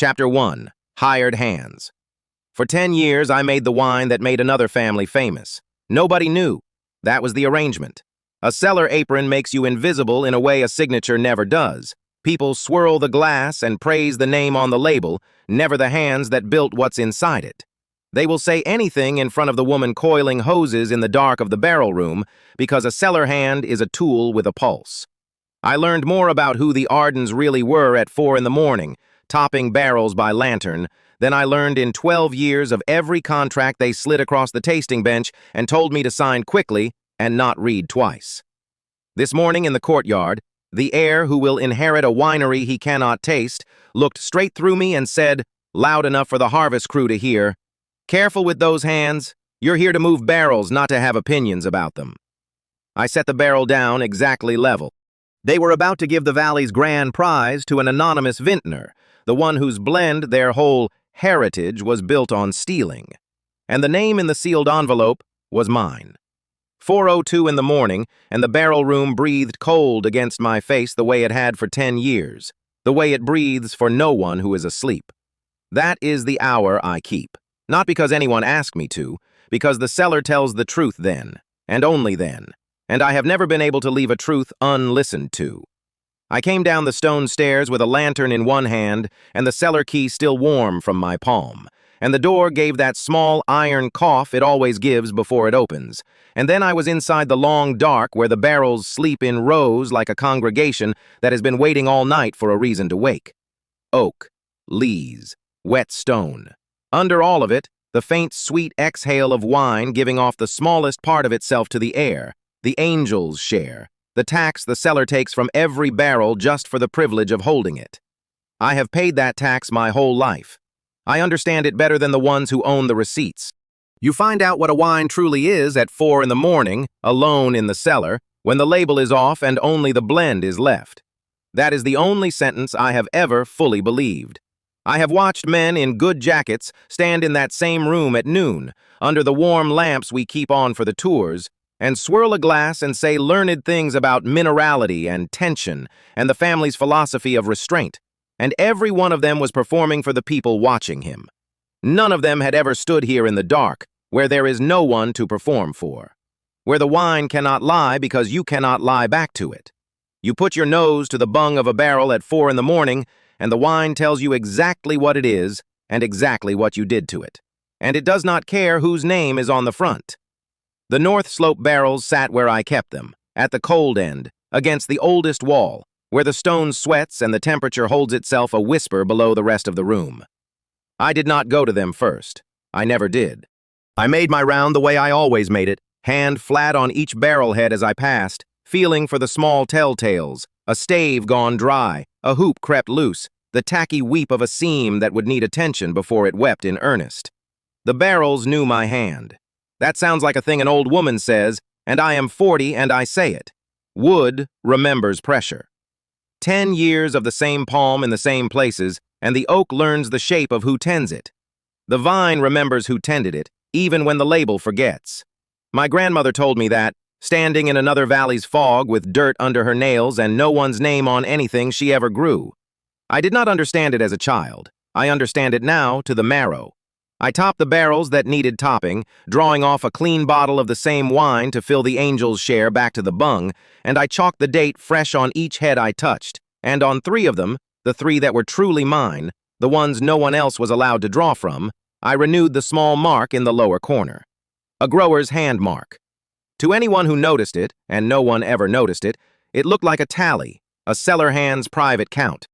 Chapter 1. Hired Hands. For 10 years, I made the wine that made another family famous. Nobody knew. That was the arrangement. A cellar apron makes you invisible in a way a signature never does. People swirl the glass and praise the name on the label, never the hands that built what's inside it. They will say anything in front of the woman coiling hoses in the dark of the barrel room because a cellar hand is a tool with a pulse. I learned more about who the Ardens really were at 4 in the morning, topping barrels by lantern, than I learned in 12 years of every contract they slid across the tasting bench and told me to sign quickly and not read twice. This morning in the courtyard, the heir who will inherit a winery he cannot taste looked straight through me and said, loud enough for the harvest crew to hear, "Careful with those hands. You're here to move barrels, not to have opinions about them." I set the barrel down exactly level. They were about to give the Valley's grand prize to an anonymous vintner, the one whose blend, their whole heritage, was built on stealing. And the name in the sealed envelope was mine. 4:02 in the morning, and the barrel room breathed cold against my face the way it had for 10 years, the way it breathes for no one who is asleep. That is the hour I keep. Not because anyone asked me to, because the cellar tells the truth then, and only then, and I have never been able to leave a truth unlistened to. I came down the stone stairs with a lantern in one hand and the cellar key still warm from my palm, and the door gave that small iron cough it always gives before it opens, and then I was inside the long dark where the barrels sleep in rows like a congregation that has been waiting all night for a reason to wake. Oak, lees, wet stone. Under all of it, the faint sweet exhale of wine giving off the smallest part of itself to the air, the angel's share, the tax the cellar takes from every barrel just for the privilege of holding it. I have paid that tax my whole life. I understand it better than the ones who own the receipts. You find out what a wine truly is at 4 in the morning, alone in the cellar, when the label is off and only the blend is left. That is the only sentence I have ever fully believed. I have watched men in good jackets stand in that same room at noon, under the warm lamps we keep on for the tours, and swirl a glass and say learned things about minerality and tension and the family's philosophy of restraint, and every one of them was performing for the people watching him. None of them had ever stood here in the dark, where there is no one to perform for, where the wine cannot lie because you cannot lie back to it. You put your nose to the bung of a barrel at 4 in the morning, and the wine tells you exactly what it is and exactly what you did to it, and it does not care whose name is on the front. The North Slope barrels sat where I kept them, at the cold end, against the oldest wall, where the stone sweats and the temperature holds itself a whisper below the rest of the room. I did not go to them first. I never did. I made my round the way I always made it, hand flat on each barrel head as I passed, feeling for the small telltales, a stave gone dry, a hoop crept loose, the tacky weep of a seam that would need attention before it wept in earnest. The barrels knew my hand. That sounds like a thing an old woman says, and I am 40 and I say it. Wood remembers pressure. 10 years of the same palm in the same places, and the oak learns the shape of who tends it. The vine remembers who tended it, even when the label forgets. My grandmother told me that, standing in another valley's fog with dirt under her nails and no one's name on anything she ever grew. I did not understand it as a child. I understand it now to the marrow. I topped the barrels that needed topping, drawing off a clean bottle of the same wine to fill the angel's share back to the bung, and I chalked the date fresh on each head I touched, and on 3 of them, the 3 that were truly mine, the ones no one else was allowed to draw from, I renewed the small mark in the lower corner. A grower's hand mark. To anyone who noticed it, and no one ever noticed it, it looked like a tally, a cellar hand's private count.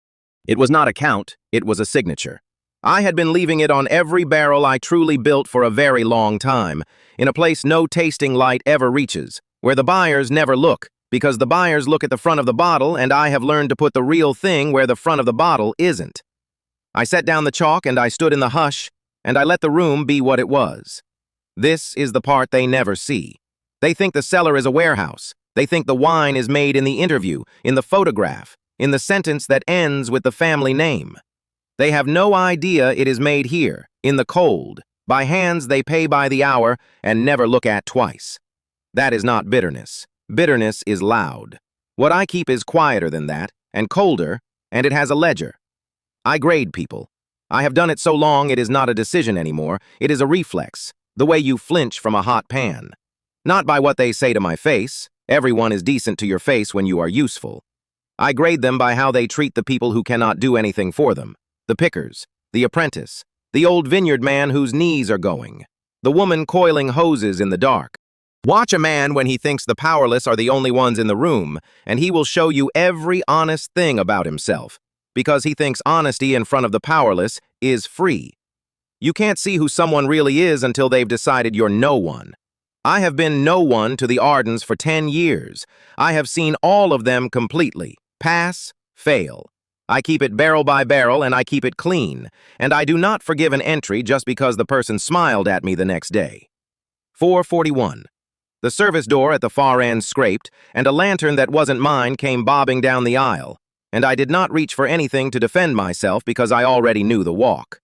It was not a count, it was a signature. I had been leaving it on every barrel I truly built for a very long time, in a place no tasting light ever reaches, where the buyers never look, because the buyers look at the front of the bottle and I have learned to put the real thing where the front of the bottle isn't. I set down the chalk and I stood in the hush, and I let the room be what it was. This is the part they never see. They think the cellar is a warehouse. They think the wine is made in the interview, in the photograph, in the sentence that ends with the family name. They have no idea it is made here, in the cold, by hands they pay by the hour and never look at twice. That is not bitterness. Bitterness is loud. What I keep is quieter than that, and colder, and it has a ledger. I grade people. I have done it so long it is not a decision anymore, it is a reflex, the way you flinch from a hot pan. Not by what they say to my face. Everyone is decent to your face when you are useful. I grade them by how they treat the people who cannot do anything for them. The pickers, the apprentice, the old vineyard man whose knees are going, the woman coiling hoses in the dark. Watch a man when he thinks the powerless are the only ones in the room, and he will show you every honest thing about himself, because he thinks honesty in front of the powerless is free. You can't see who someone really is until they've decided you're no one. I have been no one to the Ardens for 10 years. I have seen all of them completely. Pass, fail. I keep it barrel by barrel and I keep it clean, and I do not forgive an entry just because the person smiled at me the next day. 441. The service door at the far end scraped, and a lantern that wasn't mine came bobbing down the aisle, and I did not reach for anything to defend myself because I already knew the walk.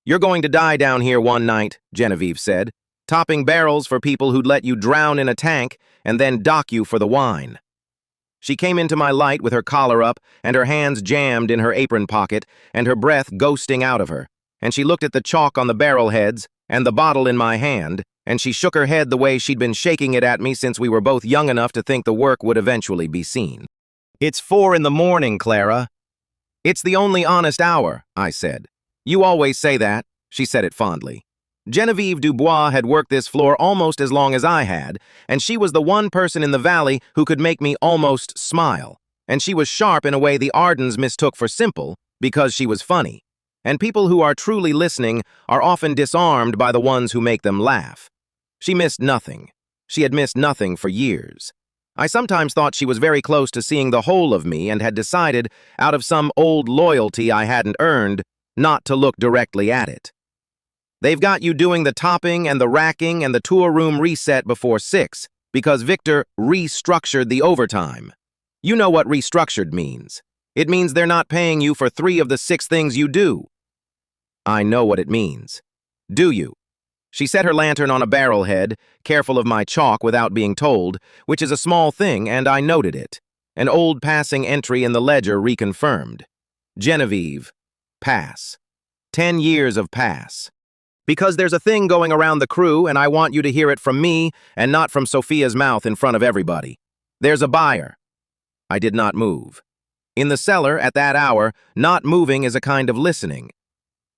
"You're going to die down here one night," Genevieve said, "topping barrels for people who'd let you drown in a tank and then dock you for the wine." She came into my light with her collar up and her hands jammed in her apron pocket and her breath ghosting out of her, and she looked at the chalk on the barrel heads and the bottle in my hand, and she shook her head the way she'd been shaking it at me since we were both young enough to think the work would eventually be seen. "It's 4 in the morning, Clara." "It's the only honest hour," I said. "You always say that," she said it fondly. Genevieve Dubois had worked this floor almost as long as I had, and she was the one person in the valley who could make me almost smile. And she was sharp in a way the Ardens mistook for simple, because she was funny. And people who are truly listening are often disarmed by the ones who make them laugh. She missed nothing. She had missed nothing for years. I sometimes thought she was very close to seeing the whole of me and had decided, out of some old loyalty I hadn't earned, not to look directly at it. "They've got you doing the topping and the racking and the tour room reset before 6, because Victor restructured the overtime. You know what restructured means. It means they're not paying you for 3 of the 6 things you do." "I know what it means." "Do you?" She set her lantern on a barrel head, careful of my chalk without being told, which is a small thing, and I noted it. An old passing entry in the ledger reconfirmed. Genevieve, pass. 10 years of pass. "Because there's a thing going around the crew, and I want you to hear it from me and not from Sophia's mouth in front of everybody. There's a buyer." I did not move. In the cellar, at that hour, not moving is a kind of listening.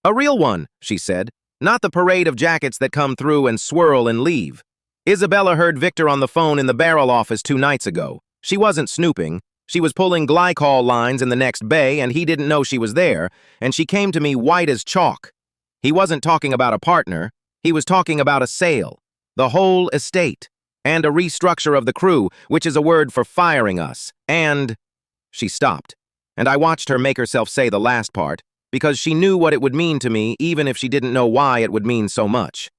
"A real one," she said, "not the parade of jackets that come through and swirl and leave. Isabella heard Victor on the phone in the barrel office 2 nights ago. She wasn't snooping. She was pulling glycol lines in the next bay, and he didn't know she was there, and she came to me white as chalk. He wasn't talking about a partner. He was talking about a sale, the whole estate, and a restructure of the crew, which is a word for firing us, and—" She stopped, and I watched her make herself say the last part, because she knew what it would mean to me, even if she didn't know why it would mean so much.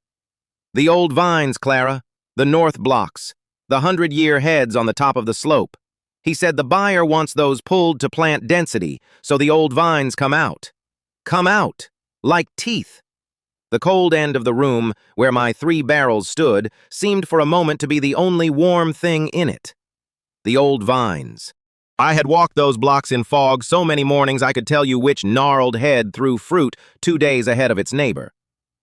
"The old vines, Clara, the north blocks, the 100-year heads on the top of the slope. He said the buyer wants those pulled to plant density, so the old vines come out. Come out! Like teeth." The cold end of the room, where my 3 barrels stood, seemed for a moment to be the only warm thing in it. The old vines. I had walked those blocks in fog so many mornings I could tell you which gnarled head threw fruit 2 days ahead of its neighbor.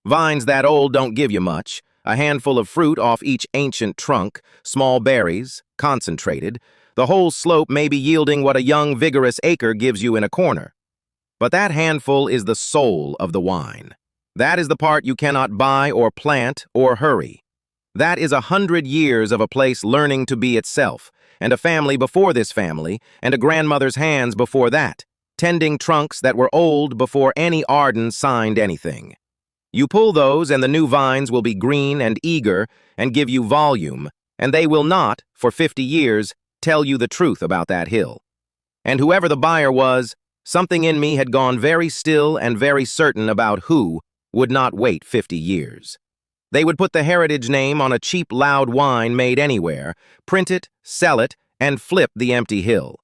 Vines that old don't give you much. A handful of fruit off each ancient trunk, small berries, concentrated. The whole slope may be yielding what a young, vigorous acre gives you in a corner. But that handful is the soul of the wine. That is the part you cannot buy or plant or hurry. That is 100 years of a place learning to be itself, and a family before this family, and a grandmother's hands before that, tending trunks that were old before any Arden signed anything. You pull those and the new vines will be green and eager and give you volume, and they will not, for 50 years, tell you the truth about that hill. And whoever the buyer was, something in me had gone very still and very certain about who would not wait 50 years. They would put the heritage name on a cheap, loud wine made anywhere, print it, sell it, and flip the empty hill.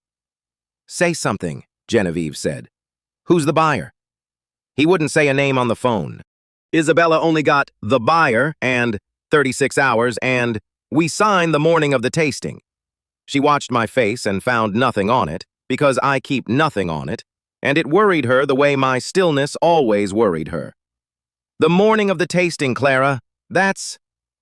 "Say something," Genevieve said. "Who's the buyer?" He wouldn't say a name on the phone. Isabella only got "the buyer" and 36 hours and "we signed the morning of the tasting." She watched my face and found nothing on it, because I keep nothing on it, and it worried her the way my stillness always worried her. "The morning of the tasting, Clara. That's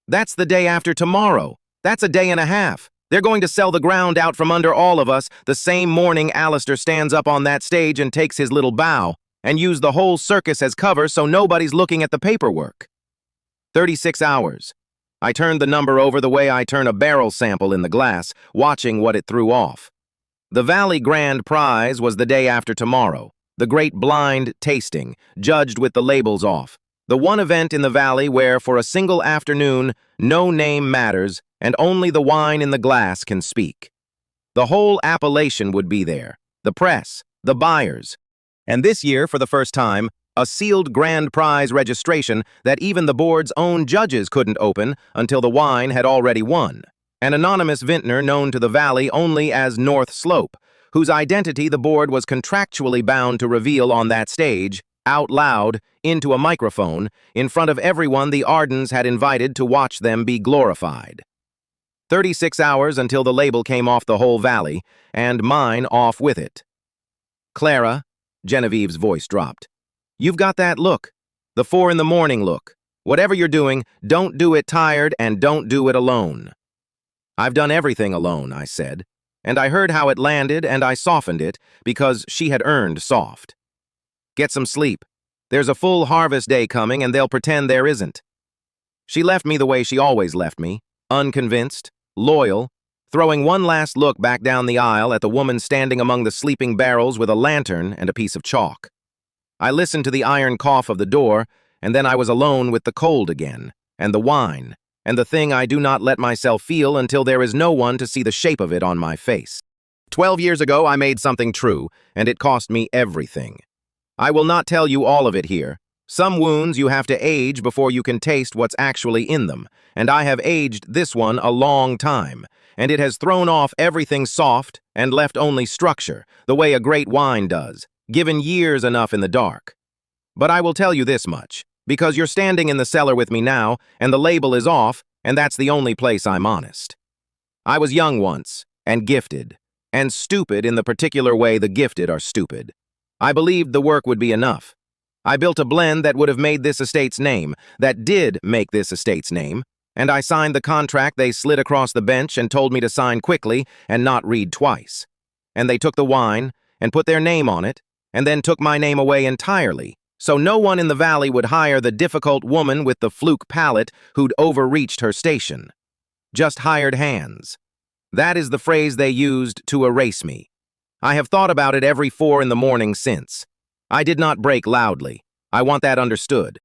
the day after tomorrow. That's a day and a half. They're going to sell the ground out from under all of us the same morning Alistair stands up on that stage and takes his little bow, and use the whole circus as cover so nobody's looking at the paperwork." 36 hours. I turned the number over the way I turn a barrel sample in the glass, watching what it threw off. The Valley Grand Prize was the day after tomorrow, the great blind tasting, judged with the labels off. The one event in the Valley where, for a single afternoon, no name matters and only the wine in the glass can speak. The whole appellation would be there, the press, the buyers. And this year, for the first time, a sealed grand prize registration that even the board's own judges couldn't open until the wine had already won. An anonymous vintner known to the Valley only as North Slope, whose identity the board was contractually bound to reveal on that stage, out loud, into a microphone, in front of everyone the Ardens had invited to watch them be glorified. 36 hours until the label came off the whole Valley, and mine off with it. "Clara," Genevieve's voice dropped, "you've got that look. The 4 in the morning look. Whatever you're doing, don't do it tired and don't do it alone." "I've done everything alone," I said, and I heard how it landed and I softened it because she had earned soft. "Get some sleep. There's a full harvest day coming and they'll pretend there isn't." She left me the way she always left me, unconvinced, loyal, throwing one last look back down the aisle at the woman standing among the sleeping barrels with a lantern and a piece of chalk. I listened to the iron cough of the door, and then I was alone with the cold again, and the wine, and the thing I do not let myself feel until there is no one to see the shape of it on my face. 12 years ago, I made something true, and it cost me everything. I will not tell you all of it here. Some wounds you have to age before you can taste what's actually in them, and I have aged this one a long time, and it has thrown off everything soft and left only structure, the way a great wine does, given years enough in the dark. But I will tell you this much, because you're standing in the cellar with me now, and the label is off, and that's the only place I'm honest. I was young once, and gifted, and stupid in the particular way the gifted are stupid. I believed the work would be enough. I built a blend that would have made this estate's name, that did make this estate's name, and I signed the contract they slid across the bench and told me to sign quickly and not read twice. And they took the wine and put their name on it, and then took my name away entirely, so no one in the Valley would hire the difficult woman with the fluke palate who'd overreached her station. Just hired hands. That is the phrase they used to erase me. I have thought about it every 4 in the morning since. I did not break loudly. I want that understood.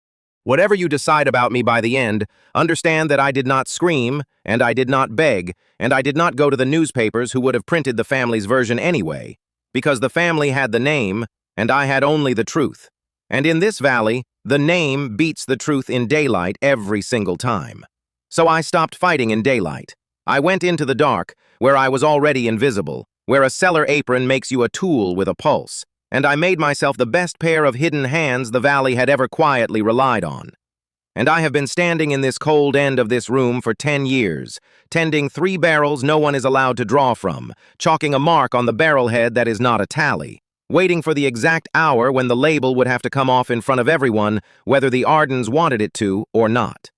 Whatever you decide about me by the end, understand that I did not scream, and I did not beg, and I did not go to the newspapers who would have printed the family's version anyway, because the family had the name, and I had only the truth. And in this Valley, the name beats the truth in daylight every single time. So I stopped fighting in daylight. I went into the dark, where I was already invisible, where a cellar apron makes you a tool with a pulse, and I made myself the best pair of hidden hands the Valley had ever quietly relied on. And I have been standing in this cold end of this room for 10 years, tending 3 barrels no one is allowed to draw from, chalking a mark on the barrel head that is not a tally, waiting for the exact hour when the label would have to come off in front of everyone, whether the Ardens wanted it to or not.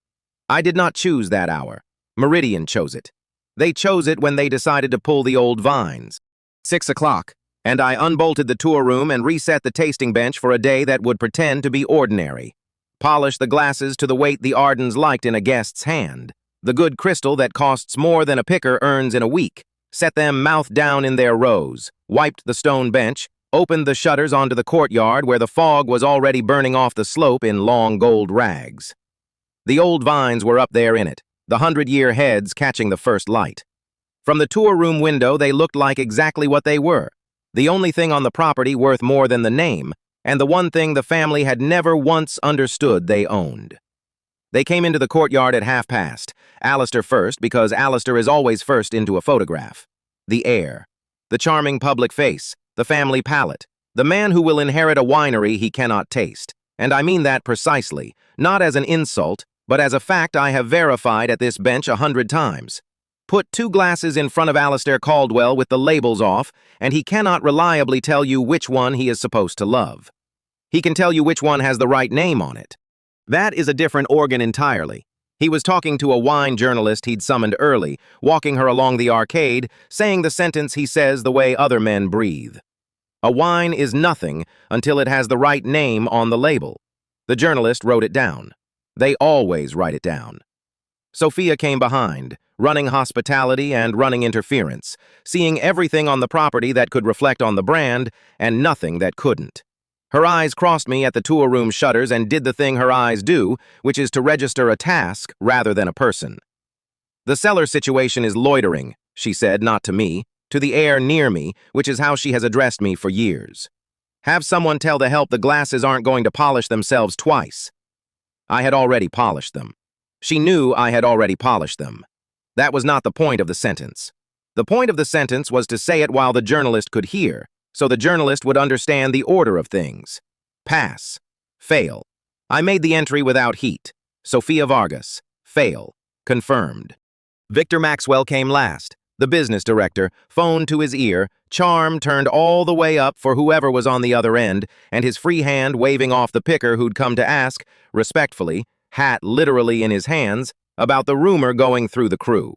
I did not choose that hour. Meridian chose it. They chose it when they decided to pull the old vines. 6 o'clock. And I unbolted the tour room and reset the tasting bench for a day that would pretend to be ordinary. Polish the glasses to the weight the Ardens liked in a guest's hand. The good crystal that costs more than a picker earns in a week. Set them mouth down in their rows. Wiped the stone bench. Opened the shutters onto the courtyard where the fog was already burning off the slope in long gold rags. The old vines were up there in it, the 100-year heads catching the first light. From the tour room window they looked like exactly what they were. The only thing on the property worth more than the name, and the one thing the family had never once understood they owned. They came into the courtyard at past. Alistair first, because Alistair is always first into a photograph. The air. The charming public face. The family palate. The man who will inherit a winery he cannot taste. And I mean that precisely, not as an insult, but as a fact I have verified at this bench 100 times. Put 2 glasses in front of Alistair Caldwell with the labels off, and he cannot reliably tell you which one he is supposed to love. He can tell you which one has the right name on it. That is a different organ entirely. He was talking to a wine journalist he'd summoned early, walking her along the arcade, saying the sentence he says the way other men breathe. A wine is nothing until it has the right name on the label. The journalist wrote it down. They always write it down. Sophia came behind, running hospitality and running interference, seeing everything on the property that could reflect on the brand and nothing that couldn't. Her eyes crossed me at the tour room shutters and did the thing her eyes do, which is to register a task rather than a person. The cellar situation is loitering, she said, not to me, to the air near me, which is how she has addressed me for years. Have someone tell the help the glasses aren't going to polish themselves twice. I had already polished them. She knew I had already polished them. That was not the point of the sentence. The point of the sentence was to say it while the journalist could hear, so the journalist would understand the order of things. Pass. Fail. I made the entry without heat. Sophia Vargas. Fail. Confirmed. Victor Maxwell came last. The business director, phone to his ear, charm turned all the way up for whoever was on the other end, and his free hand waving off the picker who'd come to ask, respectfully, hat literally in his hands, about the rumor going through the crew.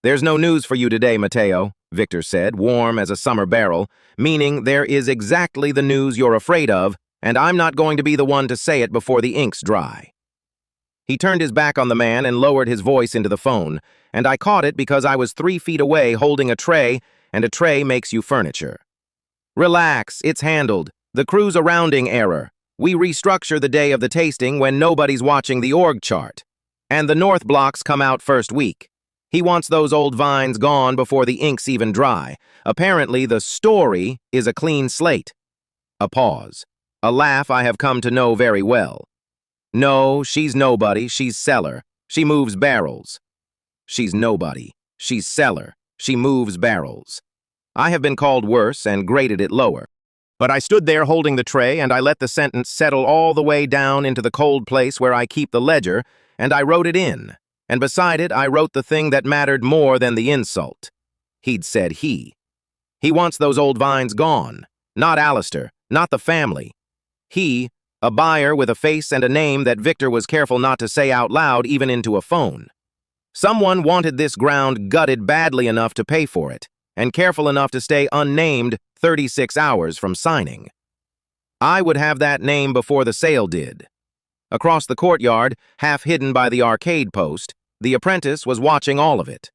There's no news for you today, Mateo, Victor said, warm as a summer barrel, meaning there is exactly the news you're afraid of, and I'm not going to be the one to say it before the ink's dry. He turned his back on the man and lowered his voice into the phone, and I caught it because I was 3 feet away holding a tray, and a tray makes you furniture. Relax, it's handled. The crew's a rounding error. We restructure the day of the tasting when nobody's watching the org chart. And the North blocks come out first week. He wants those old vines gone before the ink's even dry. Apparently, the story is a clean slate. A pause. A laugh I have come to know very well. No, she's nobody. She's cellar. She moves barrels. She's nobody. She's cellar. She moves barrels. I have been called worse and graded it lower. But I stood there holding the tray, and I let the sentence settle all the way down into the cold place where I keep the ledger, and I wrote it in. And beside it, I wrote the thing that mattered more than the insult. He'd said he. He wants those old vines gone. Not Alistair, not the family. He, a buyer with a face and a name that Victor was careful not to say out loud even into a phone. Someone wanted this ground gutted badly enough to pay for it, and careful enough to stay unnamed 36 hours from signing. I would have that name before the sale did. Across the courtyard, half hidden by the arcade post, the apprentice was watching all of it.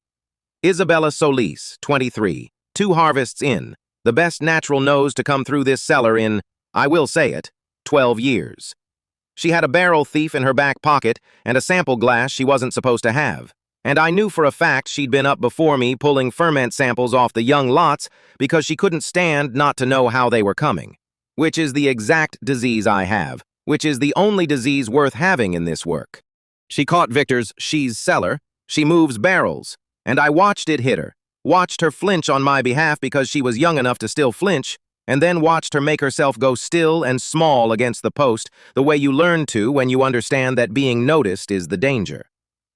Isabella Solis, 23, 2 harvests in, the best natural nose to come through this cellar in, I will say it, 12 years. She had a barrel thief in her back pocket and a sample glass she wasn't supposed to have. And I knew for a fact she'd been up before me pulling ferment samples off the young lots because she couldn't stand not to know how they were coming. Which is the exact disease I have, which is the only disease worth having in this work. She caught Victor's she's cellar, she moves barrels, and I watched it hit her, watched her flinch on my behalf because she was young enough to still flinch, and then watched her make herself go still and small against the post the way you learn to when you understand that being noticed is the danger.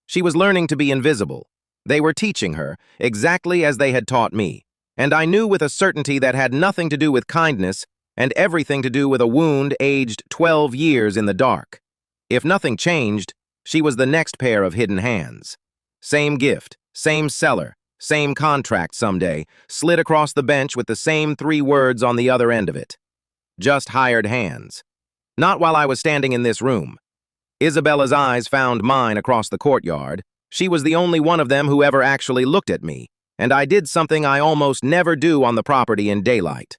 She was learning to be invisible. They were teaching her, exactly as they had taught me, and I knew with a certainty that had nothing to do with kindness and everything to do with a wound aged 12 years in the dark. If nothing changed, she was the next pair of hidden hands. Same gift, same cellar, same contract someday, slid across the bench with the same 3 words on the other end of it. Just hired hands. Not while I was standing in this room. Isabella's eyes found mine across the courtyard. She was the only one of them who ever actually looked at me, and I did something I almost never do on the property in daylight.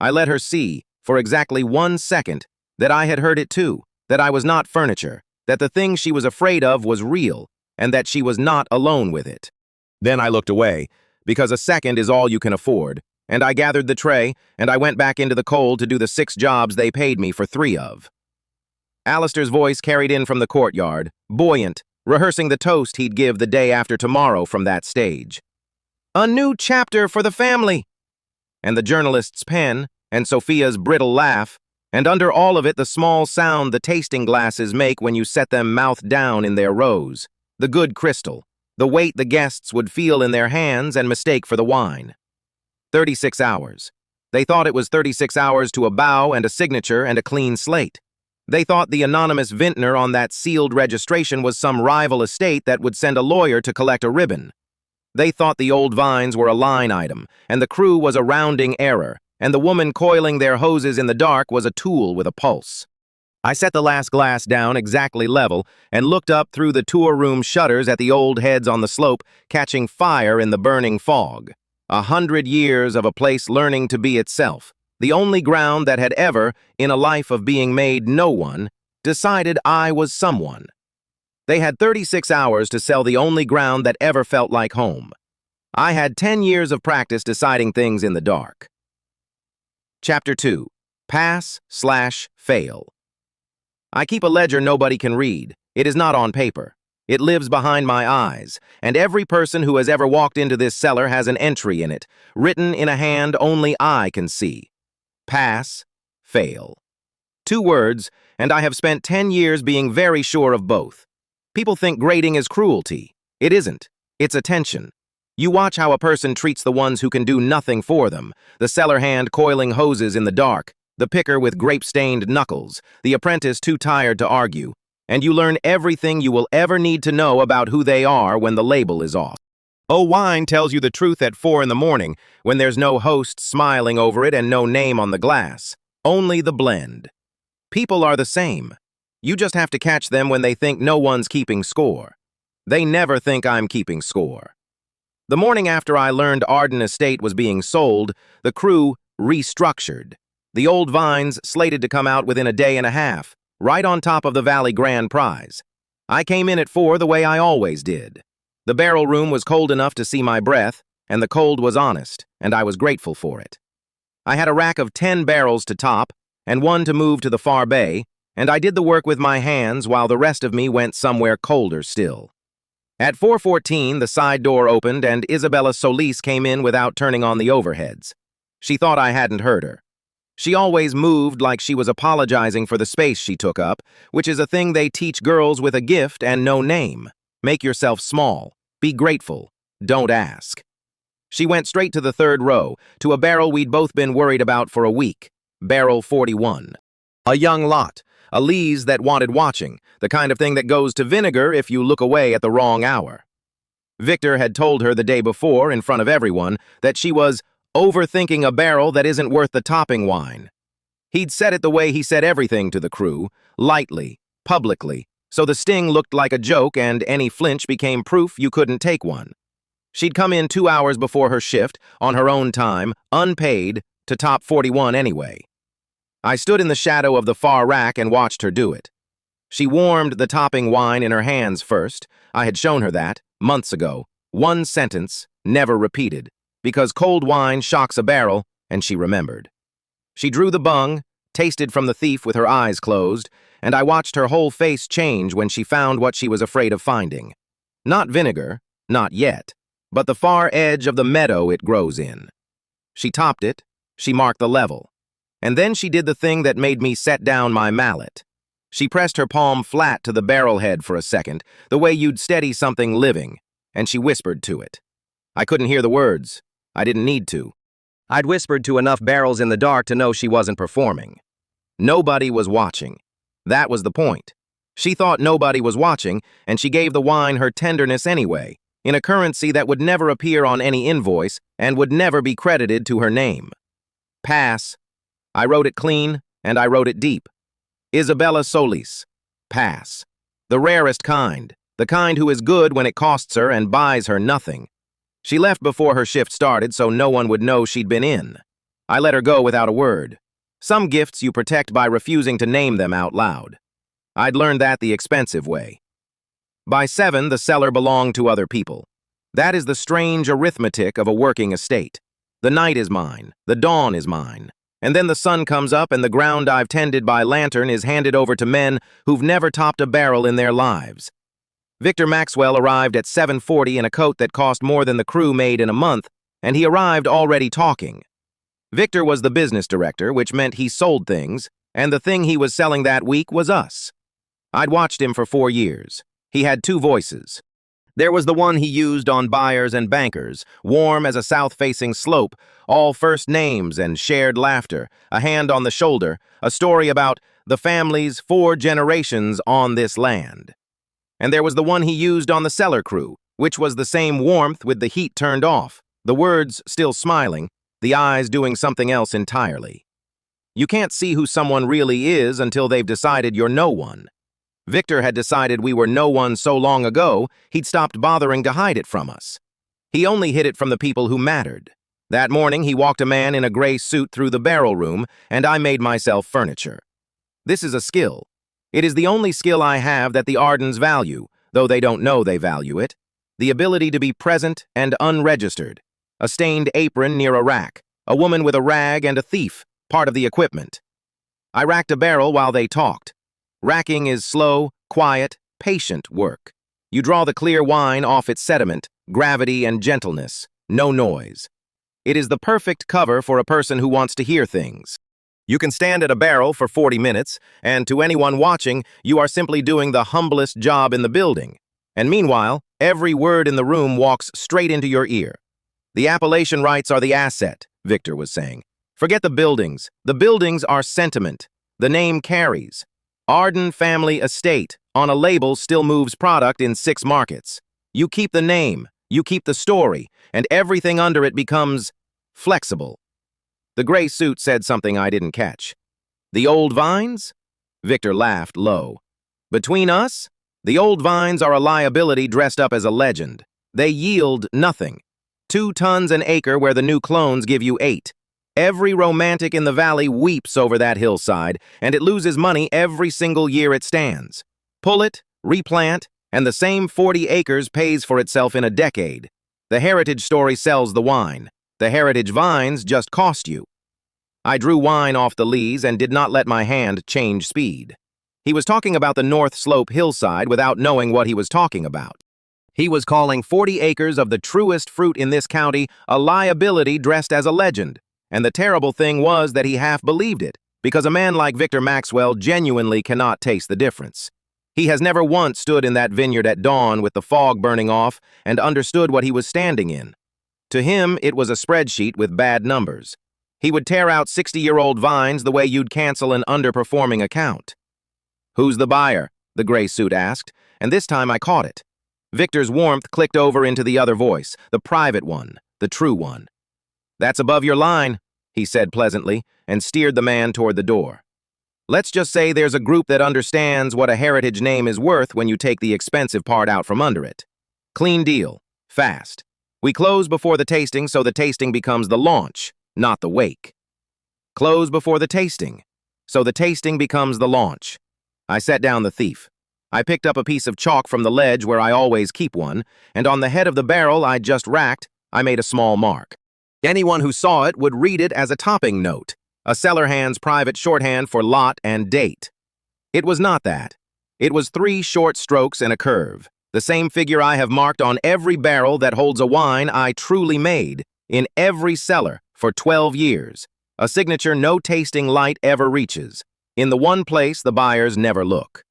I let her see, for exactly 1 second, that I had heard it too, that I was not furniture, that the thing she was afraid of was real, and that she was not alone with it. Then I looked away, because a second is all you can afford, and I gathered the tray, and I went back into the cold to do the 6 jobs they paid me for 3 of. Alistair's voice carried in from the courtyard, buoyant, rehearsing the toast he'd give the day after tomorrow from that stage. A new chapter for the family! And the journalist's pen, and Sophia's brittle laugh, and under all of it the small sound the tasting glasses make when you set them mouth down in their rows, the good crystal, the weight the guests would feel in their hands and mistake for the wine. 36 hours. They thought it was 36 hours to a bow and a signature and a clean slate. They thought the anonymous vintner on that sealed registration was some rival estate that would send a lawyer to collect a ribbon. They thought the old vines were a line item, and the crew was a rounding error, and the woman coiling their hoses in the dark was a tool with a pulse. I set the last glass down exactly level and looked up through the tour room shutters at the old heads on the slope, catching fire in the burning fog. 100 years of a place learning to be itself, the only ground that had ever, in a life of being made no one, decided I was someone. They had 36 hours to sell the only ground that ever felt like home. I had 10 years of practice deciding things in the dark. Chapter 2. Pass/fail. I keep a ledger nobody can read. It is not on paper. It lives behind my eyes, and every person who has ever walked into this cellar has an entry in it, written in a hand only I can see. Pass/fail. 2 words, and I have spent 10 years being very sure of both. People think grading is cruelty. It isn't. It's attention. You watch how a person treats the ones who can do nothing for them, the cellar hand coiling hoses in the dark, the picker with grape-stained knuckles, the apprentice too tired to argue, and you learn everything you will ever need to know about who they are when the label is off. Oh, wine tells you the truth at 4 in the morning, when there's no host smiling over it and no name on the glass. Only the blend. People are the same. You just have to catch them when they think no one's keeping score. They never think I'm keeping score. The morning after I learned Arden Estate was being sold, the crew restructured. The old vines slated to come out within a day and a half, right on top of the Valley Grand Prize. I came in at 4 the way I always did. The barrel room was cold enough to see my breath, and the cold was honest, and I was grateful for it. I had a rack of 10 barrels to top, and 1 to move to the far bay, and I did the work with my hands while the rest of me went somewhere colder still. At 4:14, the side door opened and Isabella Solis came in without turning on the overheads. She thought I hadn't heard her. She always moved like she was apologizing for the space she took up, which is a thing they teach girls with a gift and no name. Make yourself small. Be grateful. Don't ask. She went straight to the 3rd row, to a barrel we'd both been worried about for a week. Barrel 41. A young lot. A lees that wanted watching, the kind of thing that goes to vinegar if you look away at the wrong hour. Victor had told her the day before, in front of everyone, that she was overthinking a barrel that isn't worth the topping wine. He'd said it the way he said everything to the crew, lightly, publicly, so the sting looked like a joke and any flinch became proof you couldn't take one. She'd come in 2 hours before her shift, on her own time, unpaid, to top 41 anyway. I stood in the shadow of the far rack and watched her do it. She warmed the topping wine in her hands first. I had shown her that, months ago. 1 sentence, never repeated, because cold wine shocks a barrel, and she remembered. She drew the bung, tasted from the thief with her eyes closed, and I watched her whole face change when she found what she was afraid of finding. Not vinegar, not yet, but the far edge of the meadow it grows in. She topped it, she marked the level. And then she did the thing that made me set down my mallet. She pressed her palm flat to the barrel head for a second, the way you'd steady something living, and she whispered to it. I couldn't hear the words. I didn't need to. I'd whispered to enough barrels in the dark to know she wasn't performing. Nobody was watching. That was the point. She thought nobody was watching, and she gave the wine her tenderness anyway, in a currency that would never appear on any invoice and would never be credited to her name. Pass. I wrote it clean, and I wrote it deep. Isabella Solis. Pass. The rarest kind. The kind who is good when it costs her and buys her nothing. She left before her shift started so no one would know she'd been in. I let her go without a word. Some gifts you protect by refusing to name them out loud. I'd learned that the expensive way. By 7, the cellar belonged to other people. That is the strange arithmetic of a working estate. The night is mine. The dawn is mine. And then the sun comes up and the ground I've tended by lantern is handed over to men who've never topped a barrel in their lives. Victor Maxwell arrived at 7:40 in a coat that cost more than the crew made in a month, and he arrived already talking. Victor was the business director, which meant he sold things, and the thing he was selling that week was us. I'd watched him for 4 years. He had 2 voices. There was the one he used on buyers and bankers, warm as a south-facing slope, all first names and shared laughter, a hand on the shoulder, a story about the family's 4 generations on this land. And there was the one he used on the cellar crew, which was the same warmth with the heat turned off, the words still smiling, the eyes doing something else entirely. You can't see who someone really is until they've decided you're no one. Victor had decided we were no one so long ago, he'd stopped bothering to hide it from us. He only hid it from the people who mattered. That morning, he walked a man in a gray suit through the barrel room, and I made myself furniture. This is a skill. It is the only skill I have that the Ardens value, though they don't know they value it. The ability to be present and unregistered. A stained apron near a rack, a woman with a rag and a thief, part of the equipment. I racked a barrel while they talked. Racking is slow, quiet, patient work. You draw the clear wine off its sediment, gravity and gentleness, no noise. It is the perfect cover for a person who wants to hear things. You can stand at a barrel for 40 minutes, and to anyone watching, you are simply doing the humblest job in the building. And meanwhile, every word in the room walks straight into your ear. The appellation rights are the asset, Victor was saying. Forget the buildings. The buildings are sentiment. The name carries. Arden Family Estate, on a label, still moves product in 6 markets. You keep the name, you keep the story, and everything under it becomes flexible. The gray suit said something I didn't catch. The old vines? Victor laughed low. Between us, the old vines are a liability dressed up as a legend. They yield nothing. 2 tons an acre where the new clones give you 8. Every romantic in the valley weeps over that hillside, and it loses money every single year it stands. Pull it, replant, and the same 40 acres pays for itself in a decade. The heritage story sells the wine. The heritage vines just cost you. I drew wine off the lees and did not let my hand change speed. He was talking about the North Slope hillside without knowing what he was talking about. He was calling 40 acres of the truest fruit in this county a liability dressed as a legend. And the terrible thing was that he half believed it, because a man like Victor Maxwell genuinely cannot taste the difference. He has never once stood in that vineyard at dawn with the fog burning off and understood what he was standing in. To him, it was a spreadsheet with bad numbers. He would tear out 60-year-old vines the way you'd cancel an underperforming account. "Who's the buyer?" the gray suit asked, and this time I caught it. Victor's warmth clicked over into the other voice, the private one, the true one. "That's above your line," he said pleasantly, and steered the man toward the door. "Let's just say there's a group that understands what a heritage name is worth when you take the expensive part out from under it. Clean deal. Fast. We close before the tasting so the tasting becomes the launch, not the wake. Close before the tasting, so the tasting becomes the launch." I set down the thief. I picked up a piece of chalk from the ledge where I always keep one, and on the head of the barrel I'd just racked, I made a small mark. Anyone who saw it would read it as a topping note, a cellar hand's private shorthand for lot and date. It was not that. It was 3 short strokes and a curve, the same figure I have marked on every barrel that holds a wine I truly made, in every cellar, for 12 years, a signature no tasting light ever reaches, in the one place the buyers never look.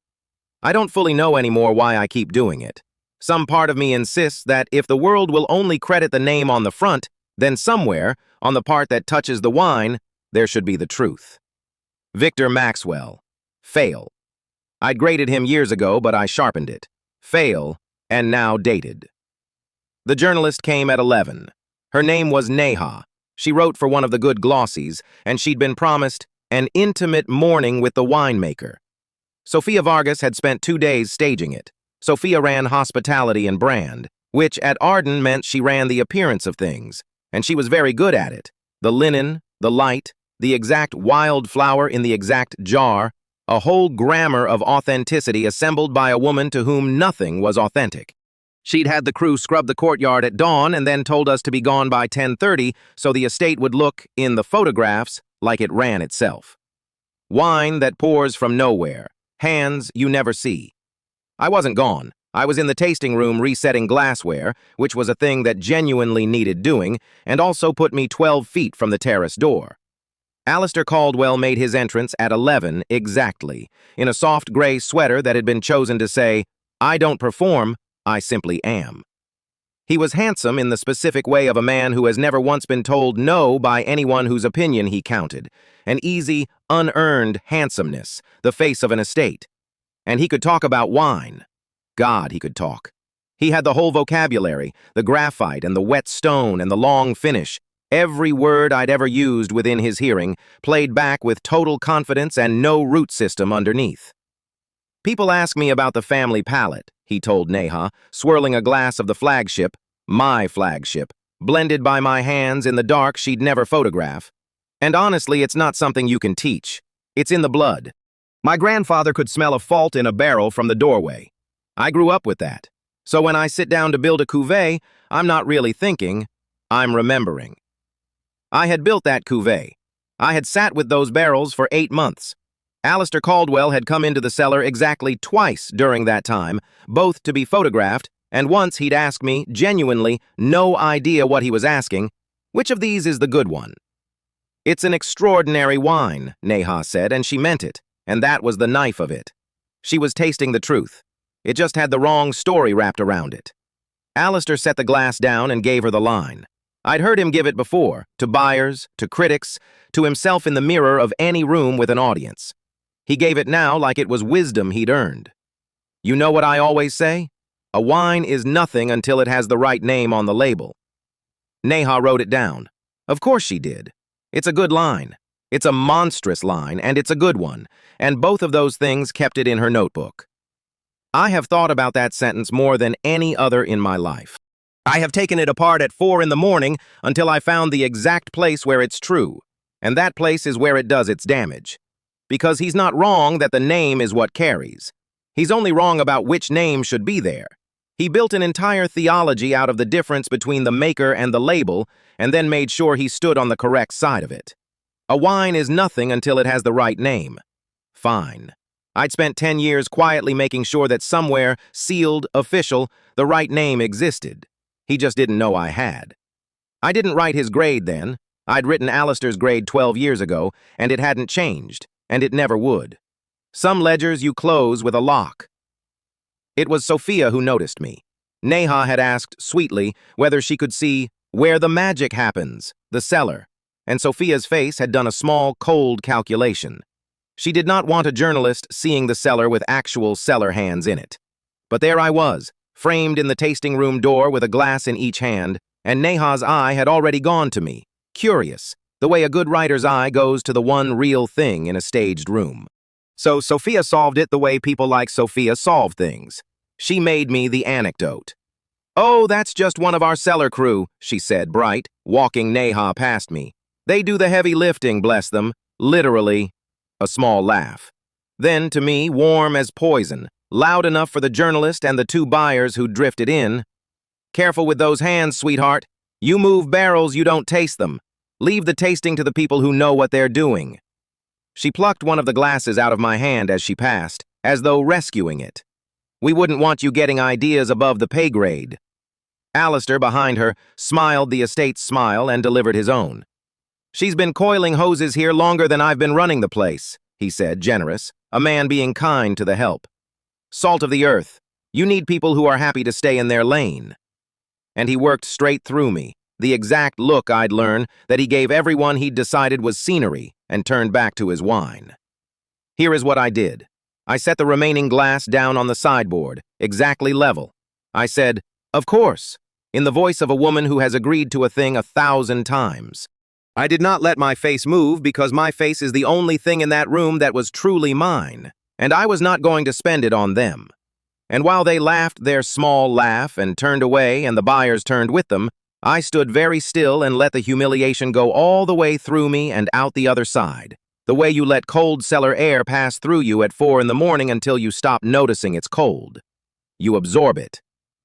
I don't fully know anymore why I keep doing it. Some part of me insists that if the world will only credit the name on the front, then somewhere, on the part that touches the wine, there should be the truth. Victor Maxwell. Fail. I'd graded him years ago, but I sharpened it. Fail, and now dated. The journalist came at 11. Her name was Neha. She wrote for one of the good glossies, and she'd been promised an intimate morning with the winemaker. Sophia Vargas had spent 2 days staging it. Sophia ran hospitality and brand, which at Arden meant she ran the appearance of things. And she was very good at it. The linen, the light, the exact wildflower in the exact jar, a whole grammar of authenticity assembled by a woman to whom nothing was authentic. She'd had the crew scrub the courtyard at dawn and then told us to be gone by 10:30 so the estate would look, in the photographs, like it ran itself. Wine that pours from nowhere, hands you never see. I wasn't gone. I was in the tasting room resetting glassware, which was a thing that genuinely needed doing, and also put me 12 feet from the terrace door. Alistair Caldwell made his entrance at 11 exactly, in a soft gray sweater that had been chosen to say, "I don't perform, I simply am. He was handsome in the specific way of a man who has never once been told no by anyone whose opinion he counted. An easy, unearned handsomeness, the face of an estate. And he could talk about wine. God, he could talk. He had the whole vocabulary, the graphite and the wet stone and the long finish. Every word I'd ever used within his hearing, played back with total confidence and no root system underneath. People ask me about the family palette, he told Neha, swirling a glass of the flagship, my flagship, blended by my hands in the dark she'd never photograph. And honestly, it's not something you can teach. It's in the blood. My grandfather could smell a fault in a barrel from the doorway. I grew up with that. So when I sit down to build a cuvée, I'm not really thinking, I'm remembering. I had built that cuvée. I had sat with those barrels for 8 months. Alistair Caldwell had come into the cellar exactly twice during that time, both to be photographed, and once he'd asked me, genuinely, no idea what he was asking, which of these is the good one? It's an extraordinary wine, Neha said, and she meant it, and that was the knife of it. She was tasting the truth. It just had the wrong story wrapped around it. Alistair set the glass down and gave her the line. I'd heard him give it before, to buyers, to critics, to himself in the mirror of any room with an audience. He gave it now like it was wisdom he'd earned. You know what I always say? A wine is nothing until it has the right name on the label. Neha wrote it down. Of course she did. It's a good line. It's a monstrous line, and it's a good one, and both of those things kept it in her notebook. I have thought about that sentence more than any other in my life. I have taken it apart at 4 in the morning until I found the exact place where it's true, and that place is where it does its damage. Because he's not wrong that the name is what carries. He's only wrong about which name should be there. He built an entire theology out of the difference between the maker and the label, and then made sure he stood on the correct side of it. A wine is nothing until it has the right name. Fine. I'd spent 10 years quietly making sure that somewhere, sealed, official, the right name existed. He just didn't know I had. I didn't write his grade then. I'd written Alistair's grade 12 years ago, and it hadn't changed, and it never would. Some ledgers you close with a lock. It was Sophia who noticed me. Neha had asked sweetly whether she could see where the magic happens, the cellar, and Sophia's face had done a small, cold calculation. She did not want a journalist seeing the cellar with actual cellar hands in it. But there I was, framed in the tasting room door with a glass in each hand, and Neha's eye had already gone to me, curious, the way a good writer's eye goes to the one real thing in a staged room. So Sophia solved it the way people like Sophia solve things. She made me the anecdote. "Oh, that's just one of our cellar crew," she said, bright, walking Neha past me. "They do the heavy lifting, bless them, literally." A small laugh. Then, to me, warm as poison, loud enough for the journalist and the 2 buyers who drifted in. "Careful with those hands, sweetheart. You move barrels, you don't taste them. Leave the tasting to the people who know what they're doing." She plucked one of the glasses out of my hand as she passed, as though rescuing it. "We wouldn't want you getting ideas above the pay grade." Alistair, behind her, smiled the estate's smile and delivered his own. "She's been coiling hoses here longer than I've been running the place," he said, generous, a man being kind to the help. "Salt of the earth. You need people who are happy to stay in their lane." And he worked straight through me, the exact look I'd learned that he gave everyone he'd decided was scenery, and turned back to his wine. Here is what I did. I set the remaining glass down on the sideboard, exactly level. I said, "Of course," in the voice of a woman who has agreed to a thing 1,000 times. I did not let my face move because my face is the only thing in that room that was truly mine, and I was not going to spend it on them. And while they laughed their small laugh and turned away and the buyers turned with them, I stood very still and let the humiliation go all the way through me and out the other side, the way you let cold cellar air pass through you at 4 in the morning until you stop noticing it's cold. You absorb it.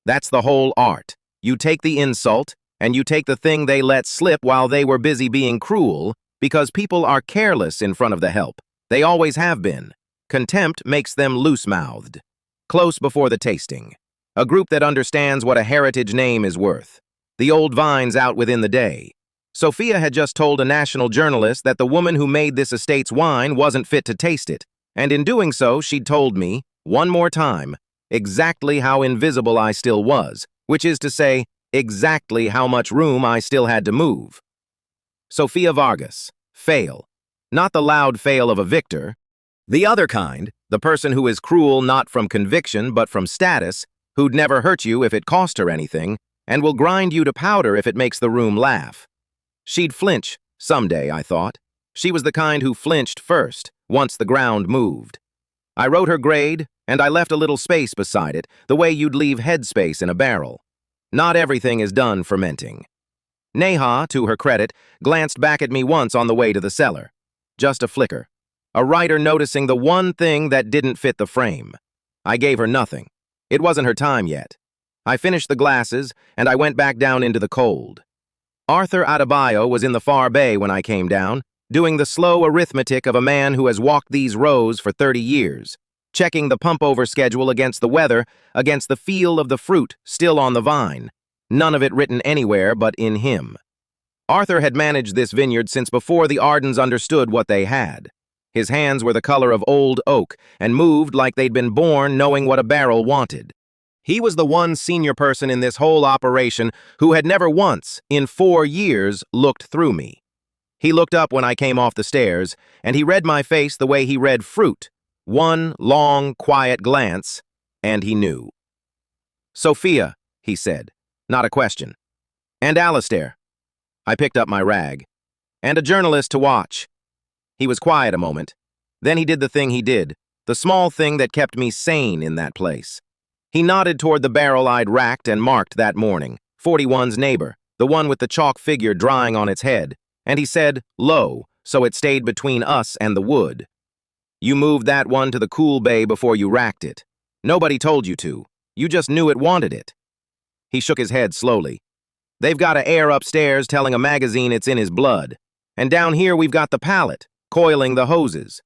That's the whole art. You take the insult, and you take the thing they let slip while they were busy being cruel, because people are careless in front of the help. They always have been. Contempt makes them loose-mouthed. Close before the tasting. A group that understands what a heritage name is worth. The old vines out within the day. Sophia had just told a national journalist that the woman who made this estate's wine wasn't fit to taste it, and in doing so, she'd told me, one more time, exactly how invisible I still was, which is to say, exactly how much room I still had to move. Sofia Vargas, fail. Not the loud fail of a victor. The other kind, the person who is cruel not from conviction but from status, who'd never hurt you if it cost her anything, and will grind you to powder if it makes the room laugh. She'd flinch, someday, I thought. She was the kind who flinched first, once the ground moved. I wrote her grade, and I left a little space beside it, the way you'd leave headspace in a barrel. Not everything is done fermenting. Neha, to her credit, glanced back at me once on the way to the cellar. Just a flicker. A writer noticing the one thing that didn't fit the frame. I gave her nothing. It wasn't her time yet. I finished the glasses, and I went back down into the cold. Arthur Adebayo was in the far bay when I came down, doing the slow arithmetic of a man who has walked these rows for 30 years, checking the pump-over schedule against the weather, against the feel of the fruit still on the vine, none of it written anywhere but in him. Arthur had managed this vineyard since before the Ardens understood what they had. His hands were the color of old oak and moved like they'd been born knowing what a barrel wanted. He was the one senior person in this whole operation who had never once, in 4 years, looked through me. He looked up when I came off the stairs, and he read my face the way he read fruit. One long, quiet glance, and he knew. "Sophia," he said, not a question. "And Alistair." I picked up my rag. "And a journalist to watch." He was quiet a moment. Then he did the thing he did, the small thing that kept me sane in that place. He nodded toward the barrel I'd racked and marked that morning, 41's neighbor, the one with the chalk figure drying on its head, and he said, low, so it stayed between us and the wood. "You moved that one to the cool bay before you racked it. Nobody told you to. You just knew it wanted it." He shook his head slowly. "They've got a air upstairs telling a magazine it's in his blood. And down here we've got the pallet, coiling the hoses."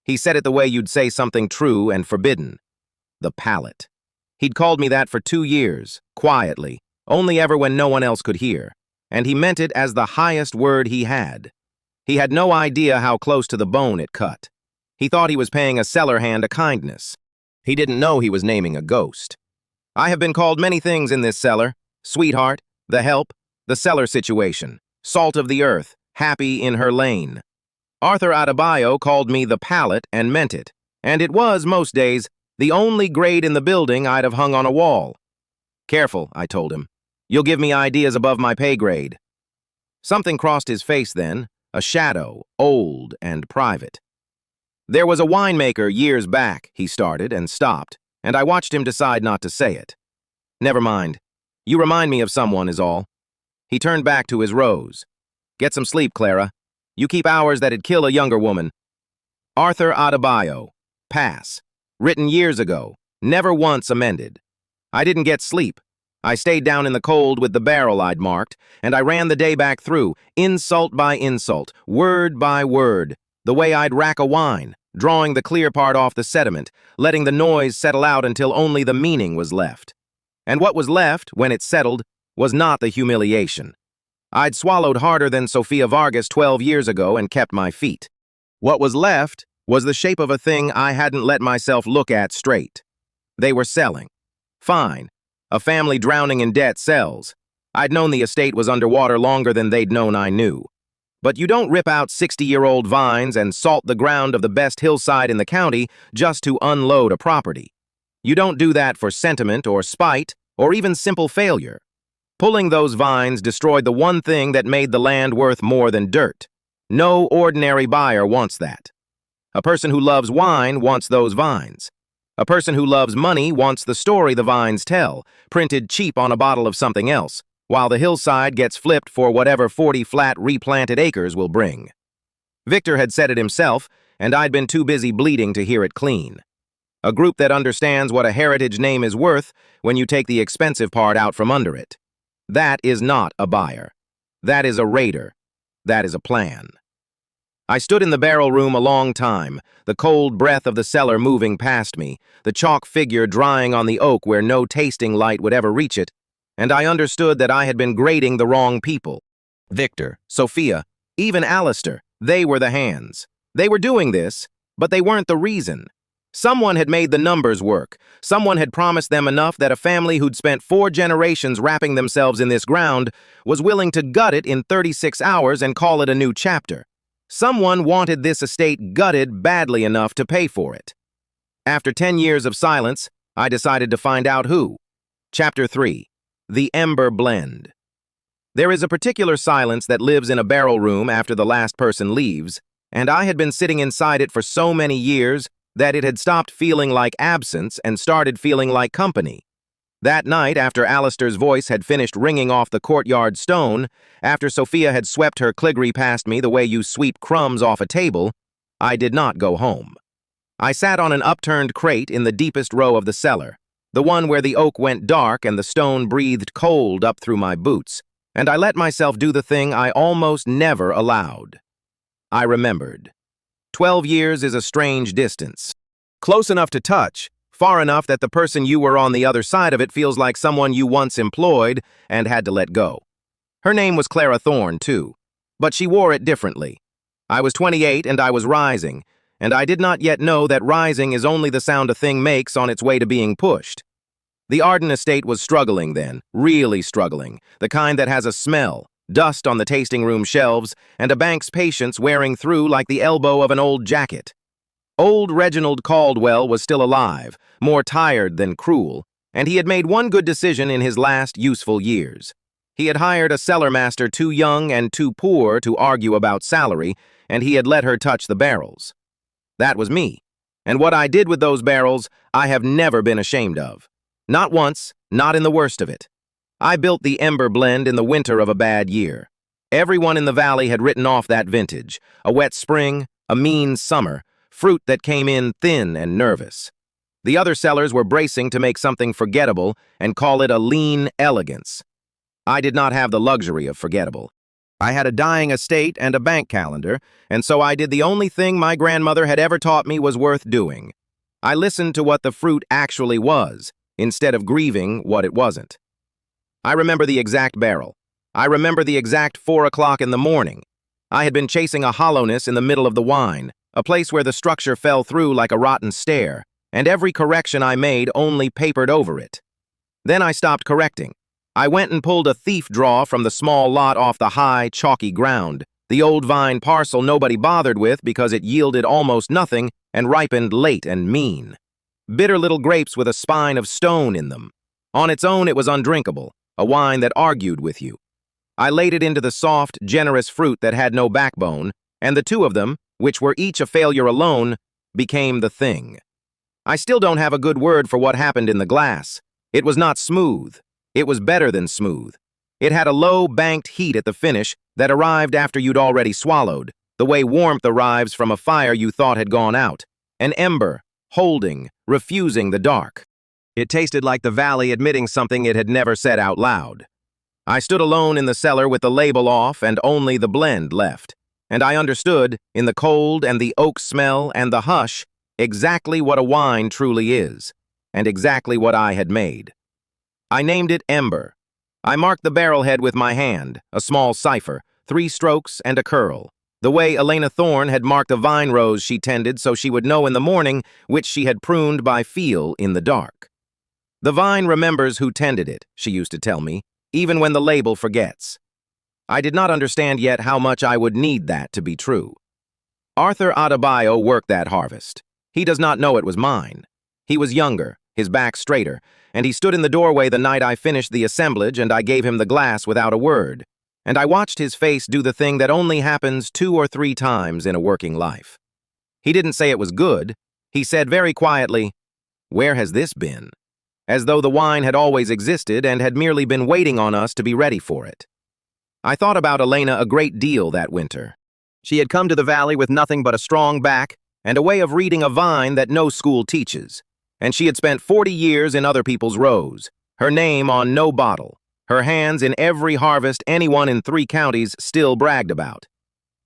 He said it the way you'd say something true and forbidden. The pallet. He'd called me that for 2 years, quietly, only ever when no one else could hear. And he meant it as the highest word he had. He had no idea how close to the bone it cut. He thought he was paying a cellar hand a kindness. He didn't know he was naming a ghost. I have been called many things in this cellar: sweetheart, the help, the cellar situation, salt of the earth, happy in her lane. Arthur Adebayo called me the pallet and meant it, and it was, most days, the only grade in the building I'd have hung on a wall. "Careful," I told him. "You'll give me ideas above my pay grade." Something crossed his face then, a shadow, old and private. "There was a winemaker years back," he started and stopped, and I watched him decide not to say it. "Never mind. You remind me of someone is all." He turned back to his rows. "Get some sleep, Clara. You keep hours that'd kill a younger woman." Arthur Adebayo. Pass. Written years ago. Never once amended. I didn't get sleep. I stayed down in the cold with the barrel I'd marked, and I ran the day back through, insult by insult, word by word, the way I'd rack a wine, drawing the clear part off the sediment, letting the noise settle out until only the meaning was left. And what was left, when it settled, was not the humiliation. I'd swallowed harder than Sofia Vargas 12 years ago and kept my feet. What was left was the shape of a thing I hadn't let myself look at straight. They were selling. Fine. A family drowning in debt sells. I'd known the estate was underwater longer than they'd known I knew. But you don't rip out 60-year-old vines and salt the ground of the best hillside in the county just to unload a property. You don't do that for sentiment or spite or even simple failure. Pulling those vines destroyed the one thing that made the land worth more than dirt. No ordinary buyer wants that. A person who loves wine wants those vines. A person who loves money wants the story the vines tell, printed cheap on a bottle of something else, while the hillside gets flipped for whatever 40 flat replanted acres will bring. Victor had said it himself, and I'd been too busy bleeding to hear it clean. A group that understands what a heritage name is worth when you take the expensive part out from under it. That is not a buyer. That is a raider. That is a plan. I stood in the barrel room a long time, the cold breath of the cellar moving past me, the chalk figure drying on the oak where no tasting light would ever reach it, and I understood that I had been grading the wrong people. Victor, Sophia, even Alistair, they were the hands. They were doing this, but they weren't the reason. Someone had made the numbers work. Someone had promised them enough that a family who'd spent 4 generations wrapping themselves in this ground was willing to gut it in 36 hours and call it a new chapter. Someone wanted this estate gutted badly enough to pay for it. After 10 years of silence, I decided to find out who. Chapter 3. The Ember Blend. There is a particular silence that lives in a barrel room after the last person leaves, and I had been sitting inside it for so many years that it had stopped feeling like absence and started feeling like company. That night, after Alistair's voice had finished ringing off the courtyard stone, after Sophia had swept her cliggery past me the way you sweep crumbs off a table, I did not go home. I sat on an upturned crate in the deepest row of the cellar, the one where the oak went dark and the stone breathed cold up through my boots, and I let myself do the thing I almost never allowed. I remembered. 12 years is a strange distance. Close enough to touch, far enough that the person you were on the other side of it feels like someone you once employed and had to let go. Her name was Clara Thorne, too, but she wore it differently. I was 28 and I was rising, and I did not yet know that rising is only the sound a thing makes on its way to being pushed. The Arden Estate was struggling then, really struggling, the kind that has a smell, dust on the tasting room shelves, and a bank's patience wearing through like the elbow of an old jacket. Old Reginald Caldwell was still alive, more tired than cruel, and he had made one good decision in his last useful years. He had hired a cellar master too young and too poor to argue about salary, and he had let her touch the barrels. That was me, and what I did with those barrels, I have never been ashamed of. Not once, not in the worst of it. I built the Ember blend in the winter of a bad year. Everyone in the valley had written off that vintage, a wet spring, a mean summer, fruit that came in thin and nervous. The other sellers were bracing to make something forgettable and call it a lean elegance. I did not have the luxury of forgettable. I had a dying estate and a bank calendar, and so I did the only thing my grandmother had ever taught me was worth doing. I listened to what the fruit actually was, instead of grieving what it wasn't. I remember the exact barrel. I remember the exact 4 o'clock in the morning. I had been chasing a hollowness in the middle of the wine, a place where the structure fell through like a rotten stair, and every correction I made only papered over it. Then I stopped correcting. I went and pulled a thief draw from the small lot off the high, chalky ground, the old vine parcel nobody bothered with because it yielded almost nothing and ripened late and mean. Bitter little grapes with a spine of stone in them. On its own, it was undrinkable, a wine that argued with you. I laid it into the soft, generous fruit that had no backbone, and the two of them, which were each a failure alone, became the thing. I still don't have a good word for what happened in the glass. It was not smooth. It was better than smooth. It had a low, banked heat at the finish that arrived after you'd already swallowed, the way warmth arrives from a fire you thought had gone out. An ember, holding, refusing the dark. It tasted like the valley admitting something it had never said out loud. I stood alone in the cellar with the label off and only the blend left, and I understood, in the cold and the oak smell and the hush, exactly what a wine truly is, and exactly what I had made. I named it Ember. I marked the barrel head with my hand, a small cipher, 3 strokes and a curl, the way Elena Thorne had marked a vine rose she tended so she would know in the morning which she had pruned by feel in the dark. The vine remembers who tended it, she used to tell me, even when the label forgets. I did not understand yet how much I would need that to be true. Arthur Adebayo worked that harvest. He does not know it was mine. He was younger, his back straighter, and he stood in the doorway the night I finished the assemblage and I gave him the glass without a word, and I watched his face do the thing that only happens 2 or 3 times in a working life. He didn't say it was good. He said very quietly, "Where has this been?" As though the wine had always existed and had merely been waiting on us to be ready for it. I thought about Elena a great deal that winter. She had come to the valley with nothing but a strong back and a way of reading a vine that no school teaches, and she had spent 40 years in other people's rows, her name on no bottle, her hands in every harvest anyone in 3 counties still bragged about.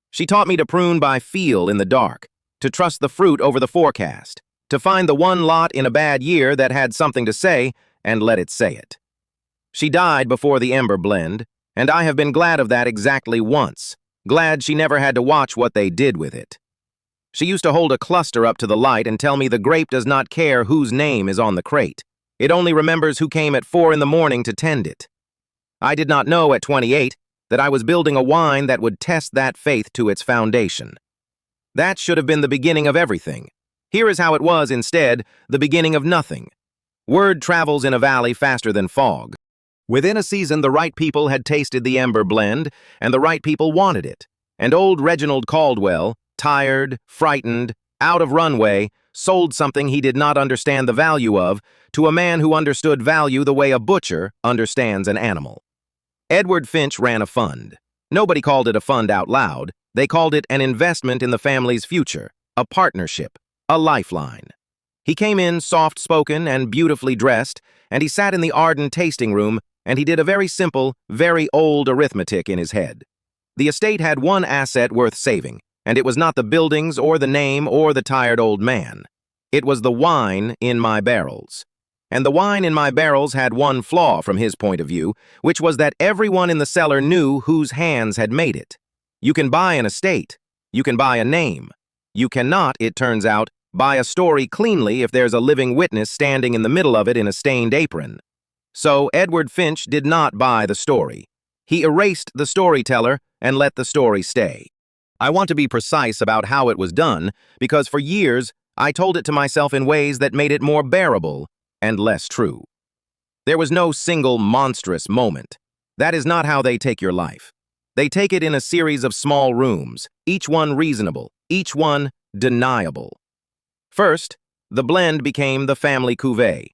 She taught me to prune by feel in the dark, to trust the fruit over the forecast, to find the one lot in a bad year that had something to say and let it say it. She died before the Ember blend, and I have been glad of that exactly once, glad she never had to watch what they did with it. She used to hold a cluster up to the light and tell me the grape does not care whose name is on the crate. It only remembers who came at 4 in the morning to tend it. I did not know at 28 that I was building a wine that would test that faith to its foundation. That should have been the beginning of everything. Here is how it was, instead, the beginning of nothing. Word travels in a valley faster than fog. Within a season, the right people had tasted the Ember blend, and the right people wanted it. And old Reginald Caldwell, tired, frightened, out of runway, sold something he did not understand the value of to a man who understood value the way a butcher understands an animal. Edward Finch ran a fund. Nobody called it a fund out loud. They called it an investment in the family's future, a partnership, a lifeline. He came in soft-spoken and beautifully dressed, and he sat in the Arden tasting room, and he did a very simple, very old arithmetic in his head. The estate had one asset worth saving, and it was not the buildings or the name or the tired old man. It was the wine in my barrels. And the wine in my barrels had one flaw from his point of view, which was that everyone in the cellar knew whose hands had made it. You can buy an estate. You can buy a name. You cannot, it turns out, buy a story cleanly if there's a living witness standing in the middle of it in a stained apron. So Edward Finch did not buy the story. He erased the storyteller and let the story stay. I want to be precise about how it was done, because for years I told it to myself in ways that made it more bearable and less true. There was no single monstrous moment. That is not how they take your life. They take it in a series of small rooms, each one reasonable, each one deniable. First, the blend became the family cuvée.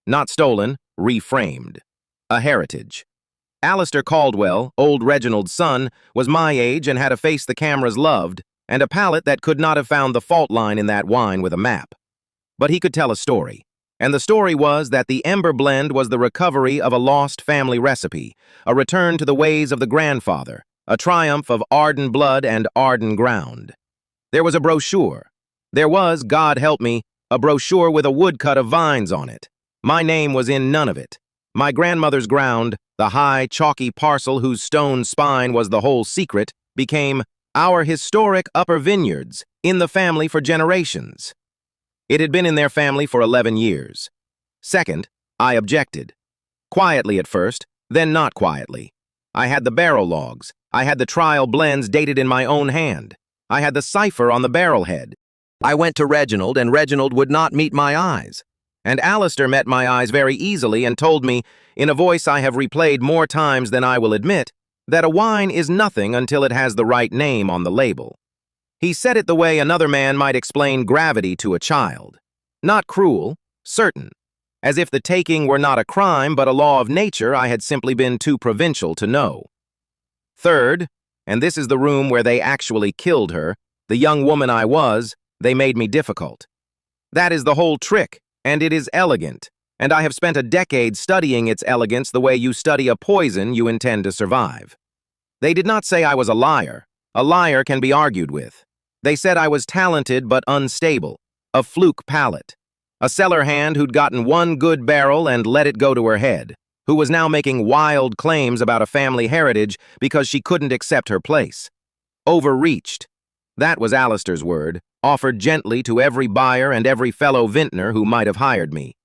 Not stolen, reframed. A heritage. Alistair Caldwell, old Reginald's son, was my age and had a face the cameras loved, and a palate that could not have found the fault line in that wine with a map. But he could tell a story. And the story was that the Ember blend was the recovery of a lost family recipe, a return to the ways of the grandfather, a triumph of Arden blood and Arden ground. There was a brochure. There was, God help me, a brochure with a woodcut of vines on it. My name was in none of it. My grandmother's ground, the high, chalky parcel whose stone spine was the whole secret, became our historic upper vineyards, in the family for generations. It had been in their family for 11 years. Second, I objected. Quietly at first, then not quietly. I had the barrel logs. I had the trial blends dated in my own hand. I had the cipher on the barrel head. I went to Reginald, and Reginald would not meet my eyes. And Alistair met my eyes very easily and told me, in a voice I have replayed more times than I will admit, that a wine is nothing until it has the right name on the label. He said it the way another man might explain gravity to a child. Not cruel, certain. As if the taking were not a crime but a law of nature I had simply been too provincial to know. Third, and this is the room where they actually killed her, the young woman I was, they made me difficult. That is the whole trick, and it is elegant, and I have spent a decade studying its elegance the way you study a poison you intend to survive. They did not say I was a liar. A liar can be argued with. They said I was talented but unstable, a fluke palate, a cellar hand who'd gotten one good barrel and let it go to her head, who was now making wild claims about a family heritage because she couldn't accept her place. Overreached. That was Alistair's word, offered gently to every buyer and every fellow vintner who might have hired me.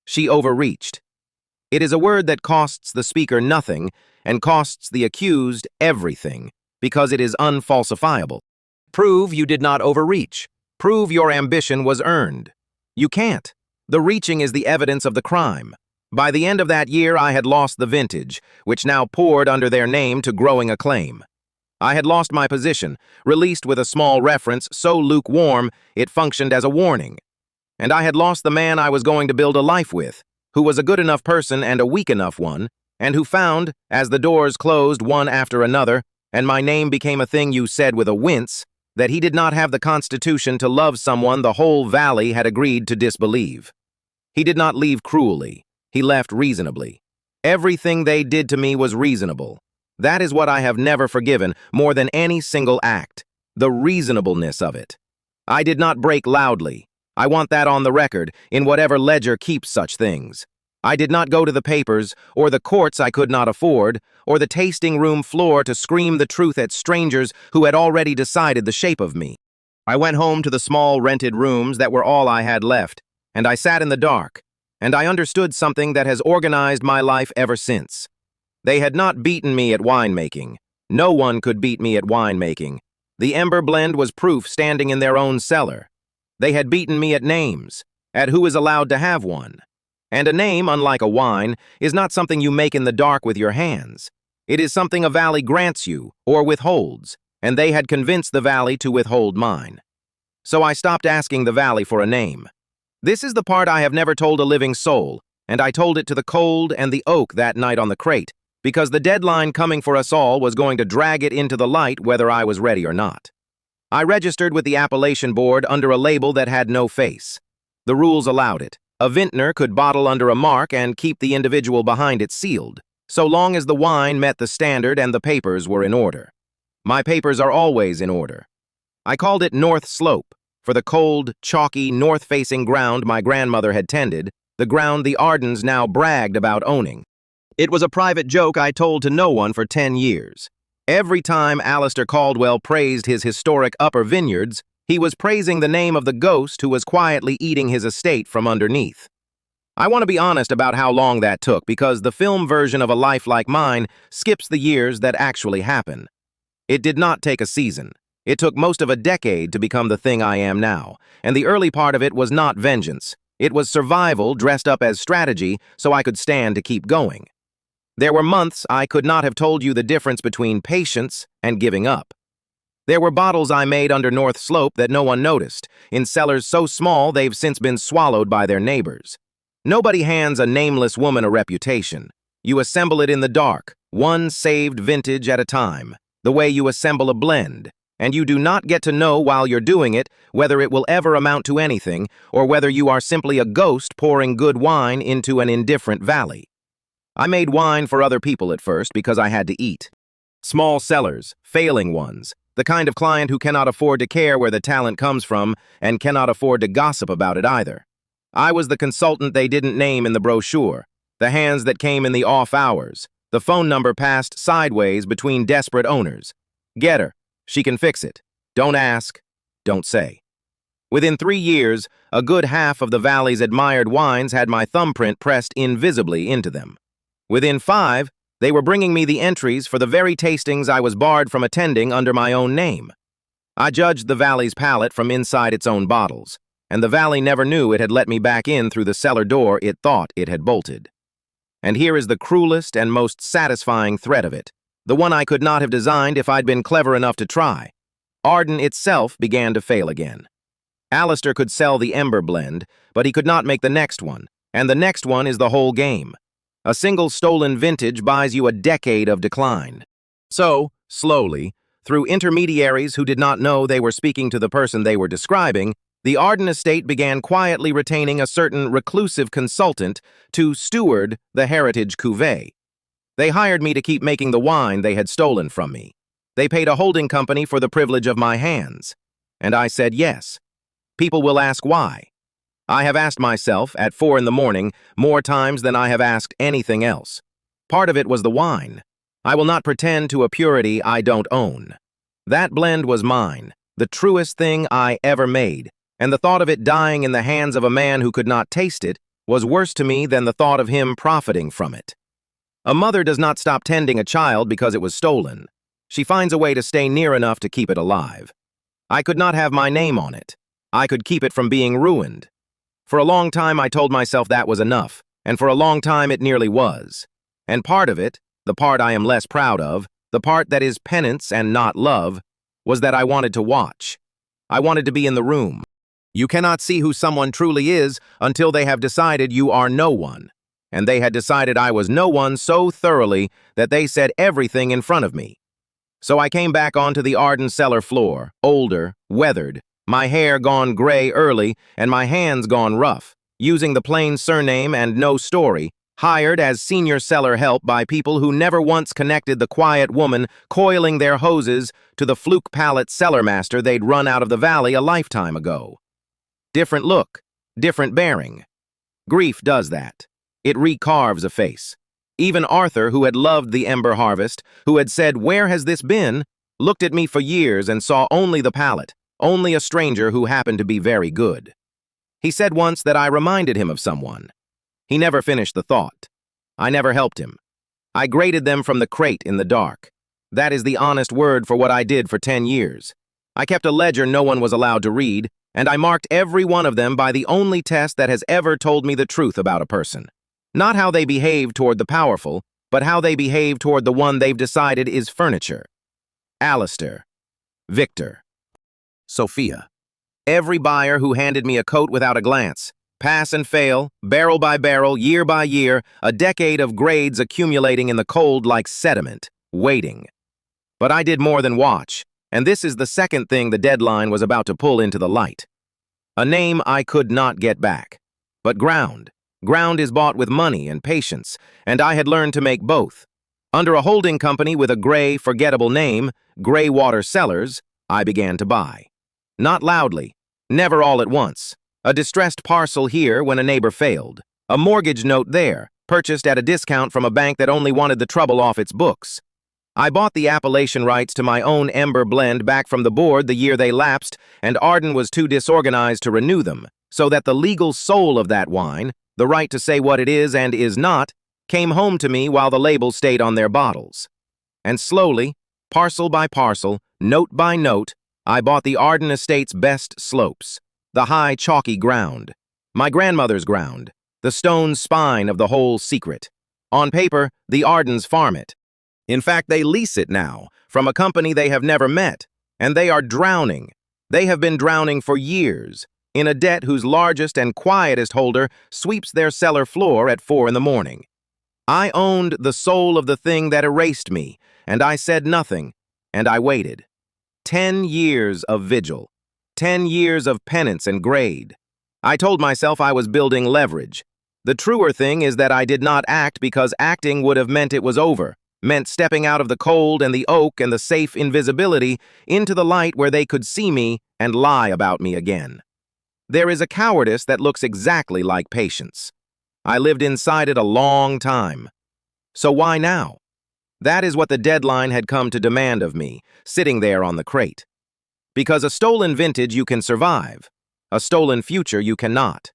She overreached. It is a word that costs the speaker nothing and costs the accused everything, because it is unfalsifiable. Prove you did not overreach. Prove your ambition was earned. You can't. The reaching is the evidence of the crime. By the end of that year, I had lost the vintage, which now poured under their name to growing acclaim. I had lost my position, released with a small reference so lukewarm it functioned as a warning. And I had lost the man I was going to build a life with, who was a good enough person and a weak enough one, and who found, as the doors closed one after another, and my name became a thing you said with a wince, that he did not have the constitution to love someone the whole valley had agreed to disbelieve. He did not leave cruelly. He left reasonably. Everything they did to me was reasonable. That is what I have never forgiven more than any single act, the reasonableness of it. I did not break loudly. I want that on the record, in whatever ledger keeps such things. I did not go to the papers, or the courts I could not afford, or the tasting room floor to scream the truth at strangers who had already decided the shape of me. I went home to the small rented rooms that were all I had left, and I sat in the dark, and I understood something that has organized my life ever since. They had not beaten me at winemaking. No one could beat me at winemaking. The Ember blend was proof standing in their own cellar. They had beaten me at names, at who is allowed to have one. And a name, unlike a wine, is not something you make in the dark with your hands. It is something a valley grants you, or withholds, and they had convinced the valley to withhold mine. So I stopped asking the valley for a name. This is the part I have never told a living soul, and I told it to the cold and the oak that night on the crate, because the deadline coming for us all was going to drag it into the light whether I was ready or not. I registered with the appellation board under a label that had no face. The rules allowed it. A vintner could bottle under a mark and keep the individual behind it sealed, so long as the wine met the standard and the papers were in order. My papers are always in order. I called it North Slope, for the cold, chalky, north-facing ground my grandmother had tended, the ground the Ardens now bragged about owning. It was a private joke I told to no one for 10 years. Every time Alistair Caldwell praised his historic upper vineyards, he was praising the name of the ghost who was quietly eating his estate from underneath. I want to be honest about how long that took because the film version of A Life Like Mine skips the years that actually happen. It did not take a season. It took most of a decade to become the thing I am now, and the early part of it was not vengeance. It was survival dressed up as strategy so I could stand to keep going. There were months I could not have told you the difference between patience and giving up. There were bottles I made under North Slope that no one noticed, in cellars so small they've since been swallowed by their neighbors. Nobody hands a nameless woman a reputation. You assemble it in the dark, one saved vintage at a time, the way you assemble a blend, and you do not get to know while you're doing it whether it will ever amount to anything or whether you are simply a ghost pouring good wine into an indifferent valley. I made wine for other people at first because I had to eat. Small cellars, failing ones, the kind of client who cannot afford to care where the talent comes from and cannot afford to gossip about it either. I was the consultant they didn't name in the brochure, the hands that came in the off hours, the phone number passed sideways between desperate owners. Get her. She can fix it. Don't ask. Don't say. Within 3 years, a good half of the valley's admired wines had my thumbprint pressed invisibly into them. Within 5, they were bringing me the entries for the very tastings I was barred from attending under my own name. I judged the valley's palate from inside its own bottles, and the valley never knew it had let me back in through the cellar door it thought it had bolted. And here is the cruelest and most satisfying thread of it, the one I could not have designed if I'd been clever enough to try. Arden itself began to fail again. Alistair could sell the Ember blend, but he could not make the next one, and the next one is the whole game. A single stolen vintage buys you a decade of decline. So, slowly, through intermediaries who did not know they were speaking to the person they were describing, the Arden Estate began quietly retaining a certain reclusive consultant to steward the heritage cuvée. They hired me to keep making the wine they had stolen from me. They paid a holding company for the privilege of my hands. And I said yes. People will ask why. I have asked myself, at 4 in the morning, more times than I have asked anything else. Part of it was the wine. I will not pretend to a purity I don't own. That blend was mine, the truest thing I ever made, and the thought of it dying in the hands of a man who could not taste it was worse to me than the thought of him profiting from it. A mother does not stop tending a child because it was stolen. She finds a way to stay near enough to keep it alive. I could not have my name on it. I could keep it from being ruined. For a long time I told myself that was enough, and for a long time it nearly was. And part of it, the part I am less proud of, the part that is penance and not love, was that I wanted to watch. I wanted to be in the room. You cannot see who someone truly is until they have decided you are no one. And they had decided I was no one so thoroughly that they said everything in front of me. So I came back onto the Arden cellar floor, older, weathered, my hair gone gray early and my hands gone rough, using the plain surname and no story, hired as senior cellar help by people who never once connected the quiet woman coiling their hoses to the fluke pallet cellar master they'd run out of the valley a lifetime ago. Different look, different bearing. Grief does that. It recarves a face. Even Arthur, who had loved the Ember harvest, who had said, "Where has this been?" looked at me for years and saw only the palate, only a stranger who happened to be very good. He said once that I reminded him of someone. He never finished the thought. I never helped him. I graded them from the crate in the dark. That is the honest word for what I did for 10 years. I kept a ledger no one was allowed to read, and I marked every one of them by the only test that has ever told me the truth about a person. Not how they behave toward the powerful, but how they behave toward the one they've decided is furniture. Alistair. Victor. Sophia. Every buyer who handed me a coat without a glance. Pass and fail, barrel by barrel, year by year, a decade of grades accumulating in the cold like sediment, waiting. But I did more than watch, and this is the second thing the deadline was about to pull into the light. A name I could not get back. But ground. Ground is bought with money and patience, and I had learned to make both. Under a holding company with a gray, forgettable name, Greywater Cellars, I began to buy. Not loudly, never all at once. A distressed parcel here when a neighbor failed. A mortgage note there, purchased at a discount from a bank that only wanted the trouble off its books. I bought the appellation rights to my own Ember blend back from the board the year they lapsed, and Arden was too disorganized to renew them, so that the legal soul of that wine, the right to say what it is and is not, came home to me while the label stayed on their bottles. And slowly, parcel by parcel, note by note, I bought the Arden Estate's best slopes, the high, chalky ground, my grandmother's ground, the stone spine of the whole secret. On paper, the Ardens farm it. In fact, they lease it now, from a company they have never met, and they are drowning. They have been drowning for years, in a debt whose largest and quietest holder sweeps their cellar floor at 4 in the morning. I owned the soul of the thing that erased me, and I said nothing, and I waited. 10 years of vigil. 10 years of penance and grade. I told myself I was building leverage. The truer thing is that I did not act because acting would have meant it was over, meant stepping out of the cold and the oak and the safe invisibility into the light where they could see me and lie about me again. There is a cowardice that looks exactly like patience. I lived inside it a long time. So why now? That is what the deadline had come to demand of me, sitting there on the crate. Because a stolen vintage you can survive. A stolen future you cannot.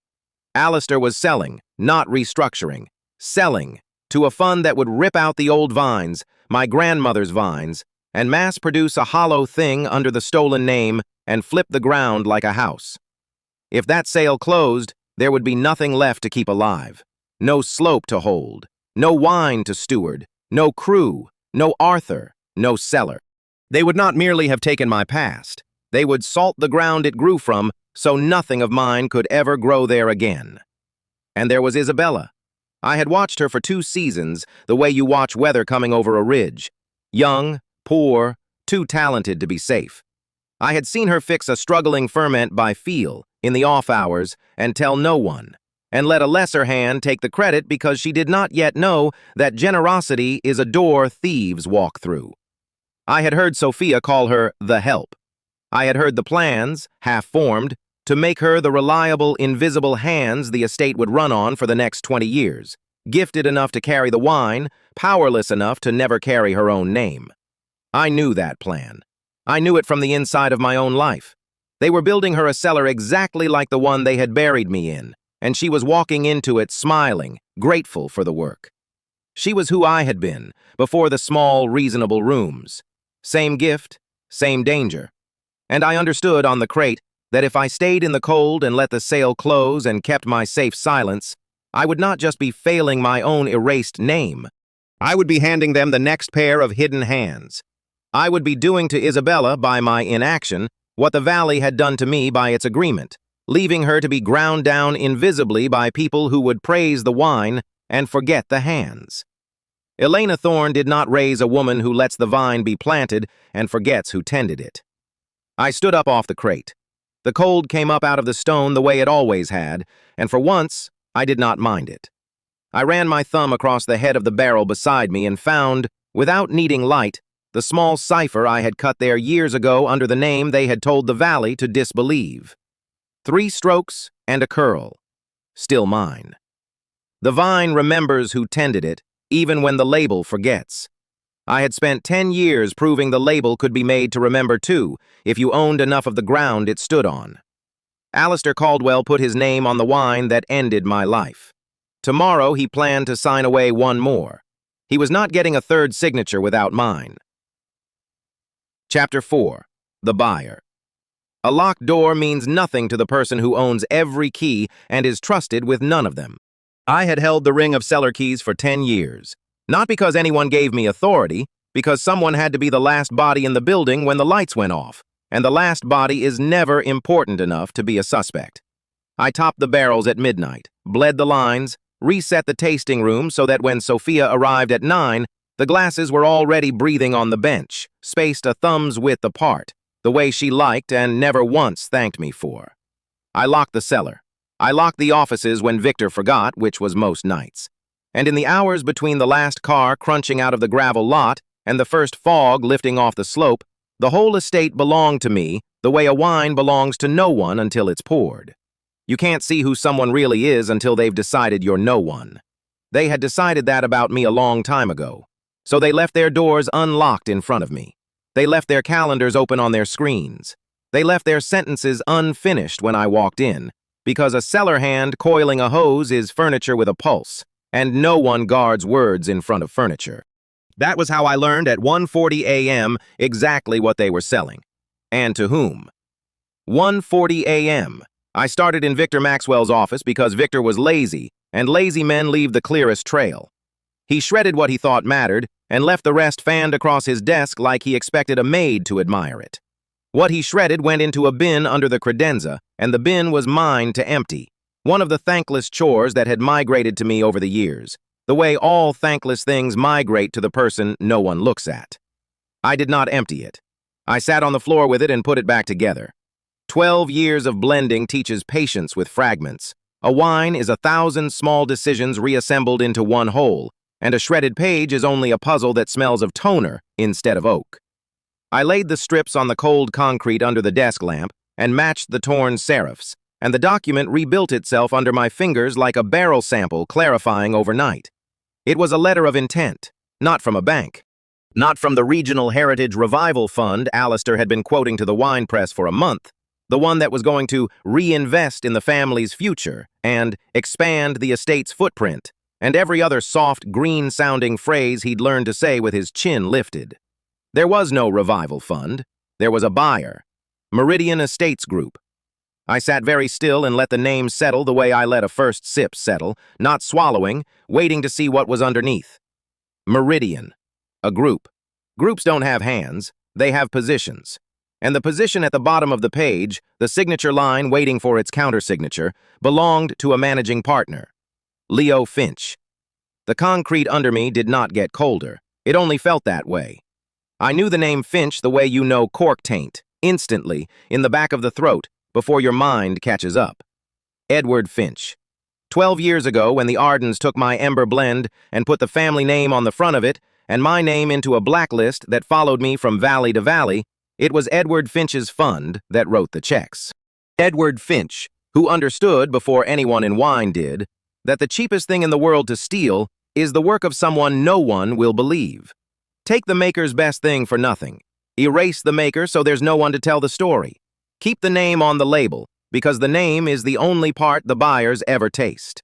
Alistair was selling, not restructuring. Selling, to a fund that would rip out the old vines, my grandmother's vines, and mass-produce a hollow thing under the stolen name and flip the ground like a house. If that sale closed, there would be nothing left to keep alive. No slope to hold. No wine to steward. No crew. No Arthur. No cellar. They would not merely have taken my past. They would salt the ground it grew from, so nothing of mine could ever grow there again. And there was Isabella. I had watched her for 2 seasons, the way you watch weather coming over a ridge. Young, poor, too talented to be safe. I had seen her fix a struggling ferment by feel, in the off hours, and tell no one, and let a lesser hand take the credit because she did not yet know that generosity is a door thieves walk through. I had heard Sophia call her the help. I had heard the plans, half-formed, to make her the reliable, invisible hands the estate would run on for the next 20 years, gifted enough to carry the wine, powerless enough to never carry her own name. I knew that plan. I knew it from the inside of my own life. They were building her a cellar exactly like the one they had buried me in, and she was walking into it smiling, grateful for the work. She was who I had been, before the small, reasonable rooms. Same gift, same danger. And I understood on the crate that if I stayed in the cold and let the sale close and kept my safe silence, I would not just be failing my own erased name. I would be handing them the next pair of hidden hands. I would be doing to Isabella, by my inaction, what the Valley had done to me by its agreement, leaving her to be ground down invisibly by people who would praise the wine and forget the hands. Clara Thorne did not raise a woman who lets the vine be planted and forgets who tended it. I stood up off the crate. The cold came up out of the stone the way it always had, and for once, I did not mind it. I ran my thumb across the head of the barrel beside me and found, without needing light, the small cipher I had cut there years ago under the name they had told the Valley to disbelieve. 3 strokes and a curl. Still mine. The vine remembers who tended it, even when the label forgets. I had spent 10 years proving the label could be made to remember too, if you owned enough of the ground it stood on. Alistair Caldwell put his name on the wine that ended my life. Tomorrow he planned to sign away one more. He was not getting a third signature without mine. Chapter 4. The Buyer. A locked door means nothing to the person who owns every key and is trusted with none of them. I had held the ring of cellar keys for 10 years. Not because anyone gave me authority, because someone had to be the last body in the building when the lights went off, and the last body is never important enough to be a suspect. I topped the barrels at midnight, bled the lines, reset the tasting room so that when Sophia arrived at 9, the glasses were already breathing on the bench, spaced a thumb's width apart, the way she liked and never once thanked me for. I locked the cellar. I locked the offices when Victor forgot, which was most nights. And in the hours between the last car crunching out of the gravel lot and the first fog lifting off the slope, the whole estate belonged to me the way a wine belongs to no one until it's poured. You can't see who someone really is until they've decided you're no one. They had decided that about me a long time ago. So they left their doors unlocked in front of me. They left their calendars open on their screens. They left their sentences unfinished when I walked in, because a cellar hand coiling a hose is furniture with a pulse, and no one guards words in front of furniture. That was how I learned at 1:40 a.m. exactly what they were selling, and to whom. 1:40 a.m. I started in Victor Maxwell's office because Victor was lazy, and lazy men leave the clearest trail. He shredded what he thought mattered, and left the rest fanned across his desk like he expected a maid to admire it. What he shredded went into a bin under the credenza, and the bin was mine to empty. One of the thankless chores that had migrated to me over the years, the way all thankless things migrate to the person no one looks at. I did not empty it. I sat on the floor with it and put it back together. 12 years of blending teaches patience with fragments. A wine is 1,000 small decisions reassembled into one whole, and a shredded page is only a puzzle that smells of toner instead of oak. I laid the strips on the cold concrete under the desk lamp and matched the torn serifs, and the document rebuilt itself under my fingers like a barrel sample clarifying overnight. It was a letter of intent, not from a bank. Not from the Regional Heritage Revival Fund Alistair had been quoting to the wine press for a month, the one that was going to reinvest in the family's future and expand the estate's footprint, and every other soft, green-sounding phrase he'd learned to say with his chin lifted. There was no revival fund. There was a buyer. Meridian Estates Group. I sat very still and let the name settle the way I let a first sip settle, not swallowing, waiting to see what was underneath. Meridian. A group. Groups don't have hands. They have positions. And the position at the bottom of the page, the signature line waiting for its countersignature, belonged to a managing partner. Leo Finch. The concrete under me did not get colder. It only felt that way. I knew the name Finch the way you know cork taint, instantly, in the back of the throat, before your mind catches up. Edward Finch. 12 years ago, when the Ardens took my Ember blend and put the family name on the front of it, and my name into a blacklist that followed me from valley to valley, it was Edward Finch's fund that wrote the checks. Edward Finch, who understood before anyone in wine did, that the cheapest thing in the world to steal is the work of someone no one will believe. Take the maker's best thing for nothing. Erase the maker so there's no one to tell the story. Keep the name on the label, because the name is the only part the buyers ever taste.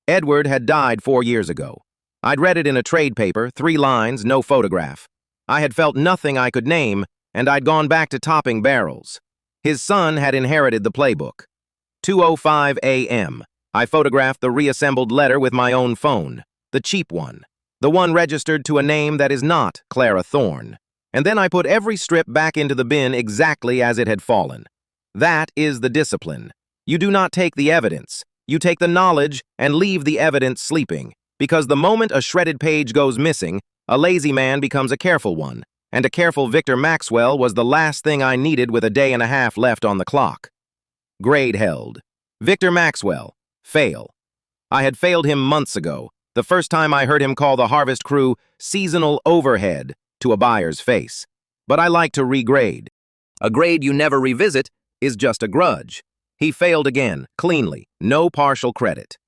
Edward had died 4 years ago. I'd read it in a trade paper, 3 lines, no photograph. I had felt nothing I could name, and I'd gone back to topping barrels. His son had inherited the playbook. 2:05 a.m. I photographed the reassembled letter with my own phone, the cheap one. The one registered to a name that is not Clara Thorne. And then I put every strip back into the bin exactly as it had fallen. That is the discipline. You do not take the evidence. You take the knowledge and leave the evidence sleeping, because the moment a shredded page goes missing, a lazy man becomes a careful one, and a careful Victor Maxwell was the last thing I needed with a day and a half left on the clock. Grade held. Victor Maxwell. Fail. I had failed him months ago, the first time I heard him call the harvest crew seasonal overhead to a buyer's face. But I like to regrade. A grade you never revisit is just a grudge. He failed again, cleanly, no partial credit.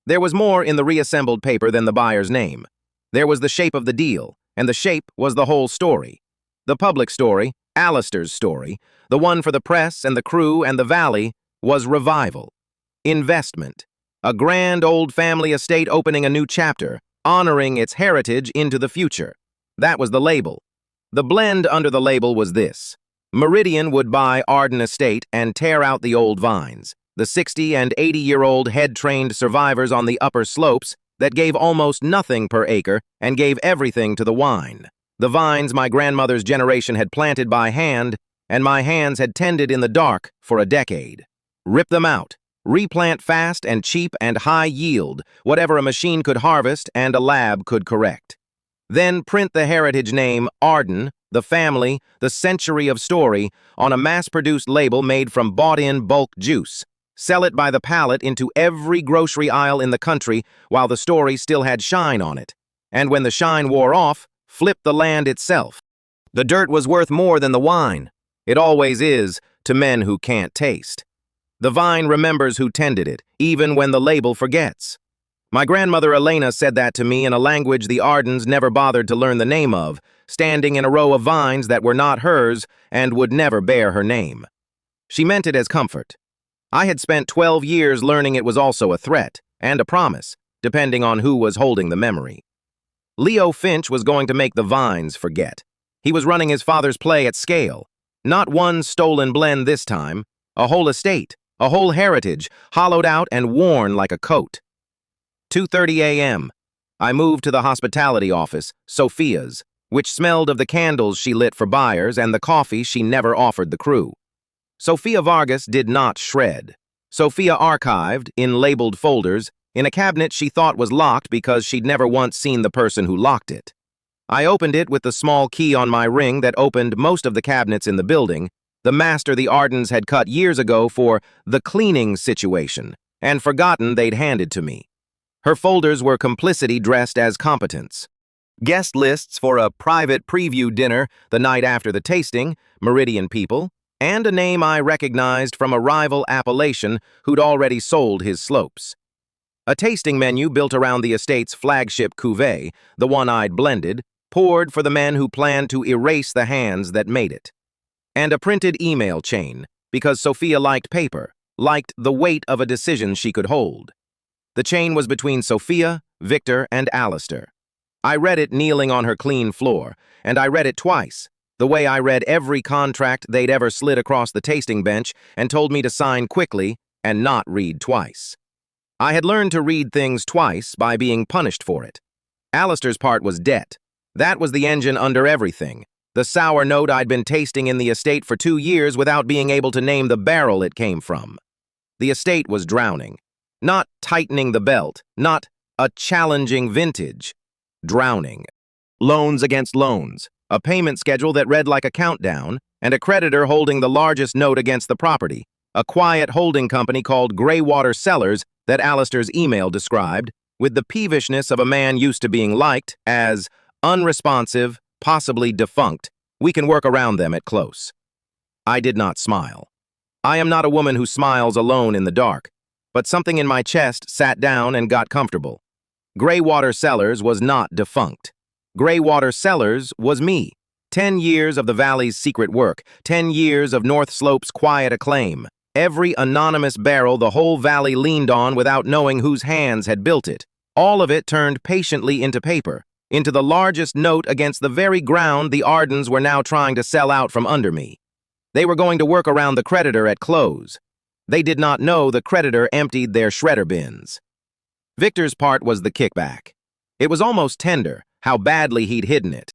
There was more in the reassembled paper than the buyer's name. There was the shape of the deal, and the shape was the whole story. The public story, Alistair's story, the one for the press and the crew and the valley, was revival. Investment. A grand old family estate opening a new chapter, honoring its heritage into the future. That was the label. The blend under the label was this. Meridian would buy Arden Estate and tear out the old vines, the 60- and 80-year-old head-trained survivors on the upper slopes that gave almost nothing per acre and gave everything to the wine. The vines my grandmother's generation had planted by hand, and my hands had tended in the dark for a decade. Rip them out, replant fast and cheap and high yield, whatever a machine could harvest and a lab could correct. Then print the heritage name Arden, the family, the century of story, on a mass-produced label made from bought-in bulk juice. Sell it by the pallet into every grocery aisle in the country while the story still had shine on it. And when the shine wore off, flip the land itself. The dirt was worth more than the wine. It always is to men who can't taste. The vine remembers who tended it, even when the label forgets. My grandmother Elena said that to me in a language the Ardens never bothered to learn the name of, standing in a row of vines that were not hers and would never bear her name. She meant it as comfort. I had spent 12 years learning it was also a threat and a promise, depending on who was holding the memory. Leo Finch was going to make the vines forget. He was running his father's play at scale. Not one stolen blend this time, a whole estate, a whole heritage, hollowed out and worn like a coat. 2:30 a.m. I moved to the hospitality office, Sophia's, which smelled of the candles she lit for buyers and the coffee she never offered the crew. Sophia Vargas did not shred. Sophia archived, in labeled folders, in a cabinet she thought was locked because she'd never once seen the person who locked it. I opened it with the small key on my ring that opened most of the cabinets in the building, the master the Ardens had cut years ago for the cleaning situation, and forgotten they'd handed to me. Her folders were complicity dressed as competence. Guest lists for a private preview dinner the night after the tasting, Meridian people, and a name I recognized from a rival appellation who'd already sold his slopes. A tasting menu built around the estate's flagship cuvée, the one I'd blended, poured for the men who planned to erase the hands that made it. And a printed email chain, because Sophia liked paper, liked the weight of a decision she could hold. The chain was between Sophia, Victor, and Alistair. I read it kneeling on her clean floor, and I read it twice, the way I read every contract they'd ever slid across the tasting bench and told me to sign quickly and not read twice. I had learned to read things twice by being punished for it. Alistair's part was debt. That was the engine under everything, the sour note I'd been tasting in the estate for 2 years without being able to name the barrel it came from. The estate was drowning. Not tightening the belt, not a challenging vintage. Drowning. Loans against loans, a payment schedule that read like a countdown, and a creditor holding the largest note against the property, a quiet holding company called Greywater Cellars that Alistair's email described, with the peevishness of a man used to being liked as unresponsive, possibly defunct. We can work around them at close. I did not smile. I am not a woman who smiles alone in the dark, but something in my chest sat down and got comfortable. Greywater Cellars was not defunct. Greywater Cellars was me. 10 years of the Valley's secret work, 10 years of North Slope's quiet acclaim. Every anonymous barrel the whole valley leaned on without knowing whose hands had built it. All of it turned patiently into paper, into the largest note against the very ground the Ardens were now trying to sell out from under me. They were going to work around the creditor at close. They did not know the creditor emptied their shredder bins. Victor's part was the kickback. It was almost tender, how badly he'd hidden it.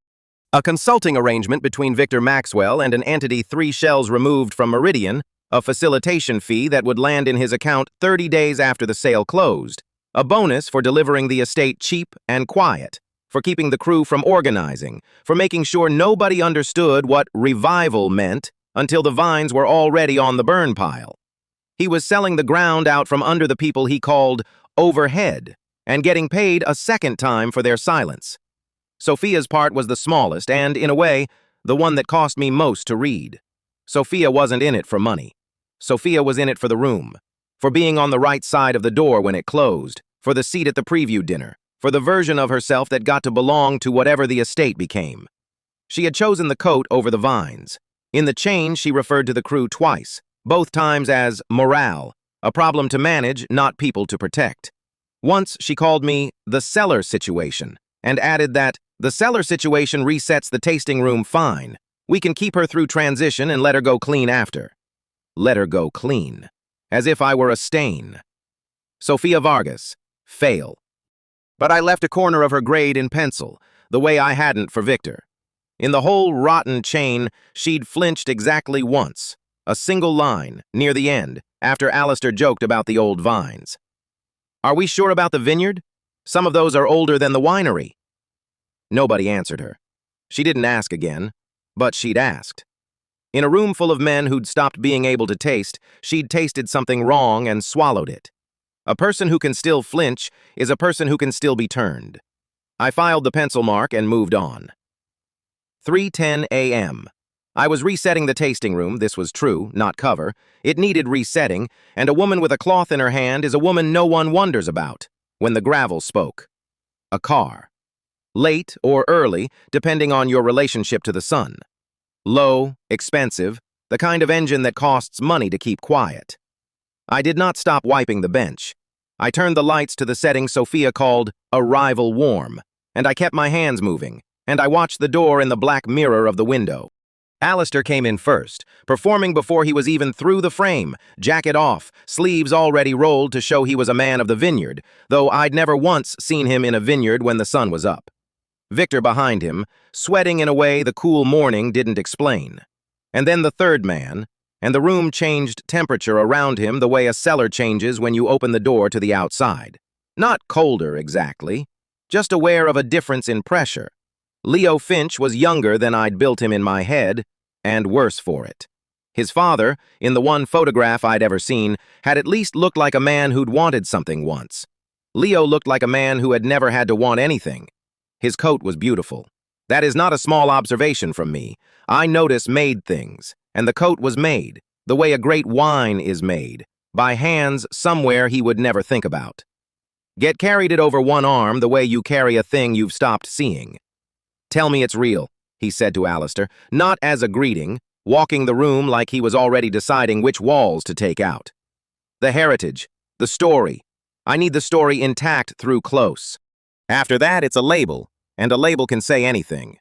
A consulting arrangement between Victor Maxwell and an entity 3 shells removed from Meridian, a facilitation fee that would land in his account 30 days after the sale closed, a bonus for delivering the estate cheap and quiet, for keeping the crew from organizing, for making sure nobody understood what revival meant until the vines were already on the burn pile. He was selling the ground out from under the people he called overhead, and getting paid a second time for their silence. Sophia's part was the smallest and, in a way, the one that cost me most to read. Sophia wasn't in it for money. Sophia was in it for the room, for being on the right side of the door when it closed, for the seat at the preview dinner, for the version of herself that got to belong to whatever the estate became. She had chosen the coat over the vines. In the chain, she referred to the crew twice, both times as morale, a problem to manage, not people to protect. Once, she called me the cellar situation, and added that the cellar situation resets the tasting room fine. We can keep her through transition and let her go clean after. Let her go clean. As if I were a stain. Sofia Vargas. Fail. But I left a corner of her grade in pencil, the way I hadn't for Victor. In the whole rotten chain, she'd flinched exactly once. A single line, near the end, after Alistair joked about the old vines. Are we sure about the vineyard? Some of those are older than the winery. Nobody answered her. She didn't ask again, but she'd asked. In a room full of men who'd stopped being able to taste, she'd tasted something wrong and swallowed it. A person who can still flinch is a person who can still be turned. I filed the pencil mark and moved on. 3:10 a.m. I was resetting the tasting room. This was true, not cover. It needed resetting, and a woman with a cloth in her hand is a woman no one wonders about, when the gravel spoke. A car. Late or early, depending on your relationship to the sun. Low, expensive, the kind of engine that costs money to keep quiet. I did not stop wiping the bench. I turned the lights to the setting Sophia called arrival warm, and I kept my hands moving, and I watched the door in the black mirror of the window. Alistair came in first, performing before he was even through the frame, jacket off, sleeves already rolled to show he was a man of the vineyard, though I'd never once seen him in a vineyard when the sun was up. Victor behind him, sweating in a way the cool morning didn't explain. And then the third man, and the room changed temperature around him the way a cellar changes when you open the door to the outside. Not colder, exactly, just aware of a difference in pressure. Leo Finch was younger than I'd built him in my head, and worse for it. His father, in the one photograph I'd ever seen, had at least looked like a man who'd wanted something once. Leo looked like a man who had never had to want anything. His coat was beautiful. That is not a small observation from me. I notice made things, and the coat was made, the way a great wine is made, by hands somewhere he would never think about. Get carried it over one arm the way you carry a thing you've stopped seeing. Tell me it's real, he said to Alistair, not as a greeting, walking the room like he was already deciding which walls to take out. The heritage, the story. I need the story intact through close. After that, it's a label, and a label can say anything.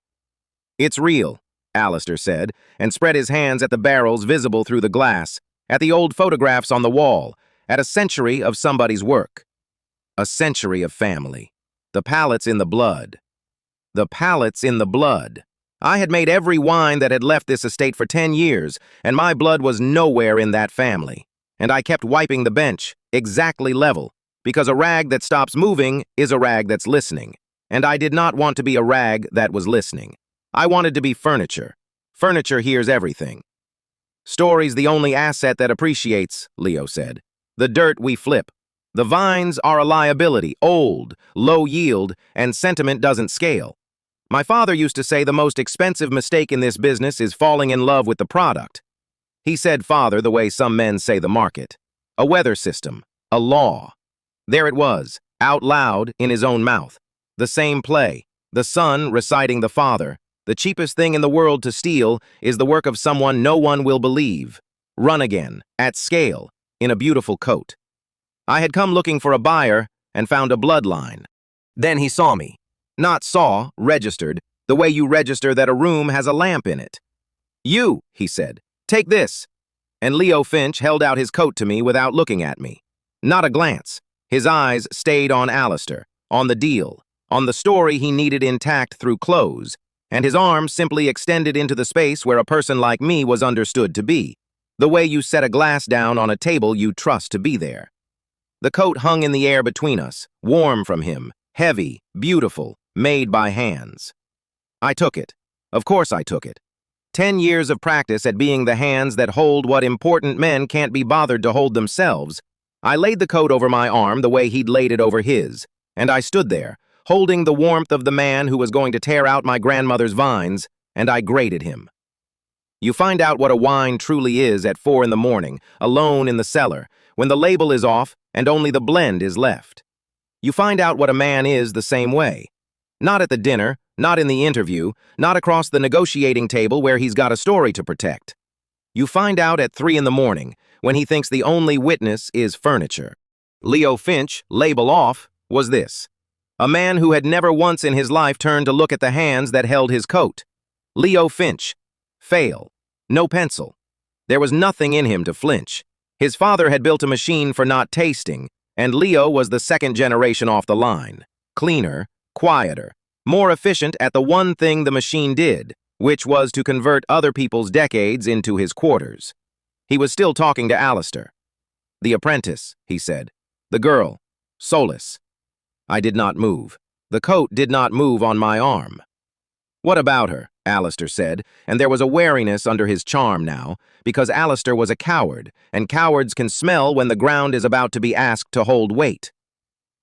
It's real, Alistair said, and spread his hands at the barrels visible through the glass, at the old photographs on the wall, at a century of somebody's work. A century of family. The palates in the blood. The palates in the blood. I had made every wine that had left this estate for 10 years, and my blood was nowhere in that family. And I kept wiping the bench, exactly level, because a rag that stops moving is a rag that's listening. And I did not want to be a rag that was listening. I wanted to be furniture. Furniture hears everything. Story's the only asset that appreciates, Leo said. The dirt we flip. The vines are a liability, old, low yield, and sentiment doesn't scale. My father used to say the most expensive mistake in this business is falling in love with the product. He said father the way some men say the market. A weather system, a law. There it was, out loud in his own mouth. The same play, the son reciting the father. The cheapest thing in the world to steal is the work of someone no one will believe. Run again, at scale, in a beautiful coat. I had come looking for a buyer and found a bloodline. Then he saw me. Not saw, registered, the way you register that a room has a lamp in it. You, he said, take this. And Leo Finch held out his coat to me without looking at me. Not a glance. His eyes stayed on Alistair, on the deal, on the story he needed intact through close, and his arm simply extended into the space where a person like me was understood to be, the way you set a glass down on a table you trust to be there. The coat hung in the air between us, warm from him, heavy, beautiful, made by hands. I took it. Of course I took it. 10 years of practice at being the hands that hold what important men can't be bothered to hold themselves. I laid the coat over my arm the way he'd laid it over his, and I stood there, holding the warmth of the man who was going to tear out my grandmother's vines, and I graded him. You find out what a wine truly is at 4 in the morning, alone in the cellar, when the label is off and only the blend is left. You find out what a man is the same way. Not at the dinner, not in the interview, not across the negotiating table where he's got a story to protect. You find out at 3 in the morning, when he thinks the only witness is furniture. Leo Finch, label off, was this: a man who had never once in his life turned to look at the hands that held his coat. Leo Finch. Fail. No pencil. There was nothing in him to flinch. His father had built a machine for not tasting, and Leo was the second generation off the line. Cleaner, quieter, more efficient at the one thing the machine did, which was to convert other people's decades into his quarters. He was still talking to Alistair. "The apprentice," he said. "The girl. Solace." I did not move. The coat did not move on my arm. "What about her?" Alistair said, and there was a wariness under his charm now, because Alistair was a coward, and cowards can smell when the ground is about to be asked to hold weight.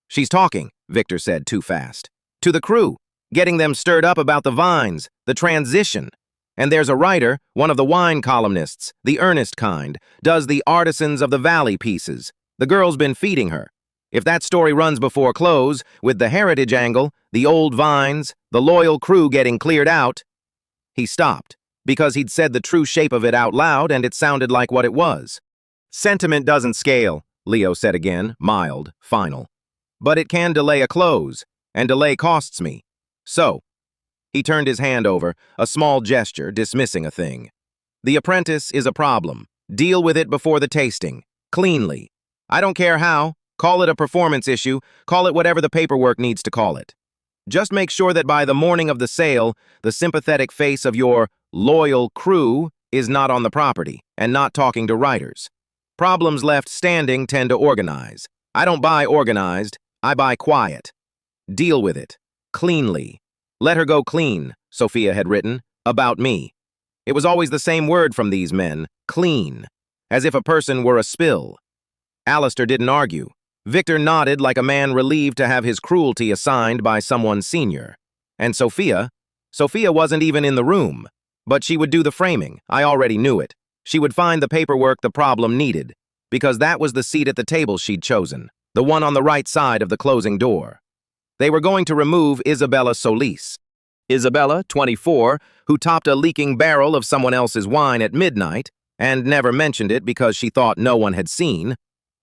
"She's talking," Victor said too fast. "To the crew, getting them stirred up about the vines, the transition. And there's a writer, one of the wine columnists, the earnest kind, does the Artisans of the Valley pieces. The girl's been feeding her. If that story runs before close, with the heritage angle, the old vines, the loyal crew getting cleared out..." He stopped, because he'd said the true shape of it out loud and it sounded like what it was. "Sentiment doesn't scale," Leo said again, mild, final. "But it can delay a close, and delay costs me. So..." He turned his hand over, a small gesture, dismissing a thing. "The apprentice is a problem. Deal with it before the tasting. Cleanly. I don't care how. Call it a performance issue. Call it whatever the paperwork needs to call it. Just make sure that by the morning of the sale, the sympathetic face of your loyal crew is not on the property and not talking to writers. Problems left standing tend to organize. I don't buy organized. I buy quiet. Deal with it. Cleanly. Let her go clean," Sophia had written, about me. It was always the same word from these men, clean, as if a person were a spill. Alistair didn't argue. Victor nodded like a man relieved to have his cruelty assigned by someone senior. And Sophia wasn't even in the room. But she would do the framing, I already knew it. She would find the paperwork the problem needed, because that was the seat at the table she'd chosen, the one on the right side of the closing door. They were going to remove Isabella Solis. Isabella, 24, who topped a leaking barrel of someone else's wine at midnight, and never mentioned it because she thought no one had seen.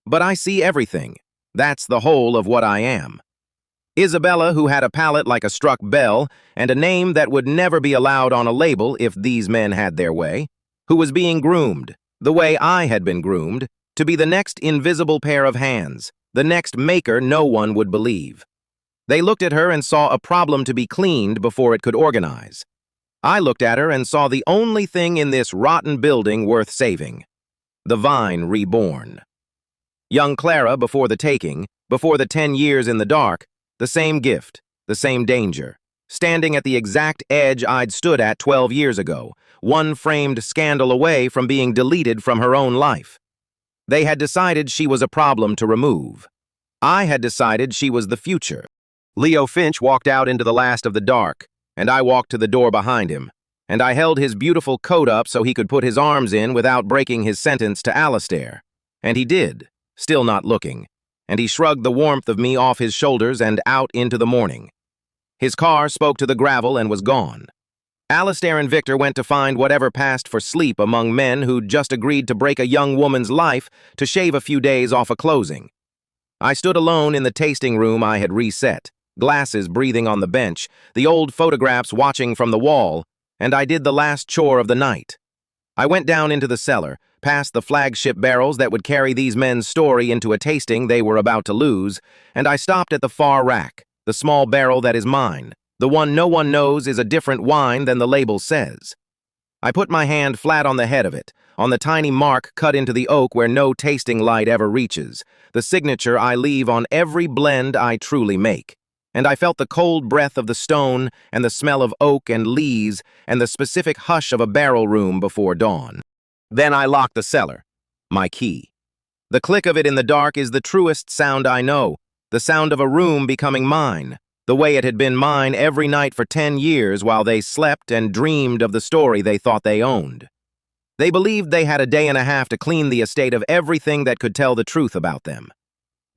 But I see everything. That's the whole of what I am. Isabella, who had a palate like a struck bell, and a name that would never be allowed on a label if these men had their way, who was being groomed, the way I had been groomed, to be the next invisible pair of hands, the next maker no one would believe. They looked at her and saw a problem to be cleaned before it could organize. I looked at her and saw the only thing in this rotten building worth saving: the vine reborn. Young Clara before the taking, before the 10 years in the dark, the same gift, the same danger, standing at the exact edge I'd stood at 12 years ago, one framed scandal away from being deleted from her own life. They had decided she was a problem to remove. I had decided she was the future. Leo Finch walked out into the last of the dark, and I walked to the door behind him, and I held his beautiful coat up so he could put his arms in without breaking his sentence to Alistair. And he did, still not looking, and he shrugged the warmth of me off his shoulders and out into the morning. His car spoke to the gravel and was gone. Alistair and Victor went to find whatever passed for sleep among men who'd just agreed to break a young woman's life to shave a few days off a closing. I stood alone in the tasting room I had reset, glasses breathing on the bench, the old photographs watching from the wall, and I did the last chore of the night. I went down into the cellar, past the flagship barrels that would carry these men's story into a tasting they were about to lose, and I stopped at the far rack, the small barrel that is mine, the one no one knows is a different wine than the label says. I put my hand flat on the head of it, on the tiny mark cut into the oak where no tasting light ever reaches, the signature I leave on every blend I truly make. And I felt the cold breath of the stone and the smell of oak and lees and the specific hush of a barrel room before dawn. Then I locked the cellar, my key. The click of it in the dark is the truest sound I know, the sound of a room becoming mine, the way it had been mine every night for 10 years while they slept and dreamed of the story they thought they owned. They believed they had a day and a half to clean the estate of everything that could tell the truth about them.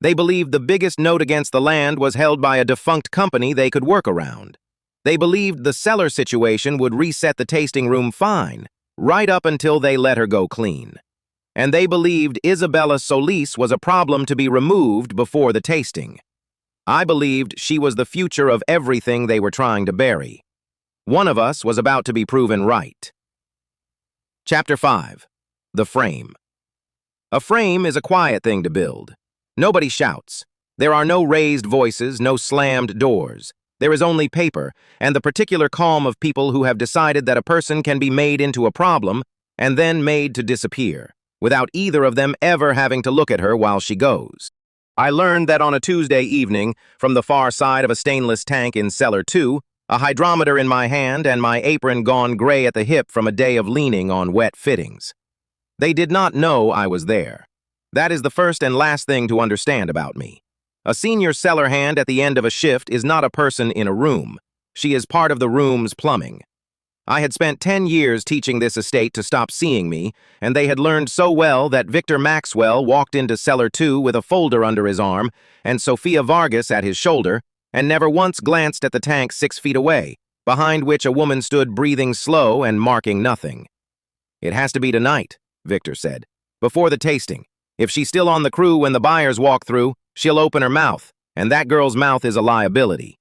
They believed the biggest note against the land was held by a defunct company they could work around. They believed the cellar situation would reset the tasting room fine, right up until they let her go clean. And they believed Isabella Solis was a problem to be removed before the tasting. I believed she was the future of everything they were trying to bury. One of us was about to be proven right. Chapter 5. The Frame. A frame is a quiet thing to build. Nobody shouts. There are no raised voices, no slammed doors. There is only paper, and the particular calm of people who have decided that a person can be made into a problem and then made to disappear, without either of them ever having to look at her while she goes. I learned that on a Tuesday evening, from the far side of a stainless tank in Cellar 2, a hydrometer in my hand and my apron gone gray at the hip from a day of leaning on wet fittings. They did not know I was there. That is the first and last thing to understand about me. A senior cellar hand at the end of a shift is not a person in a room. She is part of the room's plumbing. I had spent 10 years teaching this estate to stop seeing me, and they had learned so well that Victor Maxwell walked into Cellar 2 with a folder under his arm and Sophia Vargas at his shoulder, and never once glanced at the tank 6 feet away, behind which a woman stood breathing slow and marking nothing. "It has to be tonight," Victor said, "before the tasting. If she's still on the crew when the buyers walk through, she'll open her mouth, and that girl's mouth is a liability."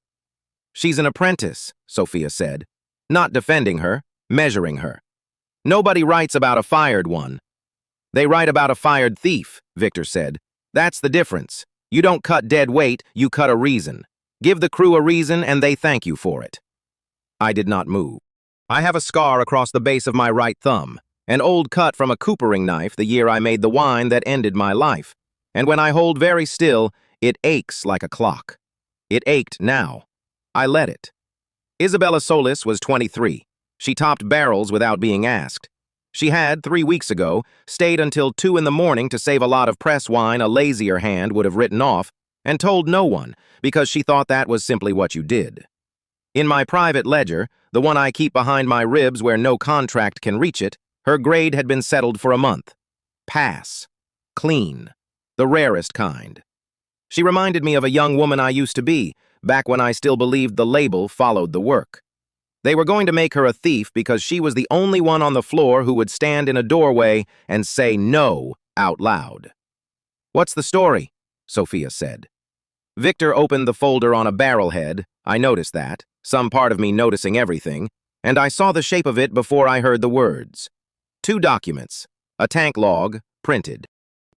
"She's an apprentice," Sophia said. Not defending her, measuring her. "Nobody writes about a fired one. They write about a fired thief," Victor said. "That's the difference. You don't cut dead weight, you cut a reason. Give the crew a reason and they thank you for it." I did not move. I have a scar across the base of my right thumb, an old cut from a coopering knife the year I made the wine that ended my life, and when I hold very still, it aches like a clock. It ached now. I let it. Isabella Solis was 23. She topped barrels without being asked. She had, 3 weeks ago, stayed until 2 in the morning to save a lot of press wine a lazier hand would have written off, and told no one, because she thought that was simply what you did. In my private ledger, the one I keep behind my ribs where no contract can reach it, her grade had been settled for a month. Pass. Clean. The rarest kind. She reminded me of a young woman I used to be, back when I still believed the label followed the work. They were going to make her a thief because she was the only one on the floor who would stand in a doorway and say no out loud. "What's the story?" Sophia said. Victor opened the folder on a barrel head. I noticed that, some part of me noticing everything, and I saw the shape of it before I heard the words. 2 documents, a tank log, printed,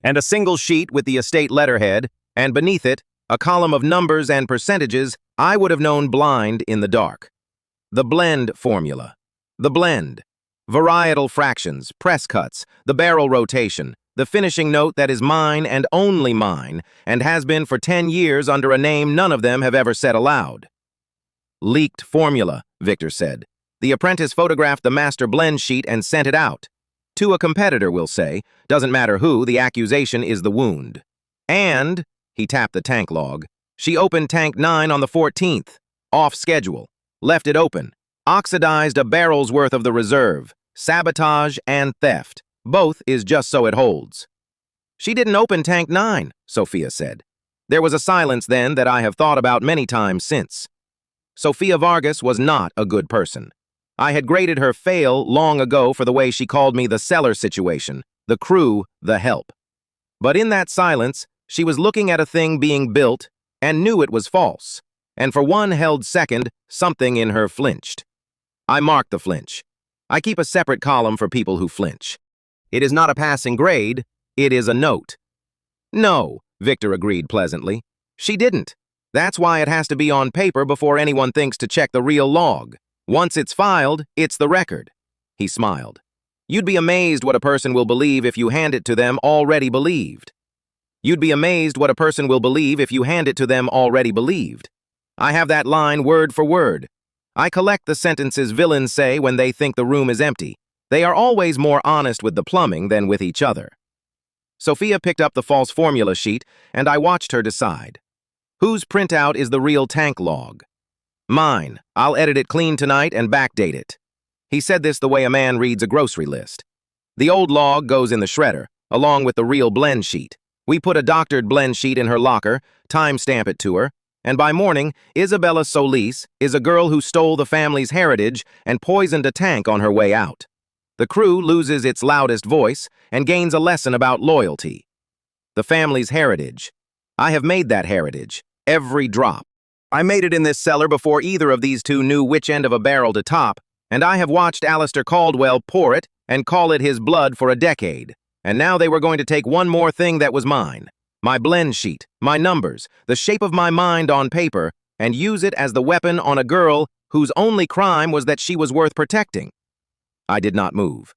and a single sheet with the estate letterhead, and beneath it, a column of numbers and percentages I would have known blind in the dark. The blend formula. The blend. Varietal fractions, press cuts, the barrel rotation, the finishing note that is mine and only mine, and has been for 10 years under a name none of them have ever said aloud. "Leaked formula," Victor said. "The apprentice photographed the master blend sheet and sent it out. To a competitor, we'll say. Doesn't matter who, the accusation is the wound. And," he tapped the tank log, "she opened tank 9 on the 14th, off schedule, left it open, oxidized a barrel's worth of the reserve, sabotage and theft. Both is just so it holds." "She didn't open tank 9, Sophia said. There was a silence then that I have thought about many times since. Sophia Vargas was not a good person. I had graded her fail long ago for the way she called me the cellar situation, the crew, the help. But in that silence, she was looking at a thing being built and knew it was false, and for one held second, something in her flinched. I marked the flinch. I keep a separate column for people who flinch. It is not a passing grade, it is a note. "No," Victor agreed pleasantly. "She didn't. That's why it has to be on paper before anyone thinks to check the real log. Once it's filed, it's the record." He smiled. "You'd be amazed what a person will believe if you hand it to them already believed. You'd be amazed what a person will believe if you hand it to them already believed. I have that line word for word. I collect the sentences villains say when they think the room is empty. They are always more honest with the plumbing than with each other." Sophia picked up the false formula sheet, and I watched her decide. "Whose printout is the real tank log?" "Mine. I'll edit it clean tonight and backdate it." He said this the way a man reads a grocery list. "The old log goes in the shredder, along with the real blend sheet. We put a doctored blend sheet in her locker, timestamp it to her, and by morning, Isabella Solis is a girl who stole the family's heritage and poisoned a tank on her way out. The crew loses its loudest voice and gains a lesson about loyalty. The family's heritage. I have made that heritage, every drop. I made it in this cellar before either of these two knew which end of a barrel to top, and I have watched Alistair Caldwell pour it and call it his blood for a decade. And now they were going to take one more thing that was mine, my blend sheet, my numbers, the shape of my mind on paper, and use it as the weapon on a girl whose only crime was that she was worth protecting. I did not move.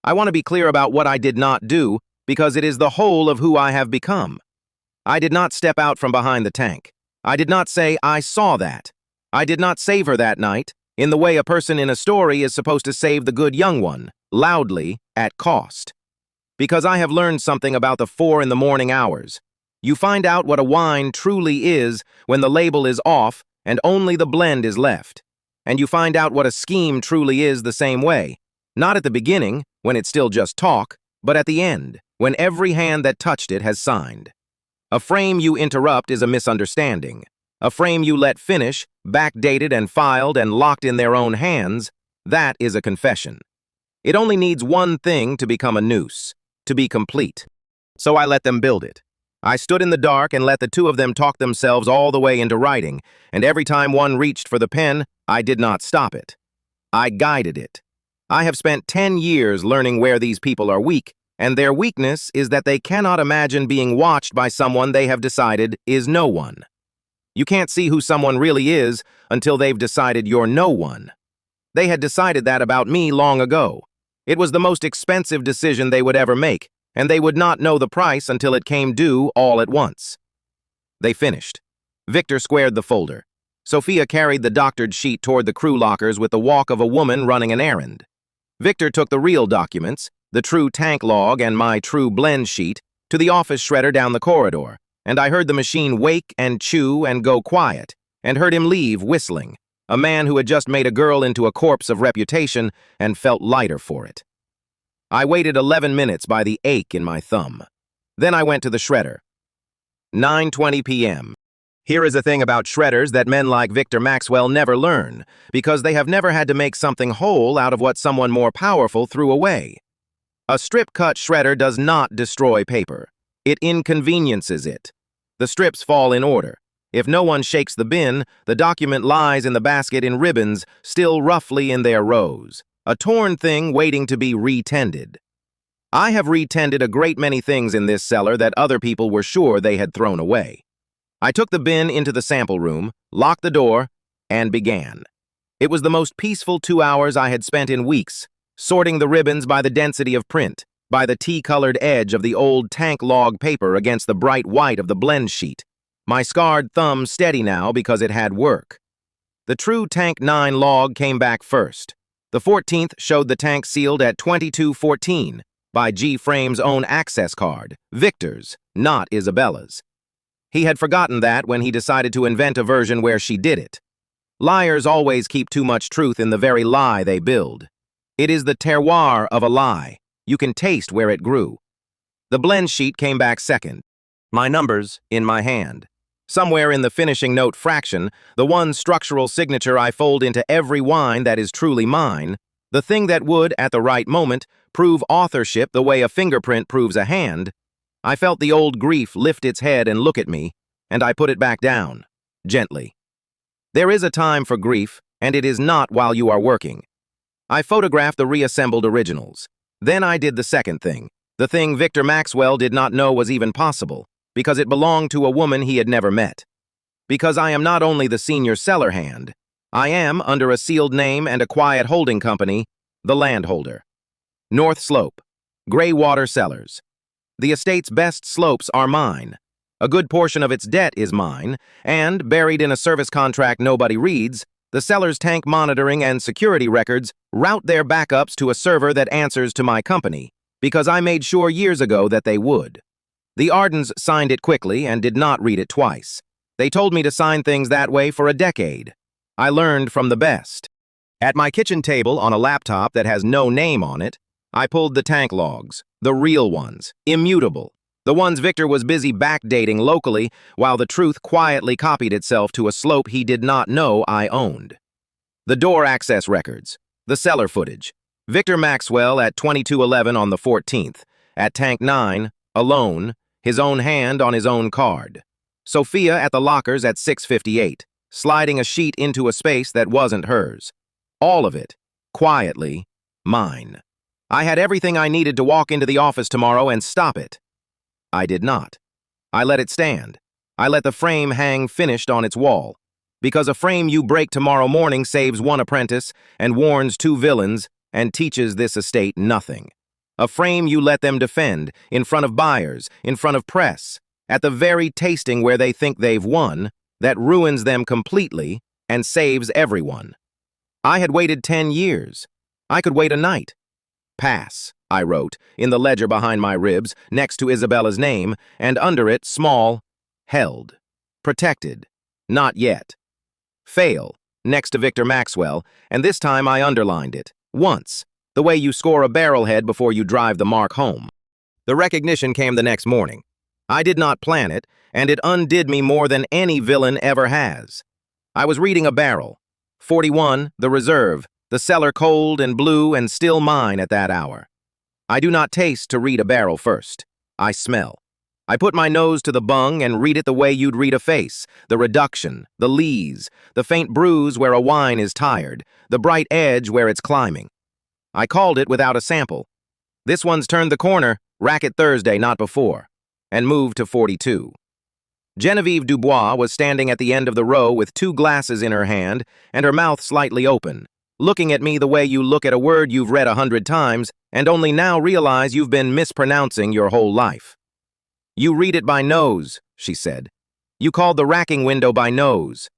I want to be clear about what I did not do, because it is the whole of who I have become. I did not step out from behind the tank. I did not say, I saw that. I did not save her that night, in the way a person in a story is supposed to save the good young one, loudly, at cost. Because I have learned something about the 4 in the morning hours. You find out what a wine truly is when the label is off and only the blend is left. And you find out what a scheme truly is the same way. Not at the beginning, when it's still just talk, but at the end, when every hand that touched it has signed. A frame you interrupt is a misunderstanding. A frame you let finish, backdated and filed and locked in their own hands, that is a confession. It only needs one thing to become a noose, to be complete. So I let them build it. I stood in the dark and let the two of them talk themselves all the way into writing, and every time one reached for the pen, I did not stop it. I guided it. I have spent 10 years learning where these people are weak, and their weakness is that they cannot imagine being watched by someone they have decided is no one. You can't see who someone really is until they've decided you're no one. They had decided that about me long ago. It was the most expensive decision they would ever make, and they would not know the price until it came due all at once. They finished. Victor squared the folder. Sophia carried the doctored sheet toward the crew lockers with the walk of a woman running an errand. Victor took the real documents, the true tank log and my true blend sheet, to the office shredder down the corridor, and I heard the machine wake and chew and go quiet, and heard him leave whistling, a man who had just made a girl into a corpse of reputation and felt lighter for it. I waited 11 minutes by the ache in my thumb. Then I went to the shredder. 9:20 p.m. Here is a thing about shredders that men like Victor Maxwell never learn, because they have never had to make something whole out of what someone more powerful threw away. A strip-cut shredder does not destroy paper. It inconveniences it. The strips fall in order. If no one shakes the bin, the document lies in the basket in ribbons, still roughly in their rows. A torn thing waiting to be retended. I have retended a great many things in this cellar that other people were sure they had thrown away. I took the bin into the sample room, locked the door, and began. It was the most peaceful 2 hours I had spent in weeks, sorting the ribbons by the density of print, by the tea-colored edge of the old tank log paper against the bright white of the blend sheet. My scarred thumb steady now because it had work. The true Tank 9 log came back first. The 14th showed the tank sealed at 2214 by G. Frame's own access card, Victor's, not Isabella's. He had forgotten that when he decided to invent a version where she did it. Liars always keep too much truth in the very lie they build. It is the terroir of a lie. You can taste where it grew. The blend sheet came back second. My numbers in my hand. Somewhere in the finishing note fraction, the one structural signature I fold into every wine that is truly mine, the thing that would, at the right moment, prove authorship the way a fingerprint proves a hand, I felt the old grief lift its head and look at me, and I put it back down, gently. There is a time for grief, and it is not while you are working. I photographed the reassembled originals. Then I did the second thing, the thing Victor Maxwell did not know was even possible, because it belonged to a woman he had never met. Because I am not only the senior cellar hand, I am, under a sealed name and a quiet holding company, the landholder. North Slope, Greywater Cellars. The estate's best slopes are mine. A good portion of its debt is mine, and, buried in a service contract nobody reads, the cellar's tank monitoring and security records route their backups to a server that answers to my company, because I made sure years ago that they would. The Ardens signed it quickly and did not read it twice. They told me to sign things that way for a decade. I learned from the best. At my kitchen table on a laptop that has no name on it, I pulled the tank logs, the real ones, immutable, The ones Victor was busy backdating locally, while the truth quietly copied itself to a slope he did not know I owned. The door access records, the cellar footage. Victor Maxwell at 2211 on the 14th, at Tank 9, alone, his own hand on his own card. Sophia at the lockers at 6:58, sliding a sheet into a space that wasn't hers. All of it, quietly, mine. I had everything I needed to walk into the office tomorrow and stop it. I did not. I let it stand. I let the frame hang finished on its wall. Because a frame you break tomorrow morning saves one apprentice and warns two villains and teaches this estate nothing. A frame you let them defend, in front of buyers, in front of press, at the very tasting where they think they've won, that ruins them completely and saves everyone. I had waited 10 years. I could wait a night. Pass, I wrote, in the ledger behind my ribs, next to Isabella's name, and under it, small, held. Protected. Not yet. Fail, next to Victor Maxwell, and this time I underlined it. Once. The way you score a barrelhead before you drive the mark home. The recognition came the next morning. I did not plan it, and it undid me more than any villain ever has. I was reading a barrel. 41, the reserve, the cellar cold and blue and still mine at that hour. I do not taste to read a barrel first. I smell. I put my nose to the bung and read it the way you'd read a face, the reduction, the lees, the faint bruise where a wine is tired, the bright edge where it's climbing. I called it without a sample. This one's turned the corner, racket Thursday, not before, and moved to 42. Genevieve Dubois was standing at the end of the row with 2 glasses in her hand and her mouth slightly open, looking at me the way you look at a word you've read 100 times and only now realize you've been mispronouncing your whole life. You read it by nose, she said. You called the racking window by nose.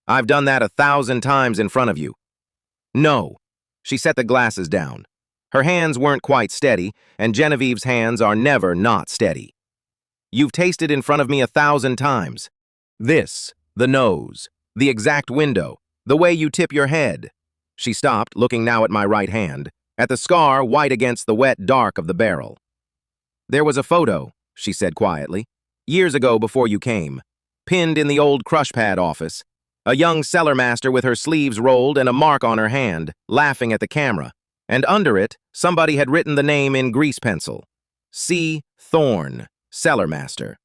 I've done that 1,000 times in front of you. No. She set the glasses down. Her hands weren't quite steady, and Genevieve's hands are never not steady. You've tasted in front of me 1,000 times. This, the nose, the exact window, the way you tip your head. She stopped, looking now at my right hand, at the scar white against the wet dark of the barrel. There was a photo, she said quietly, years ago before you came, pinned in the old crush pad office. A young cellar master with her sleeves rolled and a mark on her hand, laughing at the camera. And under it, somebody had written the name in grease pencil. C. Thorne, cellar master.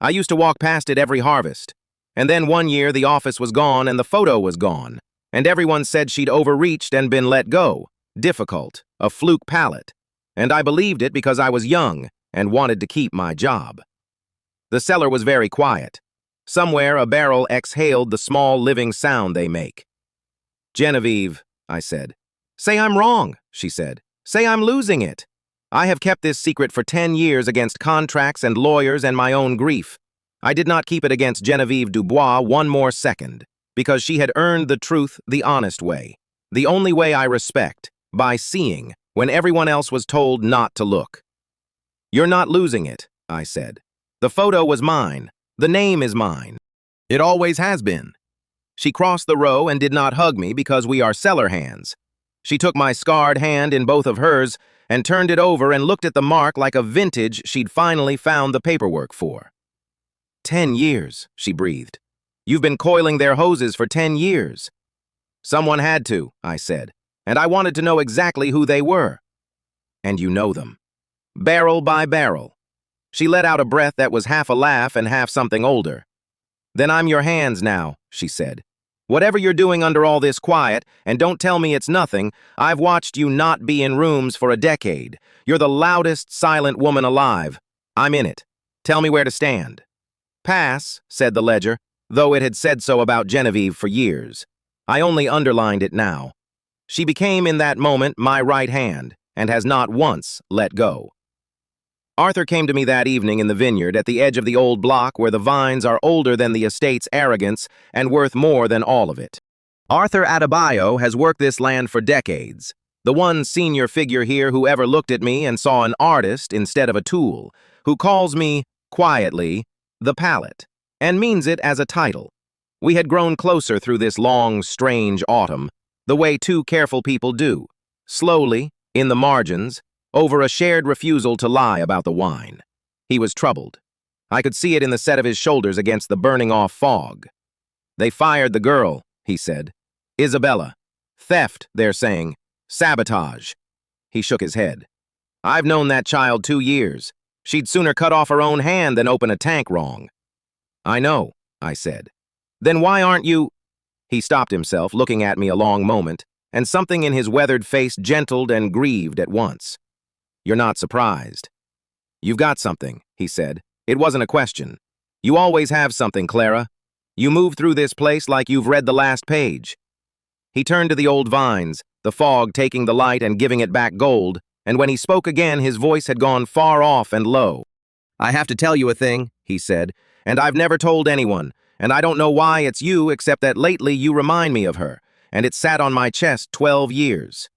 I used to walk past it every harvest. And then one year the office was gone and the photo was gone. And everyone said she'd overreached and been let go. Difficult. A fluke pallet. And I believed it because I was young and wanted to keep my job. The cellar was very quiet. Somewhere a barrel exhaled the small living sound they make. Genevieve, I said. Say I'm wrong, she said. Say I'm losing it. I have kept this secret for 10 years against contracts and lawyers and my own grief. I did not keep it against Genevieve Dubois one more second, because she had earned the truth the honest way, the only way I respect, by seeing, when everyone else was told not to look. You're not losing it, I said. The photo was mine. The name is mine. It always has been. She crossed the row and did not hug me because we are cellar hands. She took my scarred hand in both of hers and turned it over and looked at the mark like a vintage she'd finally found the paperwork for. 10 years, she breathed. You've been coiling their hoses for 10 years. Someone had to, I said, and I wanted to know exactly who they were. And you know them. Barrel by barrel. She let out a breath that was half a laugh and half something older. Then I'm your hands now, she said. Whatever you're doing under all this quiet, and don't tell me it's nothing, I've watched you not be in rooms for a decade. You're the loudest, silent woman alive. I'm in it. Tell me where to stand. Pass, said the ledger, though it had said so about Genevieve for years. I only underlined it now. She became in that moment my right hand, and has not once let go. Arthur came to me that evening in the vineyard at the edge of the old block where the vines are older than the estate's arrogance and worth more than all of it. Arthur Adebayo has worked this land for decades, the one senior figure here who ever looked at me and saw an artist instead of a tool, who calls me, quietly, the palette, and means it as a title. We had grown closer through this long, strange autumn, the way two careful people do, slowly, in the margins, over a shared refusal to lie about the wine. He was troubled. I could see it in the set of his shoulders against the burning-off fog. "They fired the girl," he said. "Isabella. Theft, they're saying. Sabotage." He shook his head. "I've known that child 2 years. She'd sooner cut off her own hand than open a tank wrong." "I know," I said. "Then why aren't you—" He stopped himself, looking at me a long moment, and something in his weathered face gentled and grieved at once. "You're not surprised." "You've got something," he said. "It wasn't a question. You always have something, Clara. You move through this place like you've read the last page." He turned to the old vines, the fog taking the light and giving it back gold, and when he spoke again, his voice had gone far off and low. "I have to tell you a thing," he said, "and I've never told anyone, and I don't know why it's you except that lately you remind me of her, and it sat on my chest 12 years.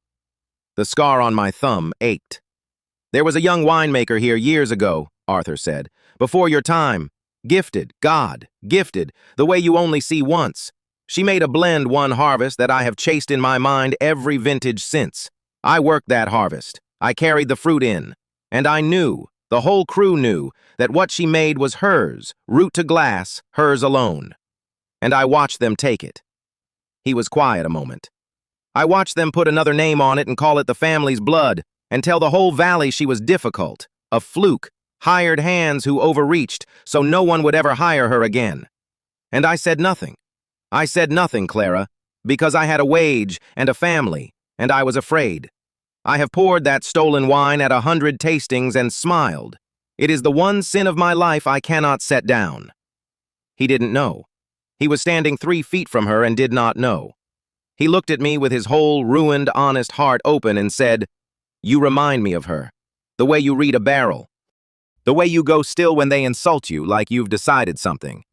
The scar on my thumb ached. There was a young winemaker here years ago," Arthur said, "before your time. Gifted, God, gifted, the way you only see once. She made a blend one harvest that I have chased in my mind every vintage since. I worked that harvest. I carried the fruit in. And I knew, the whole crew knew, that what she made was hers, root to glass, hers alone. And I watched them take it." He was quiet a moment. "I watched them put another name on it and call it the family's blood, and tell the whole valley she was difficult, a fluke, hired hands who overreached so no one would ever hire her again. And I said nothing. I said nothing, Clara, because I had a wage and a family, and I was afraid. I have poured that stolen wine at 100 tastings and smiled. It is the one sin of my life I cannot set down." He didn't know. He was standing 3 feet from her and did not know. He looked at me with his whole ruined, honest heart open and said, "You remind me of her. The way you read a barrel. The way you go still when they insult you like you've decided something.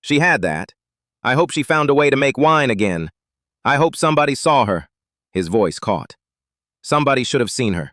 She had that. I hope she found a way to make wine again. I hope somebody saw her." His voice caught. "Somebody should have seen her.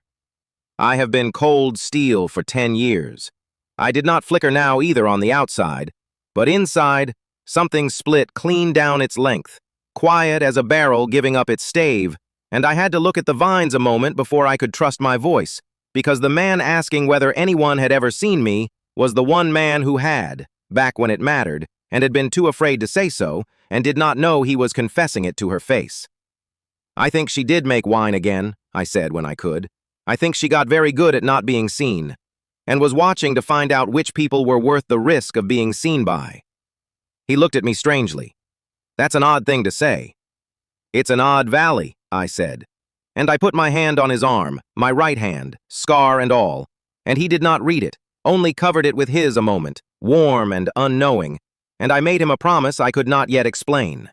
I have been cold steel for 10 years. I did not flicker now either on the outside, but inside, something split clean down its length, quiet as a barrel giving up its stave, and I had to look at the vines a moment before I could trust my voice, because the man asking whether anyone had ever seen me was the one man who had, back when it mattered, and had been too afraid to say so, and did not know he was confessing it to her face. "I think she did make wine again," I said when I could. "I think she got very good at not being seen, and was watching to find out which people were worth the risk of being seen by." He looked at me strangely. "That's an odd thing to say." "It's an odd valley," I said. And I put my hand on his arm, my right hand, scar and all, and he did not read it, only covered it with his a moment, warm and unknowing, and I made him a promise I could not yet explain.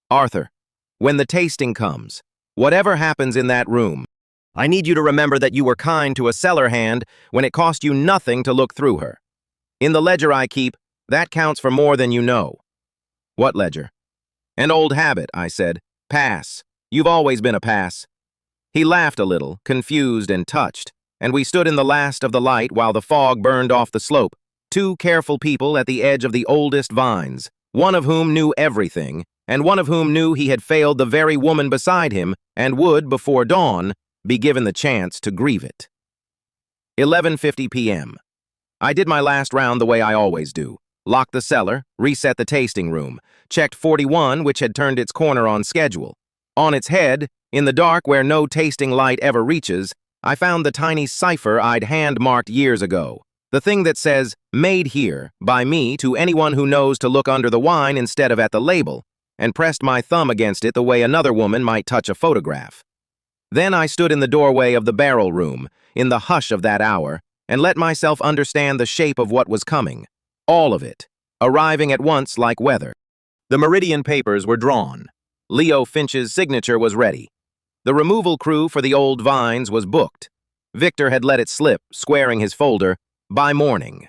"Arthur, when the tasting comes, whatever happens in that room, I need you to remember that you were kind to a cellar hand when it cost you nothing to look through her. In the ledger I keep, that counts for more than you know." "What ledger?" "An old habit," I said. "Pass. You've always been a pass." He laughed a little, confused and touched, and we stood in the last of the light while the fog burned off the slope, 2 careful people at the edge of the oldest vines, one of whom knew everything, and one of whom knew he had failed the very woman beside him and would, before dawn, be given the chance to grieve it. 11:50 p.m. I did my last round the way I always do. Locked the cellar, reset the tasting room, checked 41, which had turned its corner on schedule. On its head, in the dark where no tasting light ever reaches, I found the tiny cipher I'd hand-marked years ago. The thing that says, "Made here, by me, to anyone who knows to look under the wine instead of at the label," and pressed my thumb against it the way another woman might touch a photograph. Then I stood in the doorway of the barrel room, in the hush of that hour, and let myself understand the shape of what was coming. All of it, arriving at once like weather. The Meridian papers were drawn. Leo Finch's signature was ready. The removal crew for the old vines was booked. Victor had let it slip, squaring his folder, "by morning."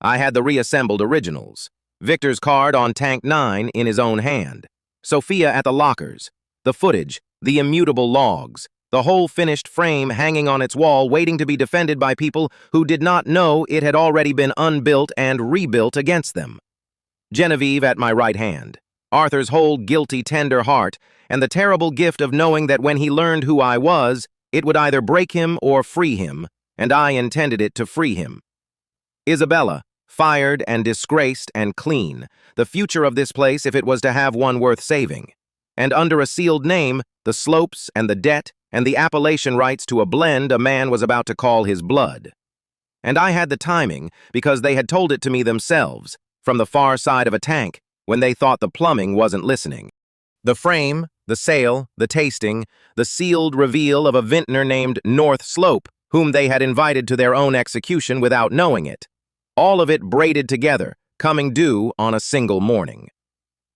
I had the reassembled originals. Victor's card on Tank 9 in his own hand. Sophia at the lockers. The footage, the immutable logs. The whole finished frame hanging on its wall waiting to be defended by people who did not know it had already been unbuilt and rebuilt against them. Genevieve at my right hand. Arthur's whole guilty, tender heart, and the terrible gift of knowing that when he learned who I was, it would either break him or free him, and I intended it to free him. Isabella, fired and disgraced and clean, the future of this place if it was to have one worth saving. And under a sealed name, the slopes and the debt and the appellation rights to a blend a man was about to call his blood. And I had the timing because they had told it to me themselves, from the far side of a tank, when they thought the plumbing wasn't listening. The frame, the sale, the tasting, the sealed reveal of a vintner named North Slope, whom they had invited to their own execution without knowing it. All of it braided together, coming due on a single morning.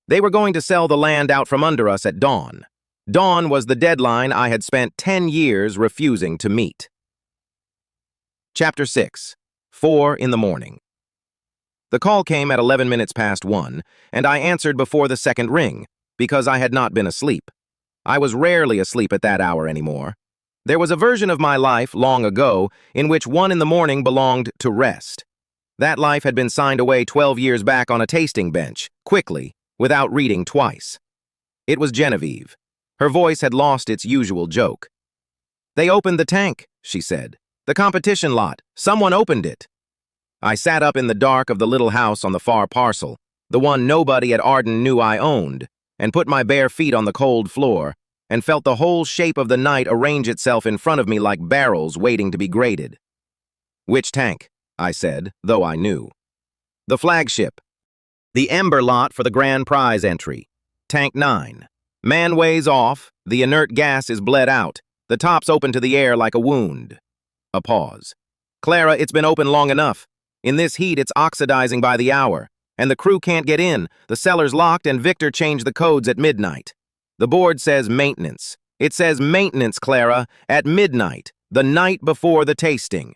They were going to sell the land out from under us at dawn. Dawn was the deadline I had spent 10 years refusing to meet. Chapter 6. 4 in the morning. The call came at 11 minutes past 1, and I answered before the second ring, because I had not been asleep. I was rarely asleep at that hour anymore. There was a version of my life, long ago, in which 1 in the morning belonged to rest. That life had been signed away 12 years back on a tasting bench, quickly, without reading twice. It was Genevieve. Her voice had lost its usual joke. "They opened the tank," she said. "The competition lot. Someone opened it." I sat up in the dark of the little house on the far parcel, the one nobody at Arden knew I owned, and put my bare feet on the cold floor, and felt the whole shape of the night arrange itself in front of me like barrels waiting to be graded. "Which tank?" I said, though I knew. "The flagship. The Ember lot for the grand prize entry. Tank 9. Manhwa's off, the inert gas is bled out, the top's open to the air like a wound." A pause. "Clara, it's been open long enough. In this heat, it's oxidizing by the hour, and the crew can't get in, the cellar's locked, and Victor changed the codes at midnight. The board says maintenance. It says maintenance, Clara, at midnight, the night before the tasting."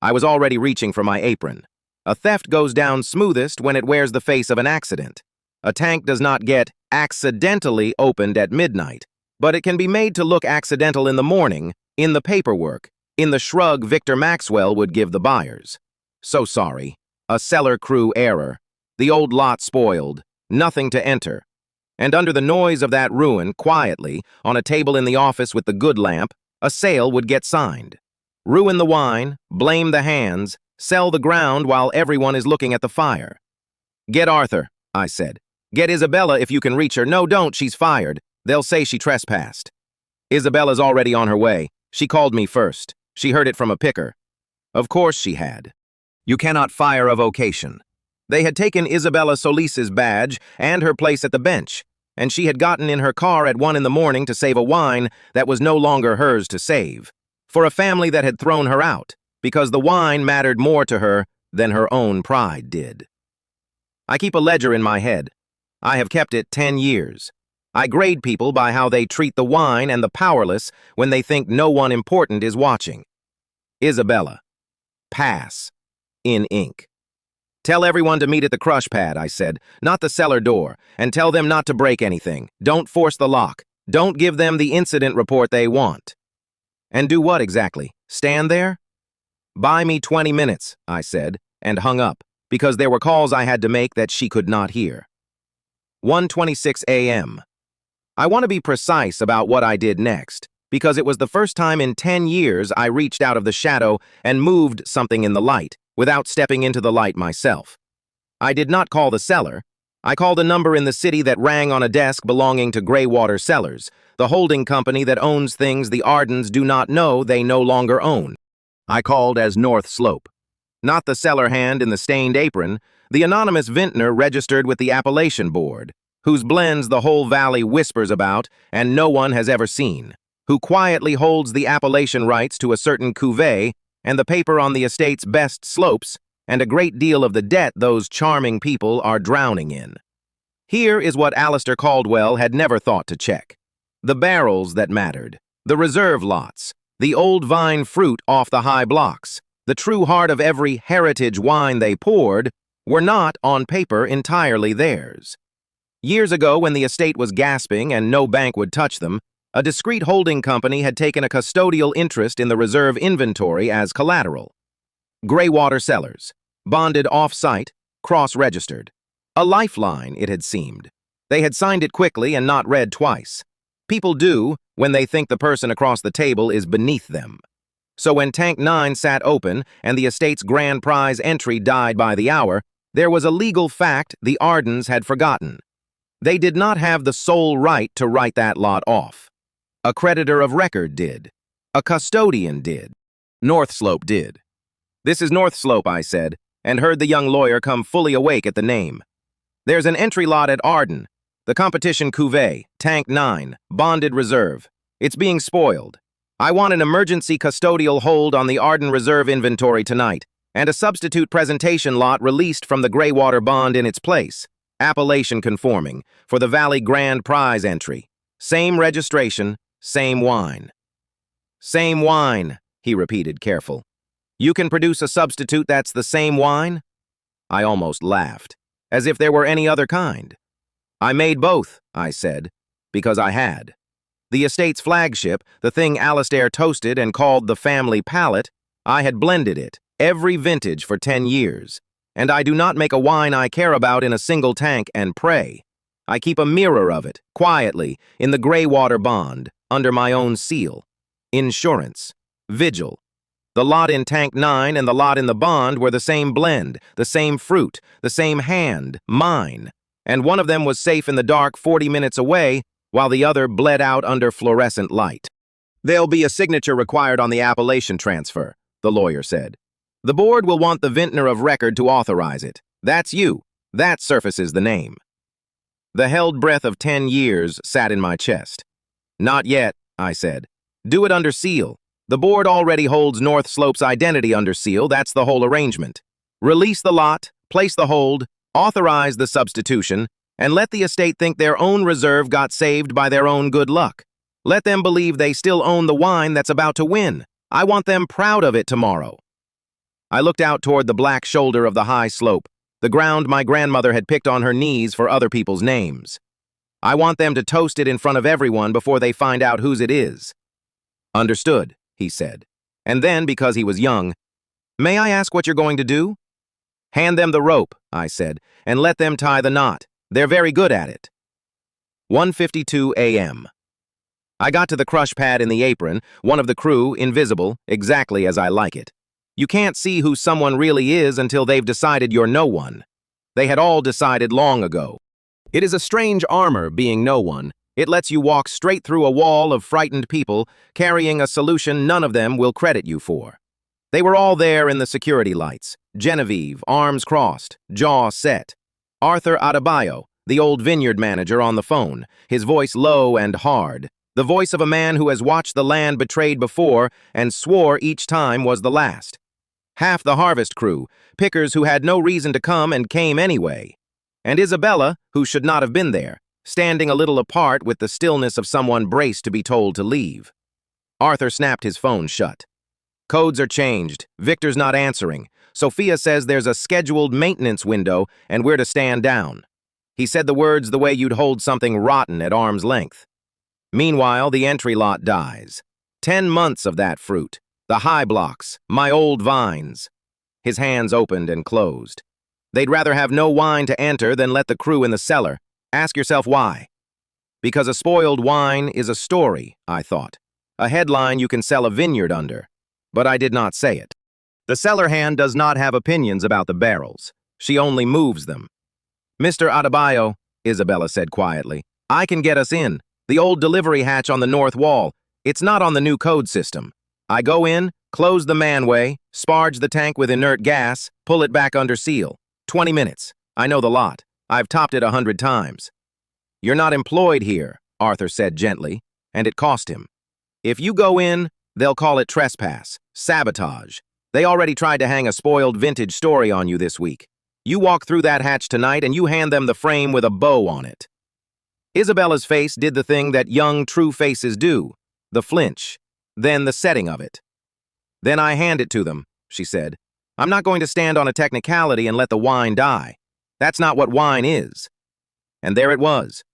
I was already reaching for my apron. A theft goes down smoothest when it wears the face of an accident. A tank does not get accidentally opened at midnight, but it can be made to look accidental in the morning, in the paperwork, in the shrug Victor Maxwell would give the buyers. So sorry. A cellar crew error. The old lot spoiled. Nothing to enter. And under the noise of that ruin, quietly, on a table in the office with the good lamp, a sale would get signed. Ruin the wine, blame the hands, sell the ground while everyone is looking at the fire. "Get Arthur," I said. "Get Isabella if you can reach her. No, don't, she's fired. They'll say she trespassed." "Isabella's already on her way. She called me first. She heard it from a picker." Of course she had. You cannot fire a vocation. They had taken Isabella Solis's badge and her place at the bench, and she had gotten in her car at 1 in the morning to save a wine that was no longer hers to save, for a family that had thrown her out, because the wine mattered more to her than her own pride did. I keep a ledger in my head. I have kept it 10 years. I grade people by how they treat the wine and the powerless when they think no one important is watching. Isabella. Pass. In ink. "Tell everyone to meet at the crush pad," I said, "not the cellar door, and tell them not to break anything. Don't force the lock. Don't give them the incident report they want." "And do what exactly? Stand there?" "Buy me 20 minutes, I said, and hung up, because there were calls I had to make that she could not hear. 1:26 a.m. I want to be precise about what I did next, because it was the first time in 10 years I reached out of the shadow and moved something in the light, without stepping into the light myself. I did not call the cellar. I called a number in the city that rang on a desk belonging to Greywater Cellars, the holding company that owns things the Ardens do not know they no longer own. I called as North Slope. Not the cellar hand in the stained apron, the anonymous vintner registered with the appellation board, whose blends the whole valley whispers about and no one has ever seen, who quietly holds the appellation rights to a certain cuvée and the paper on the estate's best slopes, and a great deal of the debt those charming people are drowning in. Here is what Alistair Caldwell had never thought to check. The barrels that mattered, the reserve lots, the old vine fruit off the high blocks, the true heart of every heritage wine they poured, were not, on paper, entirely theirs. Years ago, when the estate was gasping and no bank would touch them, a discreet holding company had taken a custodial interest in the reserve inventory as collateral. Greywater Cellars, bonded off-site, cross-registered. A lifeline, it had seemed. They had signed it quickly and not read twice. People do when they think the person across the table is beneath them. So when Tank 9 sat open and the estate's grand prize entry died by the hour, there was a legal fact the Ardens had forgotten. They did not have the sole right to write that lot off. A creditor of record did. A custodian did. North Slope did. "This is North Slope," I said, and heard the young lawyer come fully awake at the name. "There's an entry lot at Arden. The competition cuvée, Tank 9, bonded reserve. It's being spoiled. I want an emergency custodial hold on the Arden Reserve inventory tonight, and a substitute presentation lot released from the Greywater bond in its place, appellation conforming, for the Valley Grand Prize entry. Same registration, same wine." "Same wine," he repeated, careful. "You can produce a substitute that's the same wine?" I almost laughed, as if there were any other kind. "I made both," I said, because I had. The estate's flagship, the thing Alistair toasted and called the family palate, I had blended it, every vintage for 10 years. And I do not make a wine I care about in a single tank and pray. I keep a mirror of it, quietly, in the Greywater bond, under my own seal. Insurance. Vigil. The lot in Tank 9 and the lot in the bond were the same blend, the same fruit, the same hand, mine. And one of them was safe in the dark 40 minutes away, while the other bled out under fluorescent light. "There'll be a signature required on the appellation transfer," the lawyer said. "The board will want the vintner of record to authorize it. That's you. That surfaces the name." The held breath of 10 years sat in my chest. "Not yet," I said. "Do it under seal. The board already holds North Slope's identity under seal. That's the whole arrangement. Release the lot, place the hold, authorize the substitution, and let the estate think their own reserve got saved by their own good luck. Let them believe they still own the wine that's about to win. I want them proud of it tomorrow." I looked out toward the black shoulder of the high slope, the ground my grandmother had picked on her knees for other people's names. "I want them to toast it in front of everyone before they find out whose it is." "Understood," he said. And then, because he was young, "May I ask what you're going to do?" "Hand them the rope," I said, "and let them tie the knot. They're very good at it." 1:52 a.m. I got to the crush pad in the apron, one of the crew, invisible, exactly as I like it. You can't see who someone really is until they've decided you're no one. They had all decided long ago. It is a strange armor, being no one. It lets you walk straight through a wall of frightened people, carrying a solution none of them will credit you for. They were all there in the security lights. Genevieve, arms crossed, jaw set. Arthur Adebayo, the old vineyard manager, on the phone, his voice low and hard, the voice of a man who has watched the land betrayed before and swore each time was the last. Half the harvest crew, pickers who had no reason to come and came anyway. And Isabella, who should not have been there, standing a little apart with the stillness of someone braced to be told to leave. Arthur snapped his phone shut. "Codes are changed. Victor's not answering. Sophia says there's a scheduled maintenance window and we're to stand down." He said the words the way you'd hold something rotten at arm's length. Meanwhile, the entry lot dies. 10 months of that fruit. The high blocks, my old vines. His hands opened and closed. They'd rather have no wine to enter than let the crew in the cellar. Ask yourself why. Because a spoiled wine is a story, I thought. A headline you can sell a vineyard under. But I did not say it. The cellar hand does not have opinions about the barrels. She only moves them. "Mr. Adebayo," Isabella said quietly, "I can get us in. The old delivery hatch on the north wall. It's not on the new code system. I go in, close the manway, sparge the tank with inert gas, pull it back under seal. 20 minutes. I know the lot. I've topped it 100 times." "You're not employed here," Arthur said gently, and it cost him. "If you go in, they'll call it trespass, sabotage. They already tried to hang a spoiled vintage story on you this week. You walk through that hatch tonight and you hand them the frame with a bow on it." Isabella's face did the thing that young, true faces do, the flinch, then the setting of it. "Then I hand it to them," she said. "I'm not going to stand on a technicality and let the wine die. That's not what wine is." And there it was.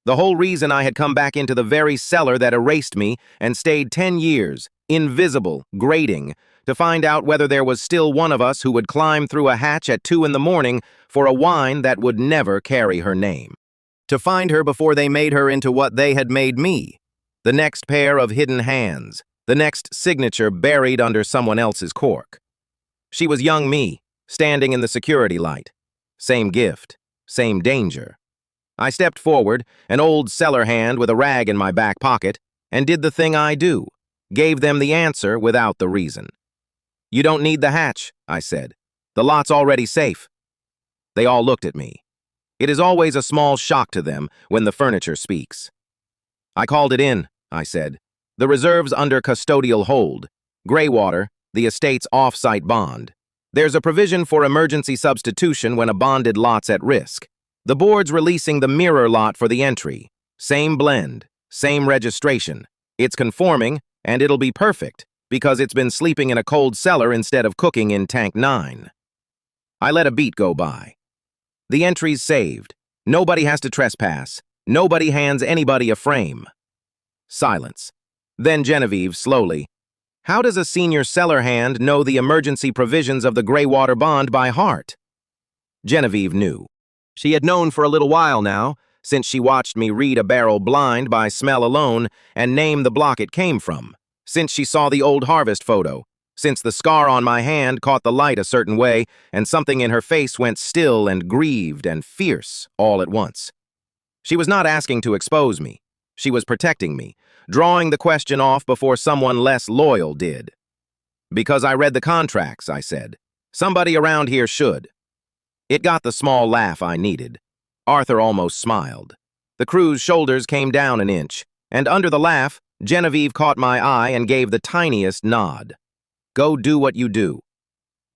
The whole reason I had come back into the very cellar that erased me and stayed 10 years, invisible, grating, to find out whether there was still one of us who would climb through a hatch at 2 in the morning for a wine that would never carry her name. To find her before they made her into what they had made me. The next pair of hidden hands, The next signature buried under someone else's cork. She was young me, standing in the security light. Same gift, same danger. I stepped forward, an old cellar hand with a rag in my back pocket, and did the thing I do, gave them the answer without the reason. "You don't need the hatch," I said. "The lot's already safe." They all looked at me. It is always a small shock to them when the furniture speaks. "I called it in," I said. "The reserve's under custodial hold. Greywater, the estate's off-site bond. There's a provision for emergency substitution when a bonded lot's at risk. The board's releasing the mirror lot for the entry. Same blend, same registration. It's conforming, and it'll be perfect, because it's been sleeping in a cold cellar instead of cooking in Tank 9. I let a beat go by. The entry's saved. Nobody has to trespass. Nobody hands anybody a frame. Silence. Then Genevieve, slowly. "How does a senior cellar hand know the emergency provisions of the Greywater bond by heart?" Genevieve knew. She had known for a little while now, since she watched me read a barrel blind by smell alone and name the block it came from, since she saw the old harvest photo, since the scar on my hand caught the light a certain way and something in her face went still and grieved and fierce all at once. She was not asking to expose me. She was protecting me, drawing the question off before someone less loyal did. "Because I read the contracts," I said. "Somebody around here should." It got the small laugh I needed. Arthur almost smiled. The crew's shoulders came down an inch, and under the laugh, Genevieve caught my eye and gave the tiniest nod. "Go do what you do."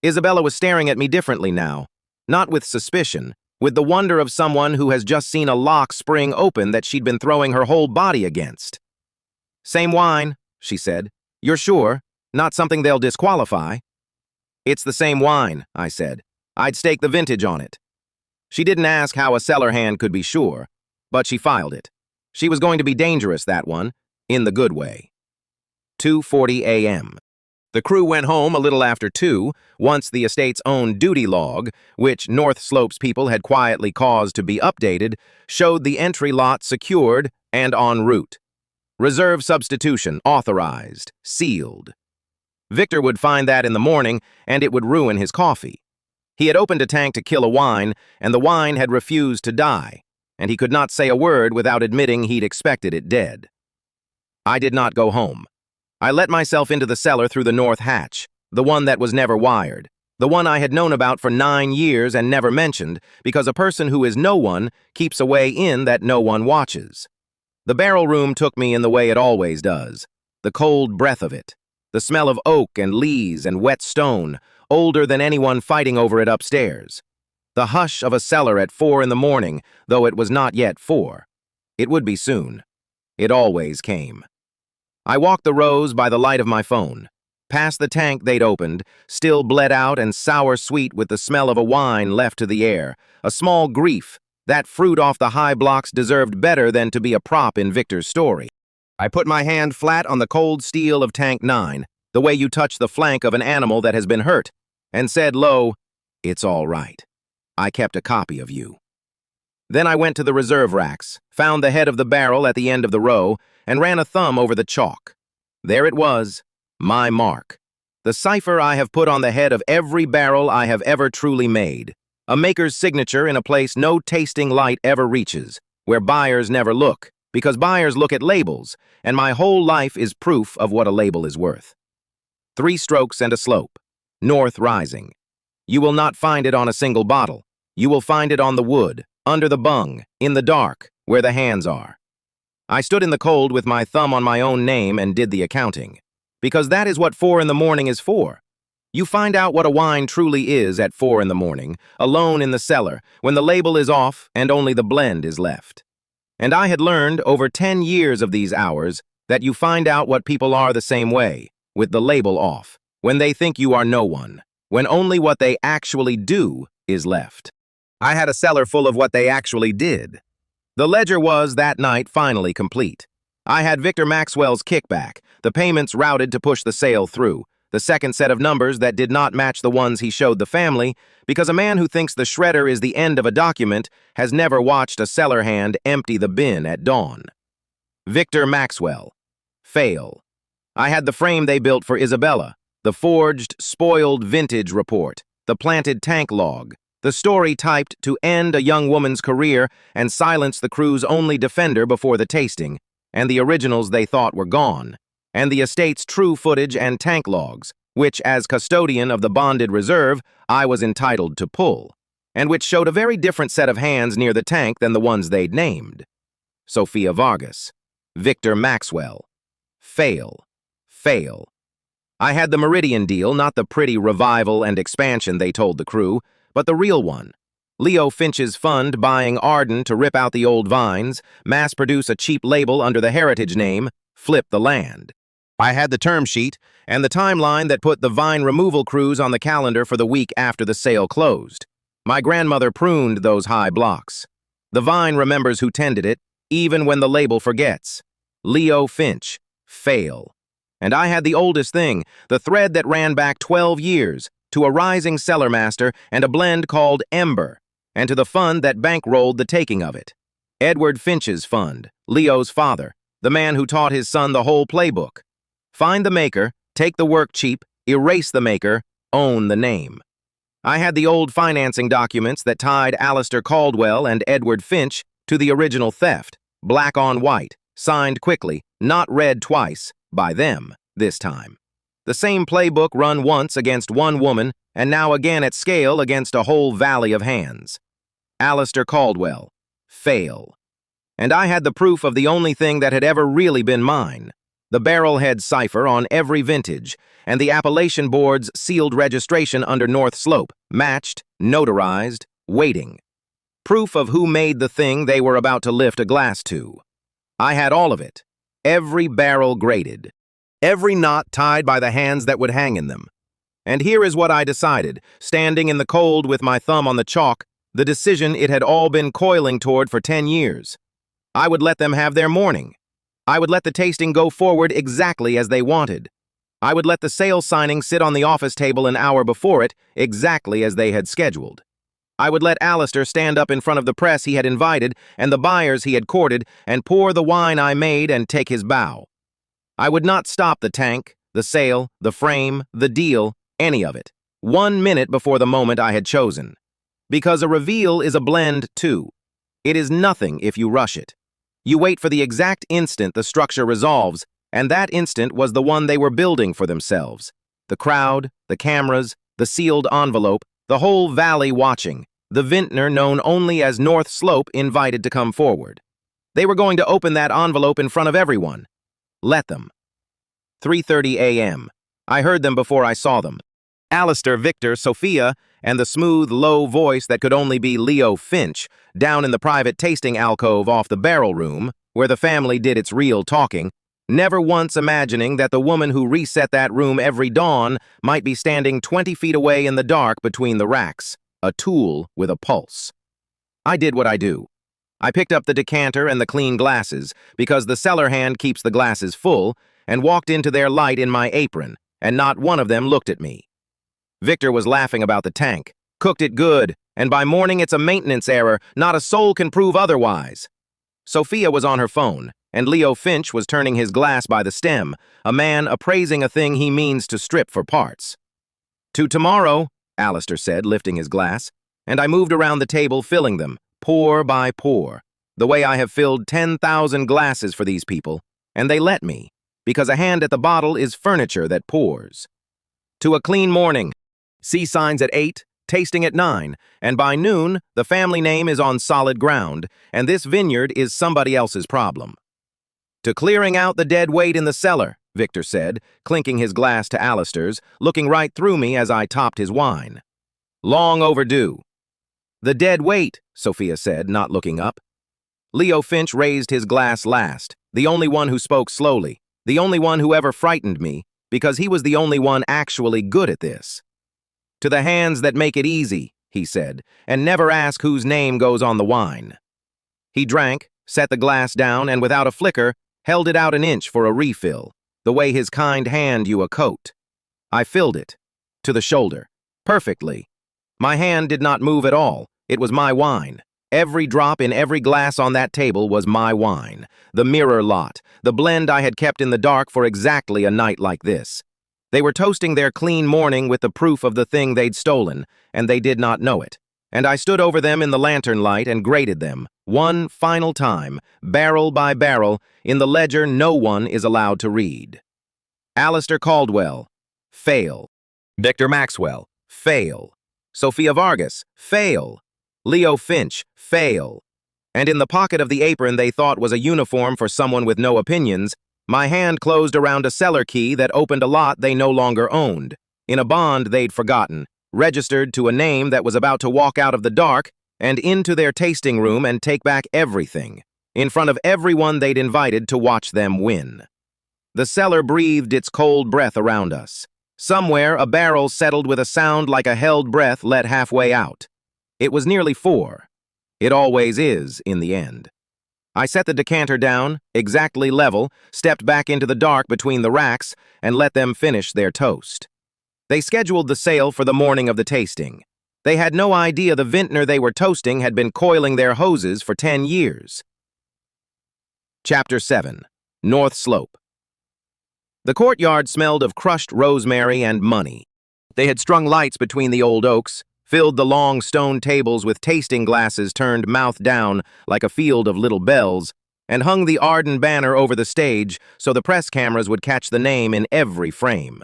Isabella was staring at me differently now, not with suspicion, with the wonder of someone who has just seen a lock spring open that she'd been throwing her whole body against. "Same wine," she said. "You're sure? Not something they'll disqualify?" "It's the same wine," I said. "I'd stake the vintage on it." She didn't ask how a cellar hand could be sure, but she filed it. She was going to be dangerous, that one, in the good way. 2:40 a.m. The crew went home a little after 2, once the estate's own duty log, which North Slopes people had quietly caused to be updated, showed the entry lot secured and en route. Reserve substitution authorized, sealed. Victor would find that in the morning, and it would ruin his coffee. He had opened a tank to kill a wine, and the wine had refused to die, and he could not say a word without admitting he'd expected it dead. I did not go home. I let myself into the cellar through the north hatch, the one that was never wired, the one I had known about for 9 years and never mentioned, because a person who is no one keeps a way in that no one watches. The barrel room took me in the way it always does, the cold breath of it, the smell of oak and lees and wet stone, older than anyone fighting over it upstairs. The hush of a cellar at 4 in the morning, though it was not yet 4. It would be soon. It always came. I walked the rows by the light of my phone, past the tank they'd opened, still bled out and sour-sweet with the smell of a wine left to the air, a small grief. That fruit off the high blocks deserved better than to be a prop in Victor's story. I put my hand flat on the cold steel of Tank 9, the way you touch the flank of an animal that has been hurt, and said low, "It's all right. I kept a copy of you." Then I went to the reserve racks, found the head of the barrel at the end of the row, and ran a thumb over the chalk. There it was, my mark. The cipher I have put on the head of every barrel I have ever truly made. A maker's signature in a place no tasting light ever reaches, where buyers never look, because buyers look at labels, and my whole life is proof of what a label is worth. 3 strokes and a slope. North rising. You will not find it on a single bottle. You will find it on the wood, under the bung, in the dark, where the hands are. I stood in the cold with my thumb on my own name and did the accounting. Because that is what 4 in the morning is for. You find out what a wine truly is at 4 in the morning, alone in the cellar, when the label is off and only the blend is left. And I had learned over 10 years of these hours that you find out what people are the same way, with the label off, when they think you are no one, when only what they actually do is left. I had a cellar full of what they actually did. The ledger was, that night, finally complete. I had Victor Maxwell's kickback, the payments routed to push the sale through, the second set of numbers that did not match the ones he showed the family, because a man who thinks the shredder is the end of a document has never watched a cellar hand empty the bin at dawn. Victor Maxwell. Fail. I had the frame they built for Isabella, the forged, spoiled vintage report, the planted tank log, the story typed to end a young woman's career and silence the crew's only defender before the tasting, and the originals they thought were gone, and the estate's true footage and tank logs, which, as custodian of the bonded reserve, I was entitled to pull, and which showed a very different set of hands near the tank than the ones they'd named. Sofia Vargas, Victor Maxwell. Fail. Fail. I had the Meridian deal, not the pretty revival and expansion they told the crew, but the real one. Leo Finch's fund buying Arden to rip out the old vines, mass-produce a cheap label under the heritage name, flip the land. I had the term sheet and the timeline that put the vine removal crews on the calendar for the week after the sale closed. My grandmother pruned those high blocks. The vine remembers who tended it, even when the label forgets. Leo Finch. Fail. And I had the oldest thing, the thread that ran back 12 years, to a rising cellar master and a blend called Ember, and to the fund that bankrolled the taking of it. Edward Finch's fund, Leo's father, the man who taught his son the whole playbook. Find the maker, take the work cheap, erase the maker, own the name. I had the old financing documents that tied Alistair Caldwell and Edward Finch to the original theft, black on white, signed quickly, not read twice, by them, this time. The same playbook run once against one woman, and now again at scale against a whole valley of hands. Alistair Caldwell. Fail. And I had the proof of the only thing that had ever really been mine. The barrelhead cipher on every vintage, and the appellation board's sealed registration under North Slope, matched, notarized, waiting. Proof of who made the thing they were about to lift a glass to. I had all of it. Every barrel graded. Every knot tied by the hands that would hang in them. And here is what I decided, standing in the cold with my thumb on the chalk, the decision it had all been coiling toward for 10 years. I would let them have their morning. I would let the tasting go forward exactly as they wanted. I would let the sale signing sit on the office table an hour before it, exactly as they had scheduled. I would let Alistair stand up in front of the press he had invited and the buyers he had courted and pour the wine I made and take his bow. I would not stop the tank, the sale, the frame, the deal, any of it, 1 minute before the moment I had chosen. Because a reveal is a blend, too. It is nothing if you rush it. You wait for the exact instant the structure resolves, and that instant was the one they were building for themselves. The crowd, the cameras, the sealed envelope, the whole valley watching, the vintner known only as North Slope invited to come forward. They were going to open that envelope in front of everyone. Let them. 3:30 a.m. I heard them before I saw them. Alistair, Victor, Sophia, and the smooth, low voice that could only be Leo Finch, down in the private tasting alcove off the barrel room, where the family did its real talking, never once imagining that the woman who reset that room every dawn might be standing 20 feet away in the dark between the racks, a tool with a pulse. I did what I do. I picked up the decanter and the clean glasses, because the cellar hand keeps the glasses full, and walked into their light in my apron, and not one of them looked at me. Victor was laughing about the tank, cooked it good, and by morning it's a maintenance error, not a soul can prove otherwise. Sophia was on her phone, and Leo Finch was turning his glass by the stem, a man appraising a thing he means to strip for parts. To tomorrow, Alistair said, lifting his glass, and I moved around the table filling them, pour by pour, the way I have filled 10,000 glasses for these people, and they let me, because a hand at the bottle is furniture that pours. To a clean morning, see signs at 8, tasting at 9, and by noon, the family name is on solid ground, and this vineyard is somebody else's problem. To clearing out the dead weight in the cellar, Victor said, clinking his glass to Alistair's, looking right through me as I topped his wine. Long overdue. The dead weight, Sophia said, not looking up. Leo Finch raised his glass last, the only one who spoke slowly, the only one who ever frightened me, because he was the only one actually good at this. To the hands that make it easy, he said, and never ask whose name goes on the wine. He drank, set the glass down, and without a flicker, held it out an inch for a refill, the way his kind hand you a coat. I filled it, to the shoulder, perfectly. My hand did not move at all. It was my wine. Every drop in every glass on that table was my wine, the mirror lot, the blend I had kept in the dark for exactly a night like this. They were toasting their clean morning with the proof of the thing they'd stolen, and they did not know it. And I stood over them in the lantern light and graded them, one final time, barrel by barrel, in the ledger no one is allowed to read. Alistair Caldwell, fail. Victor Maxwell, fail. Sophia Vargas, fail. Leo Finch, fail. And in the pocket of the apron they thought was a uniform for someone with no opinions, my hand closed around a cellar key that opened a lot they no longer owned, in a bond they'd forgotten, registered to a name that was about to walk out of the dark and into their tasting room and take back everything, in front of everyone they'd invited to watch them win. The cellar breathed its cold breath around us. Somewhere, a barrel settled with a sound like a held breath let halfway out. It was nearly 4. It always is, in the end. I set the decanter down, exactly level, stepped back into the dark between the racks, and let them finish their toast. They scheduled the sale for the morning of the tasting. They had no idea the vintner they were toasting had been coiling their hoses for 10 years. Chapter 7. North Slope. The courtyard smelled of crushed rosemary and money. They had strung lights between the old oaks, filled the long stone tables with tasting glasses turned mouth down like a field of little bells, and hung the Arden banner over the stage so the press cameras would catch the name in every frame.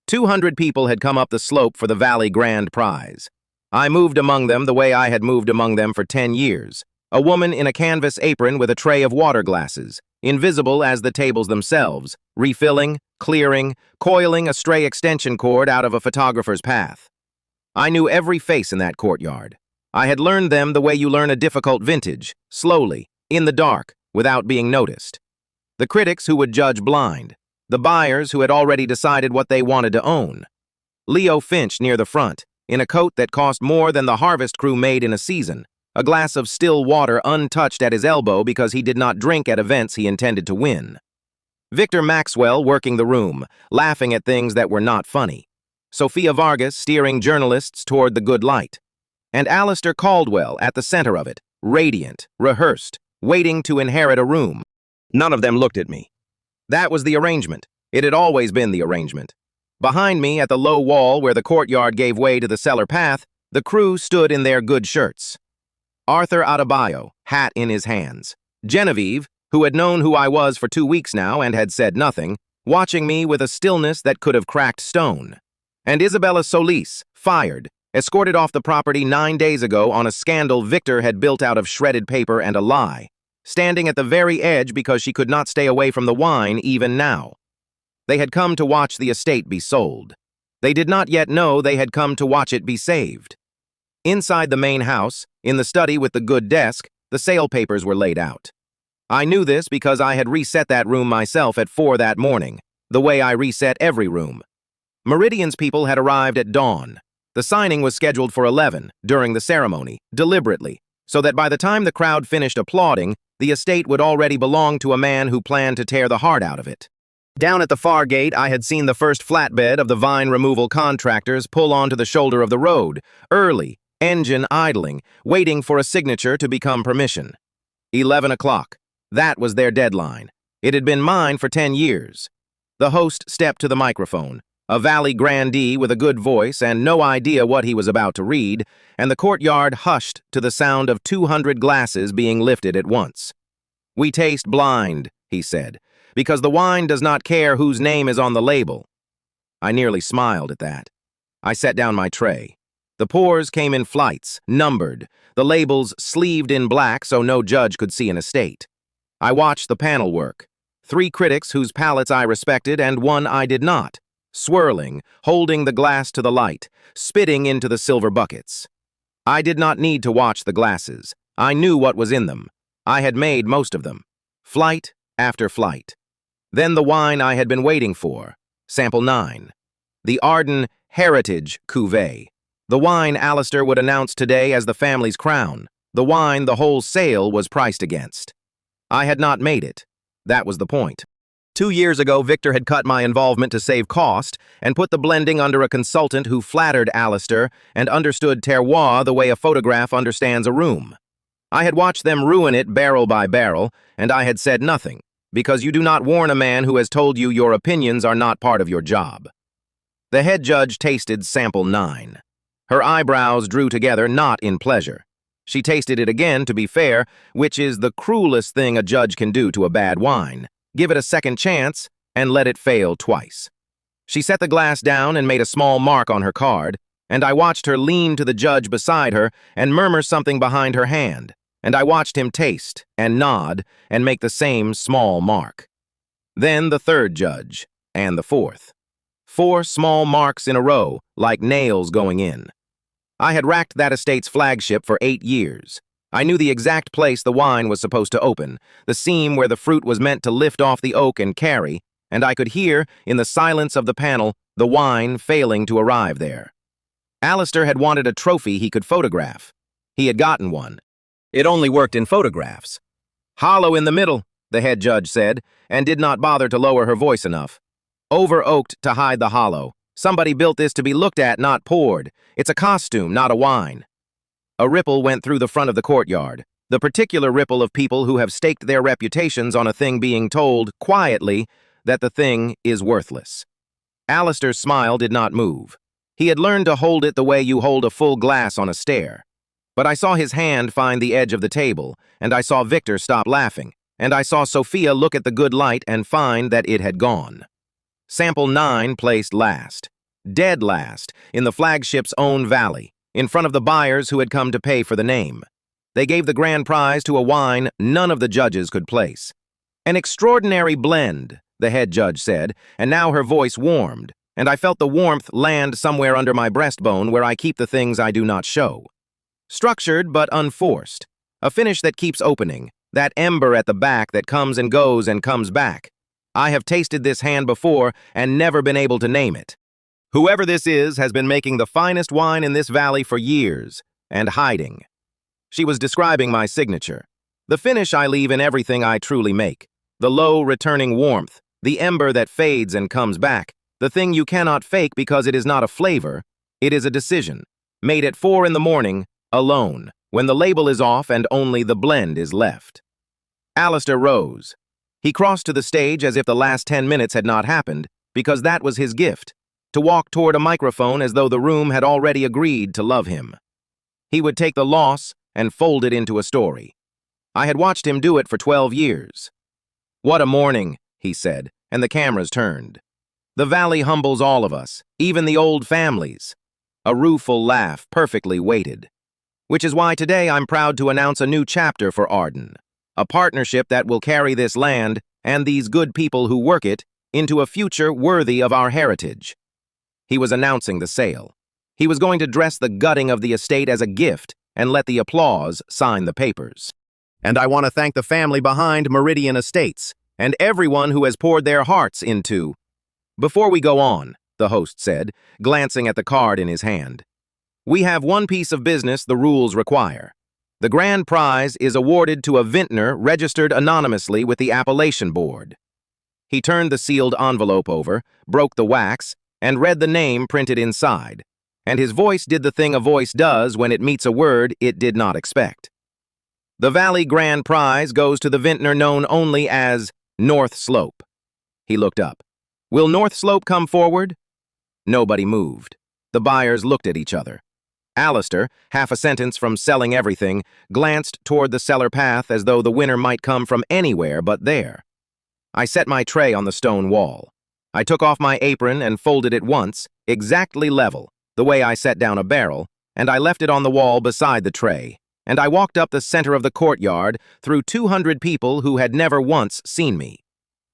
200 people had come up the slope for the Valley Grand Prize. I moved among them the way I had moved among them for 10 years, a woman in a canvas apron with a tray of water glasses, invisible as the tables themselves, refilling, clearing, coiling a stray extension cord out of a photographer's path. I knew every face in that courtyard. I had learned them the way you learn a difficult vintage, slowly, in the dark, without being noticed. The critics who would judge blind. The buyers who had already decided what they wanted to own. Leo Finch near the front, in a coat that cost more than the harvest crew made in a season, a glass of still water untouched at his elbow because he did not drink at events he intended to win. Victor Maxwell working the room, laughing at things that were not funny. Sophia Vargas steering journalists toward the good light. And Alistair Caldwell at the center of it, radiant, rehearsed, waiting to inherit a room. None of them looked at me. That was the arrangement. It had always been the arrangement. Behind me, at the low wall where the courtyard gave way to the cellar path, the crew stood in their good shirts. Arthur Adebayo, hat in his hands. Genevieve, who had known who I was for 2 weeks now and had said nothing, watching me with a stillness that could have cracked stone. And Isabella Solis, fired, escorted off the property 9 days ago on a scandal Victor had built out of shredded paper and a lie, standing at the very edge because she could not stay away from the wine even now. They had come to watch the estate be sold. They did not yet know they had come to watch it be saved. Inside the main house, in the study with the good desk, the sale papers were laid out. I knew this because I had reset that room myself at 4 that morning, the way I reset every room. Meridian's people had arrived at dawn. The signing was scheduled for 11, during the ceremony, deliberately, so that by the time the crowd finished applauding, the estate would already belong to a man who planned to tear the heart out of it. Down at the far gate, I had seen the first flatbed of the vine removal contractors pull onto the shoulder of the road, early, engine idling, waiting for a signature to become permission. 11 o'clock. That was their deadline. It had been mine for 10 years. The host stepped to the microphone, a valley grandee with a good voice and no idea what he was about to read, and the courtyard hushed to the sound of 200 glasses being lifted at once. "We taste blind," he said, "because the wine does not care whose name is on the label." I nearly smiled at that. I set down my tray. The pours came in flights, numbered, the labels sleeved in black so no judge could see an estate. I watched the panel work. 3 critics whose palates I respected and 1 I did not, swirling, holding the glass to the light, spitting into the silver buckets. I did not need to watch the glasses. I knew what was in them. I had made most of them. Flight after flight. Then the wine I had been waiting for. Sample 9. The Arden Heritage Cuvée. The wine Alistair would announce today as the family's crown. The wine the whole sale was priced against. I had not made it. That was the point. 2 years ago, Victor had cut my involvement to save cost and put the blending under a consultant who flattered Alistair and understood terroir the way a photograph understands a room. I had watched them ruin it barrel by barrel, and I had said nothing, because you do not warn a man who has told you your opinions are not part of your job. The head judge tasted sample 9. Her eyebrows drew together, not in pleasure. She tasted it again, to be fair, which is the cruelest thing a judge can do to a bad wine. Give it a second chance, and let it fail twice. She set the glass down and made a small mark on her card, and I watched her lean to the judge beside her and murmur something behind her hand, and I watched him taste and nod and make the same small mark. Then the third judge, and the fourth. 4 small marks in a row, like nails going in. I had racked that estate's flagship for 8 years. I knew the exact place the wine was supposed to open, the seam where the fruit was meant to lift off the oak and carry, and I could hear, in the silence of the panel, the wine failing to arrive there. Alistair had wanted a trophy he could photograph. He had gotten one. It only worked in photographs. "Hollow in the middle," the head judge said, and did not bother to lower her voice enough. "Over-oaked to hide the hollow. Somebody built this to be looked at, not poured. It's a costume, not a wine." A ripple went through the front of the courtyard, the particular ripple of people who have staked their reputations on a thing being told, quietly, that the thing is worthless. Alistair's smile did not move. He had learned to hold it the way you hold a full glass on a stair. But I saw his hand find the edge of the table, and I saw Victor stop laughing, and I saw Sophia look at the good light and find that it had gone. Sample 9 placed last, dead last, in the flagship's own valley, in front of the buyers who had come to pay for the name. They gave the grand prize to a wine none of the judges could place. "An extraordinary blend," the head judge said, and now her voice warmed, and I felt the warmth land somewhere under my breastbone where I keep the things I do not show. Structured but unforced, a finish that keeps opening, that ember at the back that comes and goes and comes back. I have tasted this hand before and never been able to name it. Whoever this is has been making the finest wine in this valley for years, and hiding. She was describing my signature. The finish I leave in everything I truly make. The low, returning warmth, the ember that fades and comes back, the thing you cannot fake because it is not a flavor, it is a decision. Made at 4 in the morning, alone, when the label is off and only the blend is left. Alistair rose. He crossed to the stage as if the last 10 minutes had not happened, because that was his gift, to walk toward a microphone as though the room had already agreed to love him. He would take the loss and fold it into a story. I had watched him do it for 12 years. "What a morning," he said, and the cameras turned. "The valley humbles all of us, even the old families." A rueful laugh, perfectly weighted. "Which is why today I'm proud to announce a new chapter for Arden. A partnership that will carry this land, and these good people who work it, into a future worthy of our heritage." He was announcing the sale. He was going to dress the gutting of the estate as a gift and let the applause sign the papers. "And I want to thank the family behind Meridian Estates, and everyone who has poured their hearts into—" "Before we go on," the host said, glancing at the card in his hand, "we have one piece of business the rules require. The grand prize is awarded to a vintner registered anonymously with the Appellation Board." He turned the sealed envelope over, broke the wax, and read the name printed inside, and his voice did the thing a voice does when it meets a word it did not expect. "The Valley Grand Prize goes to the vintner known only as North Slope." He looked up. "Will North Slope come forward?" Nobody moved. The buyers looked at each other. Alistair, half a sentence from selling everything, glanced toward the cellar path as though the winner might come from anywhere but there. I set my tray on the stone wall. I took off my apron and folded it once, exactly level, the way I set down a barrel, and I left it on the wall beside the tray, and I walked up the center of the courtyard through 200 people who had never once seen me.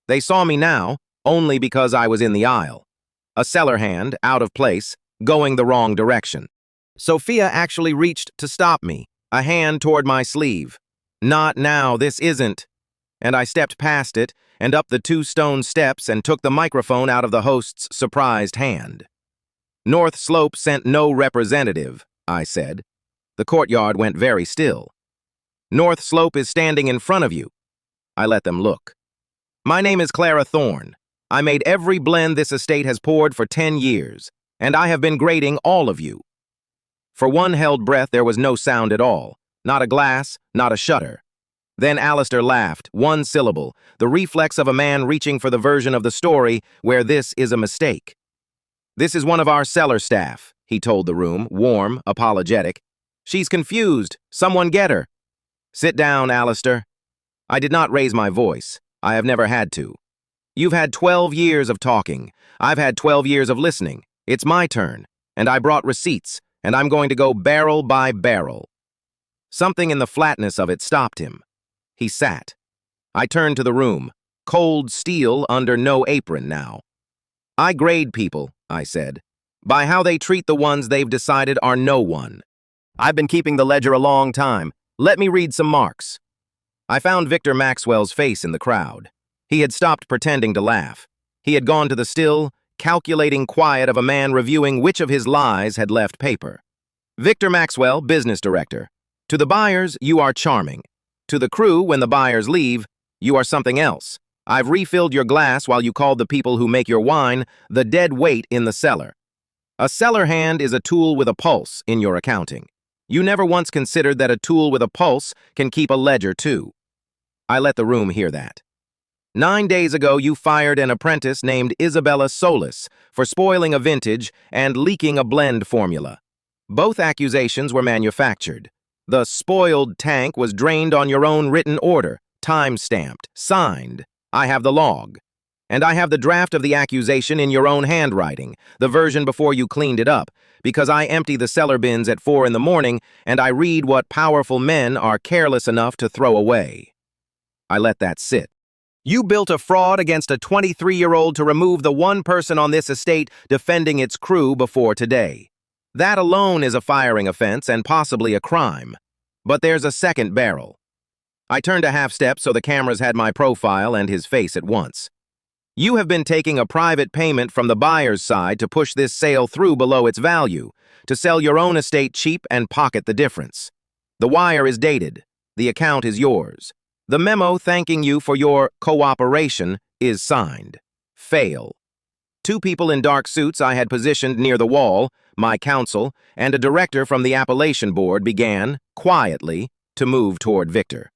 They saw me now only because I was in the aisle. A cellar hand, out of place, going the wrong direction. Sophia actually reached to stop me, a hand toward my sleeve. "Not now, this isn't." And I stepped past it and up the 2 stone steps and took the microphone out of the host's surprised hand. "North Slope sent no representative," I said. The courtyard went very still. "North Slope is standing in front of you." I let them look. "My name is Clara Thorne. I made every blend this estate has poured for 10 years, and I have been grading all of you." For one held breath there was no sound at all, Not a glass, not a shutter. Then Alistair laughed, one syllable, the reflex of a man reaching for the version of the story where this is a mistake. "This is one of our cellar staff," he told the room, warm, apologetic. "She's confused. Someone get her." "Sit down, Alistair." I did not raise my voice. I have never had to. "You've had 12 years of talking. I've had 12 years of listening. It's my turn, and I brought receipts, and I'm going to go barrel by barrel." Something in the flatness of it stopped him. He sat. I turned to the room, cold steel under no apron now. "I grade people," I said, "by how they treat the ones they've decided are no one. I've been keeping the ledger a long time. Let me read some marks." I found Victor Maxwell's face in the crowd. He had stopped pretending to laugh. He had gone to the still, calculating quiet of a man reviewing which of his lies had left paper. "Victor Maxwell, business director. To the buyers, you are charming. To the crew, when the buyers leave, you are something else. I've refilled your glass while you called the people who make your wine the dead weight in the cellar. A cellar hand is a tool with a pulse in your accounting. You never once considered that a tool with a pulse can keep a ledger too." I let the room hear that. "9 days ago, you fired an apprentice named Isabella Solis for spoiling a vintage and leaking a blend formula. Both accusations were manufactured. The spoiled tank was drained on your own written order, time-stamped, signed. I have the log. And I have the draft of the accusation in your own handwriting, the version before you cleaned it up, because I empty the cellar bins at 4 in the morning and I read what powerful men are careless enough to throw away." I let that sit. "You built a fraud against a 23-year-old to remove the one person on this estate defending its crew before today. That alone is a firing offense and possibly a crime. But there's a second barrel." I turned a half step so the cameras had my profile and his face at once. "You have been taking a private payment from the buyer's side to push this sale through below its value, to sell your own estate cheap and pocket the difference. The wire is dated. The account is yours. The memo thanking you for your cooperation is signed. Fail." 2 people in dark suits I had positioned near the wall, my counsel, and a director from the appellation board began, quietly, to move toward Victor.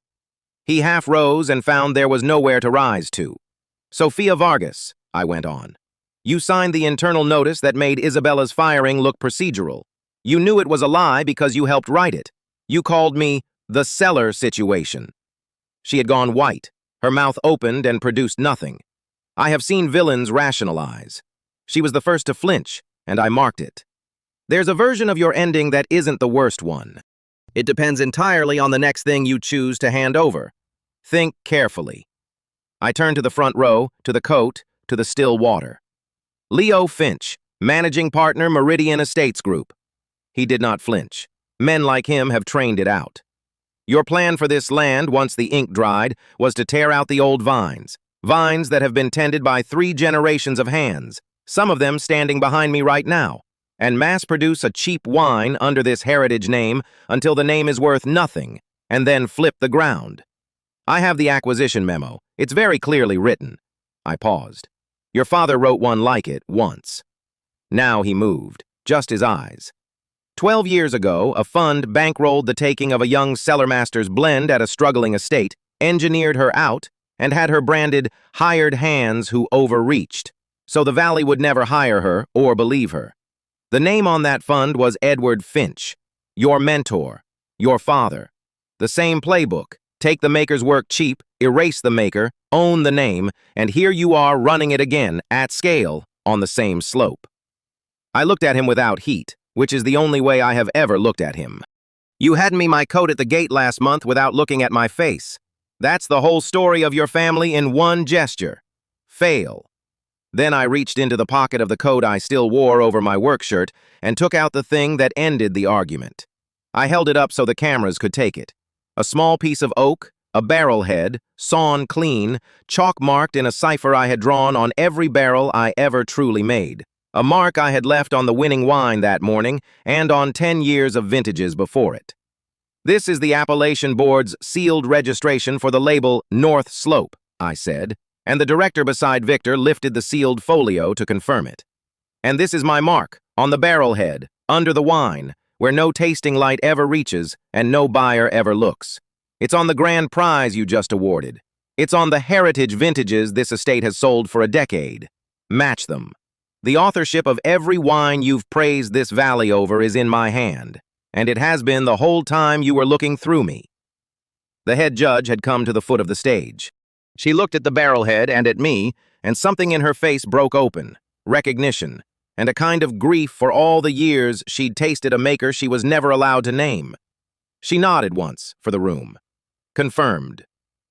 He half rose and found there was nowhere to rise to. "Sophia Vargas," I went on. "You signed the internal notice that made Isabella's firing look procedural. You knew it was a lie because you helped write it. You called me the cellar situation." She had gone white. Her mouth opened and produced nothing. I have seen villains rationalize. She was the first to flinch, and I marked it. "There's a version of your ending that isn't the worst one. It depends entirely on the next thing you choose to hand over. Think carefully." I turned to the front row, to the coat, to the still water. "Leo Finch, managing partner, Meridian Estates Group." He did not flinch. Men like him have trained it out. "Your plan for this land, once the ink dried, was to tear out the old vines. Vines that have been tended by 3 generations of hands, some of them standing behind me right now, and mass-produce a cheap wine under this heritage name until the name is worth nothing, and then flip the ground. I have the acquisition memo. It's very clearly written." I paused. "Your father wrote one like it once." Now he moved, just his eyes. 12 years ago, a fund bankrolled the taking of a young cellarmaster's blend at a struggling estate, engineered her out, and had her branded hired hands who overreached, so the Valley would never hire her or believe her. The name on that fund was Edward Finch, your mentor, your father. The same playbook. Take the maker's work cheap, erase the maker, own the name, and here you are running it again, at scale, on the same slope. I looked at him without heat, which is the only way I have ever looked at him. "You hadn't me my coat at the gate last month without looking at my face. That's the whole story of your family in one gesture. Fail." Then I reached into the pocket of the coat I still wore over my work shirt and took out the thing that ended the argument. I held it up so the cameras could take it. A small piece of oak, a barrel head, sawn clean, chalk-marked in a cipher I had drawn on every barrel I ever truly made. A mark I had left on the winning wine that morning and on 10 years of vintages before it. "This is the Appellation Board's sealed registration for the label North Slope," I said, and the director beside Victor lifted the sealed folio to confirm it. "And this is my mark, on the barrel head, under the wine, where no tasting light ever reaches and no buyer ever looks. It's on the grand prize you just awarded. It's on the heritage vintages this estate has sold for a decade. Match them. The authorship of every wine you've praised this valley over is in my hand, and it has been the whole time you were looking through me. The head judge had come to the foot of the stage. She looked at the barrelhead and at me, and something in her face broke open, recognition, and a kind of grief for all the years she'd tasted a maker she was never allowed to name. She nodded once for the room. Confirmed.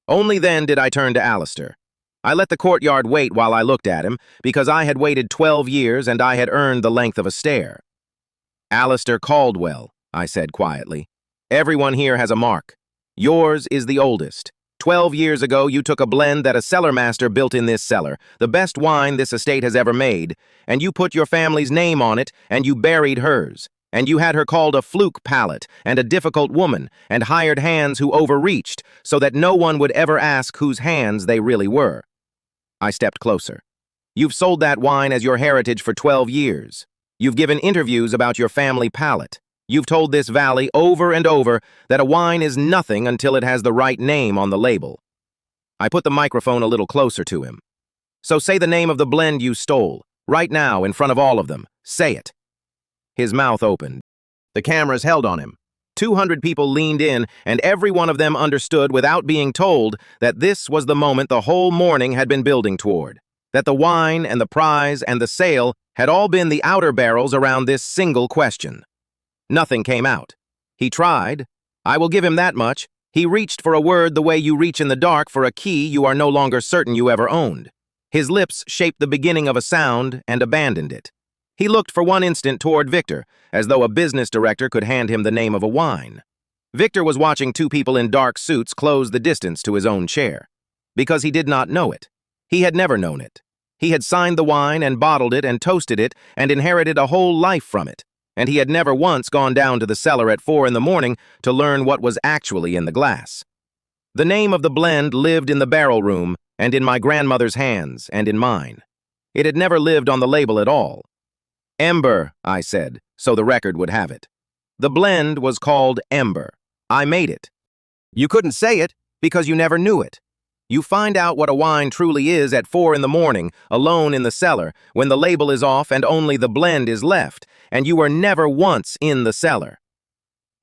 Only then did I turn to Alistair. I let the courtyard wait while I looked at him, because I had waited 12 years and I had earned the length of a stare. Alistair Caldwell, I said quietly. Everyone here has a mark. Yours is the oldest. 12 years ago, you took a blend that a cellar master built in this cellar, the best wine this estate has ever made, and you put your family's name on it, and you buried hers. And you had her called a fluke palate and a difficult woman, and hired hands who overreached, so that no one would ever ask whose hands they really were. I stepped closer. You've sold that wine as your heritage for 12 years. You've given interviews about your family palate. You've told this valley over and over that a wine is nothing until it has the right name on the label. I put the microphone a little closer to him. So say the name of the blend you stole, right now in front of all of them. Say it. His mouth opened. The cameras held on him. 200 people leaned in, and every one of them understood without being told that this was the moment the whole morning had been building toward. That the wine and the prize and the sale had all been the outer barrels around this single question. Nothing came out. He tried. I will give him that much. He reached for a word the way you reach in the dark for a key you are no longer certain you ever owned. His lips shaped the beginning of a sound and abandoned it. He looked for one instant toward Victor, as though a business director could hand him the name of a wine. Victor was watching two people in dark suits close the distance to his own chair. Because he did not know it. He had never known it. He had signed the wine and bottled it and toasted it and inherited a whole life from it. And he had never once gone down to the cellar at 4 in the morning to learn what was actually in the glass. The name of the blend lived in the barrel room and in my grandmother's hands and in mine. It had never lived on the label at all. Ember, I said, so the record would have it. The blend was called Ember. I made it. You couldn't say it because you never knew it. You find out what a wine truly is at 4 in the morning, alone in the cellar, when the label is off and only the blend is left, and you were never once in the cellar.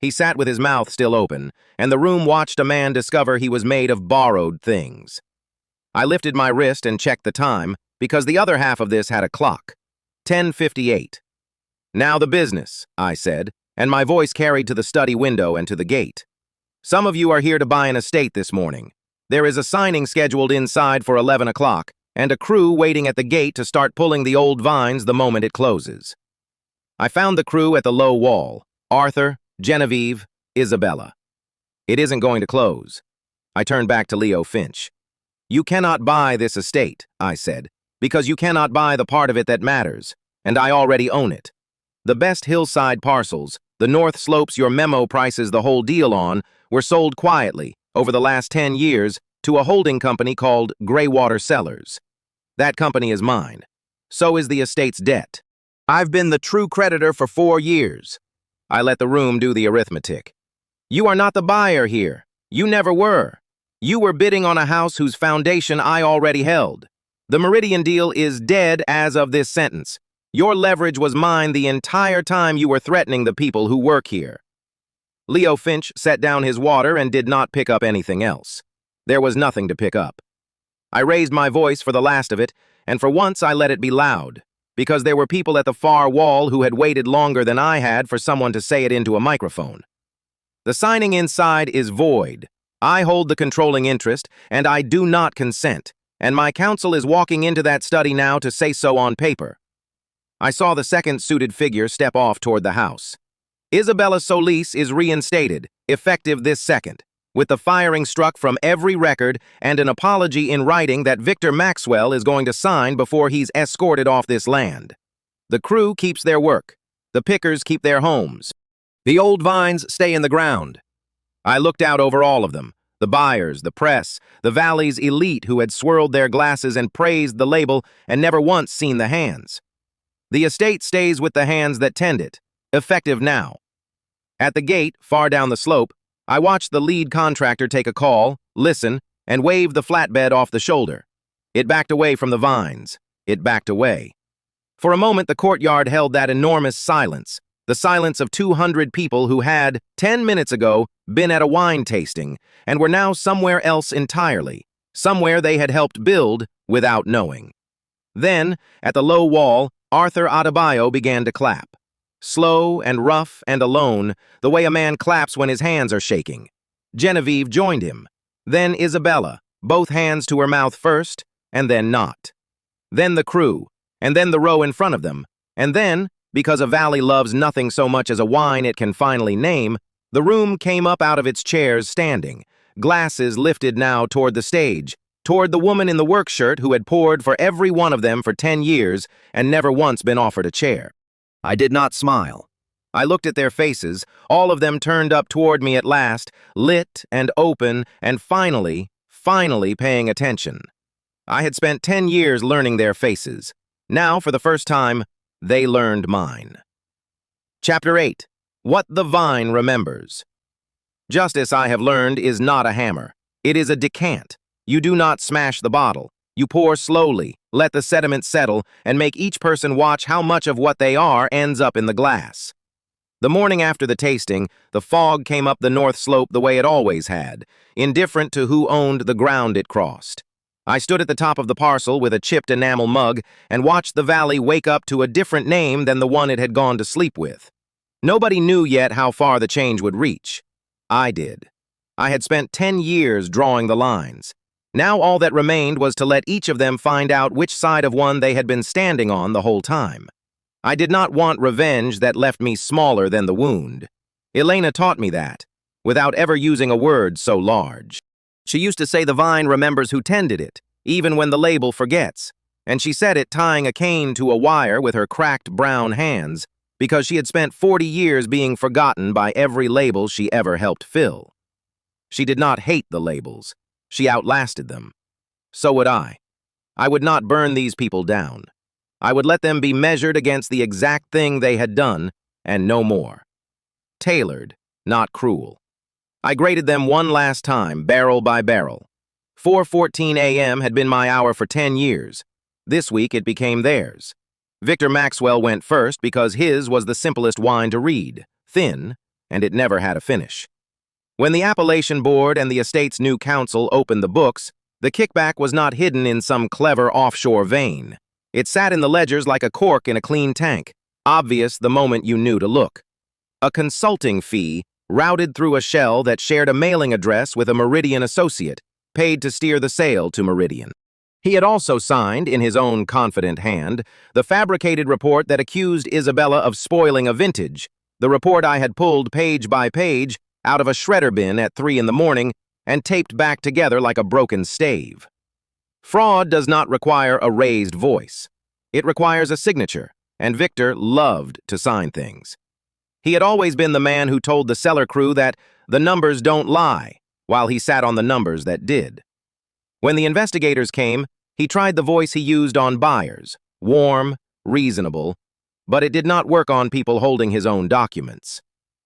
He sat with his mouth still open, and the room watched a man discover he was made of borrowed things. I lifted my wrist and checked the time, because the other half of this had a clock. 10:58. Now the business, I said, and my voice carried to the study window and to the gate. Some of you are here to buy an estate this morning. There is a signing scheduled inside for 11 o'clock, and a crew waiting at the gate to start pulling the old vines the moment it closes. I found the crew at the low wall, Arthur, Genevieve, Isabella. It isn't going to close. I turned back to Leo Finch. You cannot buy this estate, I said, because you cannot buy the part of it that matters, and I already own it. The best hillside parcels, the north slopes your memo prices the whole deal on, were sold quietly, over the last 10 years, to a holding company called Greywater Cellars. That company is mine. So is the estate's debt. I've been the true creditor for 4 years. I let the room do the arithmetic. You are not the buyer here. You never were. You were bidding on a house whose foundation I already held. The Meridian deal is dead as of this sentence. Your leverage was mine the entire time you were threatening the people who work here. Leo Finch set down his water and did not pick up anything else. There was nothing to pick up. I raised my voice for the last of it, and for once I let it be loud, because there were people at the far wall who had waited longer than I had for someone to say it into a microphone. The signing inside is void. I hold the controlling interest, and I do not consent, and my counsel is walking into that study now to say so on paper. I saw the second suited figure step off toward the house. Isabella Solis is reinstated, effective this second, with the firing struck from every record and an apology in writing that Victor Maxwell is going to sign before he's escorted off this land. The crew keeps their work. The pickers keep their homes. The old vines stay in the ground. I looked out over all of them, the buyers, the press, the valley's elite who had swirled their glasses and praised the label and never once seen the hands. The estate stays with the hands that tend it, effective now. At the gate, far down the slope, I watched the lead contractor take a call, listen, and wave the flatbed off the shoulder. It backed away from the vines. It backed away. For a moment, the courtyard held that enormous silence, the silence of 200 people who had, 10 minutes ago, been at a wine tasting and were now somewhere else entirely, somewhere they had helped build without knowing. Then, at the low wall, Arthur Adebayo began to clap. Slow and rough and alone, the way a man claps when his hands are shaking. Genevieve joined him. Then Isabella, both hands to her mouth first, and then not. Then the crew, and then the row in front of them, and then, because a valley loves nothing so much as a wine it can finally name, the room came up out of its chairs standing, glasses lifted now toward the stage, toward the woman in the work shirt who had poured for every one of them for 10 years and never once been offered a chair. I did not smile. I looked at their faces, all of them turned up toward me at last, lit and open and finally paying attention. I had spent 10 years learning their faces. Now, for the first time, they learned mine. Chapter 8. What the Vine Remembers. Justice, I have learned, is not a hammer. It is a decant. You do not smash the bottle. You pour slowly, let the sediment settle, and make each person watch how much of what they are ends up in the glass. The morning after the tasting, the fog came up the north slope the way it always had, indifferent to who owned the ground it crossed. I stood at the top of the parcel with a chipped enamel mug and watched the valley wake up to a different name than the one it had gone to sleep with. Nobody knew yet how far the change would reach. I did. I had spent 10 years drawing the lines. Now all that remained was to let each of them find out which side of one they had been standing on the whole time. I did not want revenge that left me smaller than the wound. Elena taught me that, without ever using a word so large. She used to say the vine remembers who tended it, even when the label forgets, and she said it tying a cane to a wire with her cracked brown hands, because she had spent 40 years being forgotten by every label she ever helped fill. She did not hate the labels. She outlasted them. So would I. I would not burn these people down. I would let them be measured against the exact thing they had done, and no more. Tailored, not cruel. I graded them one last time, barrel by barrel. 4:14 a.m. had been my hour for 10 years. This week it became theirs. Victor Maxwell went first because his was the simplest wine to read, thin, and it never had a finish. When the Appellation Board and the estate's new council opened the books, the kickback was not hidden in some clever offshore vein. It sat in the ledgers like a cork in a clean tank, obvious the moment you knew to look. A consulting fee routed through a shell that shared a mailing address with a Meridian associate, paid to steer the sail to Meridian. He had also signed, in his own confident hand, the fabricated report that accused Isabella of spoiling a vintage, the report I had pulled page by page out of a shredder bin at 3 in the morning and taped back together like a broken stave. Fraud does not require a raised voice. It requires a signature, and Victor loved to sign things. He had always been the man who told the cellar crew that the numbers don't lie, while he sat on the numbers that did. When the investigators came, he tried the voice he used on buyers, warm, reasonable, but it did not work on people holding his own documents.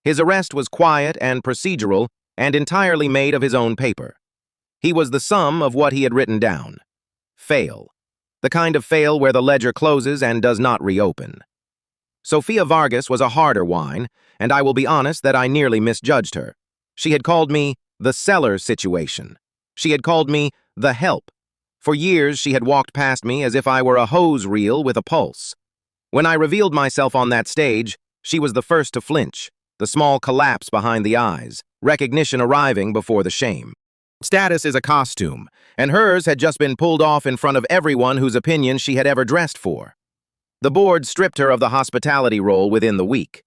His arrest was quiet and procedural and entirely made of his own paper. He was the sum of what he had written down. Fail. The kind of fail where the ledger closes and does not reopen. Sophia Vargas was a harder wine, and I will be honest that I nearly misjudged her. She had called me the cellar situation. She had called me the help. For years she had walked past me as if I were a hose reel with a pulse. When I revealed myself on that stage, she was the first to flinch, the small collapse behind the eyes, recognition arriving before the shame. Status is a costume, and hers had just been pulled off in front of everyone whose opinion she had ever dressed for. The board stripped her of the hospitality role within the week.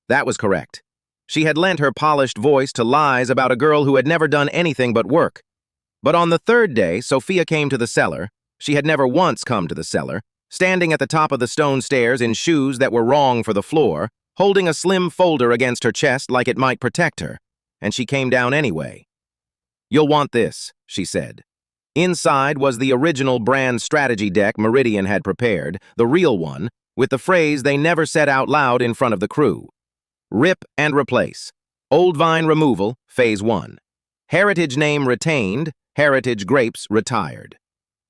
That was correct. She had lent her polished voice to lies about a girl who had never done anything but work. But on the third day, Sophia came to the cellar. She had never once come to the cellar, standing at the top of the stone stairs in shoes that were wrong for the floor, holding a slim folder against her chest like it might protect her, and she came down anyway. "You'll want this," she said. Inside was the original brand strategy deck Meridian had prepared, the real one, with the phrase they never said out loud in front of the crew. Rip and replace. Old vine removal, phase 1. Heritage name retained, heritage grapes retired.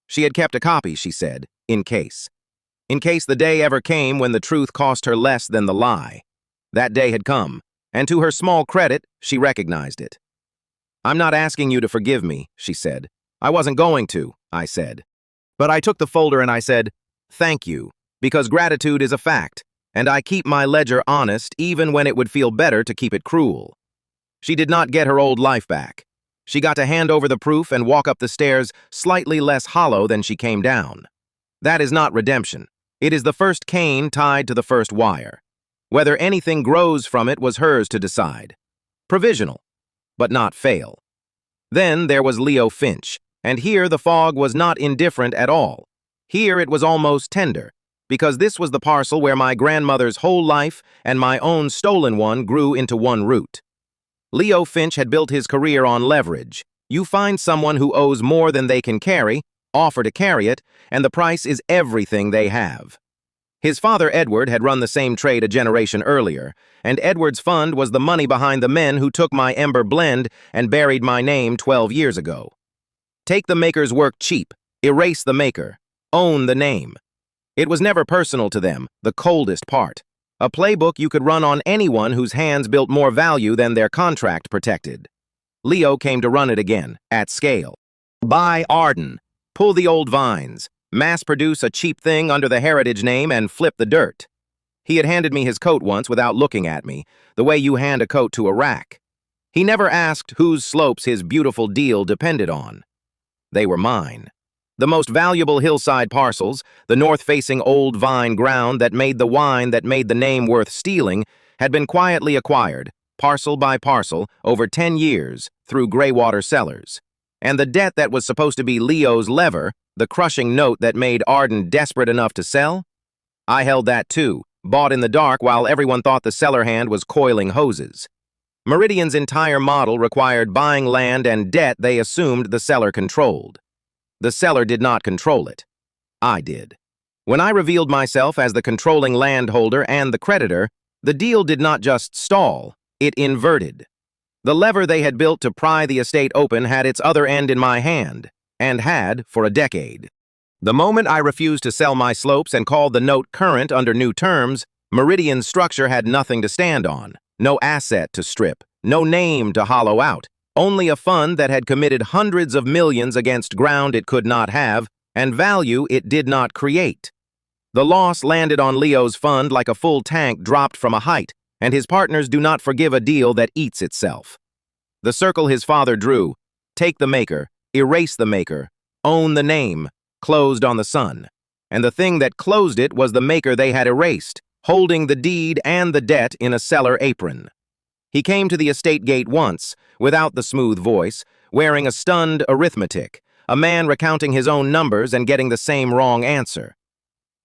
She had kept a copy, she said, in case. In case the day ever came when the truth cost her less than the lie. That day had come, and to her small credit, she recognized it. "I'm not asking you to forgive me," she said. "I wasn't going to," I said. But I took the folder and I said, "Thank you, because gratitude is a fact, and I keep my ledger honest even when it would feel better to keep it cruel." She did not get her old life back. She got to hand over the proof and walk up the stairs slightly less hollow than she came down. That is not redemption. It is the first cane tied to the first wire. Whether anything grows from it was hers to decide. Provisional, but not fail. Then there was Leo Finch, and here the fog was not indifferent at all. Here it was almost tender, because this was the parcel where my grandmother's whole life and my own stolen one grew into one root. Leo Finch had built his career on leverage. You find someone who owes more than they can carry, offer to carry it, and the price is everything they have. His father, Edward, had run the same trade a generation earlier, and Edward's fund was the money behind the men who took my Ember blend and buried my name 12 years ago. Take the maker's work cheap, erase the maker, own the name. It was never personal to them, the coldest part. A playbook you could run on anyone whose hands built more value than their contract protected. Leo came to run it again, at scale. Buy Arden, pull the old vines, mass-produce a cheap thing under the heritage name and flip the dirt. He had handed me his coat once without looking at me, the way you hand a coat to a rack. He never asked whose slopes his beautiful deal depended on. They were mine. The most valuable hillside parcels, the north-facing old vine ground that made the wine that made the name worth stealing, had been quietly acquired, parcel by parcel, over 10 years, through Greywater cellars. And the debt that was supposed to be Leo's lever, the crushing note that made Arden desperate enough to sell? I held that too, bought in the dark while everyone thought the cellar hand was coiling hoses. Meridian's entire model required buying land and debt they assumed the seller controlled. The seller did not control it. I did. When I revealed myself as the controlling landholder and the creditor, the deal did not just stall, it inverted. The lever they had built to pry the estate open had its other end in my hand, and had for a decade. The moment I refused to sell my slopes and called the note current under new terms, Meridian's structure had nothing to stand on, no asset to strip, no name to hollow out, only a fund that had committed hundreds of millions against ground it could not have, and value it did not create. The loss landed on Leo's fund like a full tank dropped from a height, and his partners do not forgive a deal that eats itself. The circle his father drew, take the maker, erase the maker, own the name, closed on the sun. And the thing that closed it was the maker they had erased, holding the deed and the debt in a cellar apron. He came to the estate gate once, without the smooth voice, wearing a stunned arithmetic, a man recounting his own numbers and getting the same wrong answer.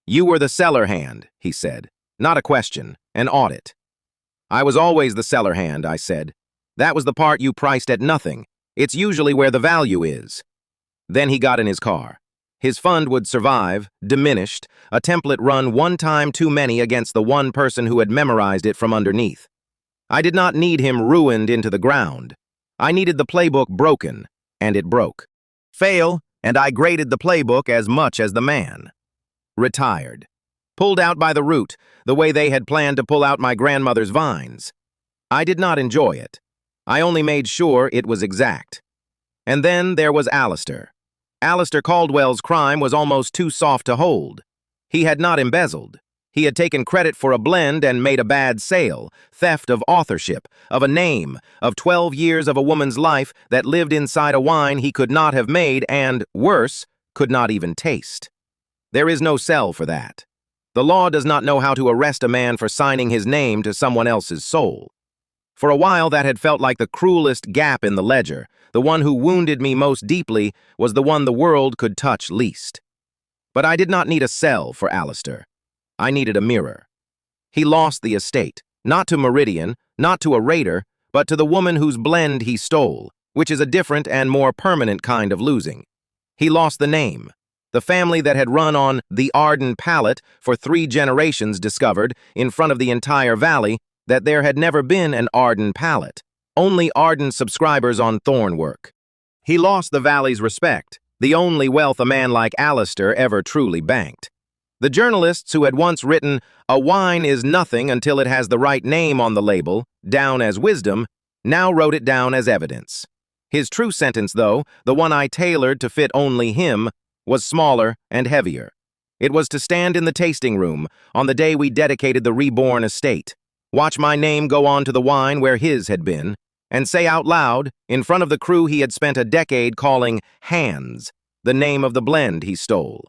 "You were the cellar hand," he said. "Not a question, an audit." "I was always the cellar hand," I said. "That was the part you priced at nothing. It's usually where the value is." Then he got in his car. His fund would survive, diminished, a template run one time too many against the one person who had memorized it from underneath. I did not need him ruined into the ground. I needed the playbook broken, and it broke. Fail, and I graded the playbook as much as the man. Retired. Pulled out by the root, the way they had planned to pull out my grandmother's vines. I did not enjoy it. I only made sure it was exact. And then there was Alistair. Alistair Caldwell's crime was almost too soft to hold. He had not embezzled. He had taken credit for a blend and made a bad sale, theft of authorship, of a name, of 12 years of a woman's life that lived inside a wine he could not have made and, worse, could not even taste. There is no cell for that. The law does not know how to arrest a man for signing his name to someone else's soul. For a while that had felt like the cruelest gap in the ledger. The one who wounded me most deeply was the one the world could touch least. But I did not need a cell for Alistair. I needed a mirror. He lost the estate, not to Meridian, not to a raider, but to the woman whose blend he stole, which is a different and more permanent kind of losing. He lost the name. The family that had run on the Arden palate for 3 generations discovered, in front of the entire valley, that there had never been an Arden palate, only Arden subscribers on Thorne work. He lost the Valley's respect, the only wealth a man like Alistair ever truly banked. The journalists who had once written, "A wine is nothing until it has the right name on the label," down as wisdom, now wrote it down as evidence. His true sentence, though, the one I tailored to fit only him, was smaller and heavier. It was to stand in the tasting room on the day we dedicated the reborn estate, watch my name go on to the wine where his had been, and say out loud, in front of the crew he had spent a decade calling Hands, the name of the blend he stole.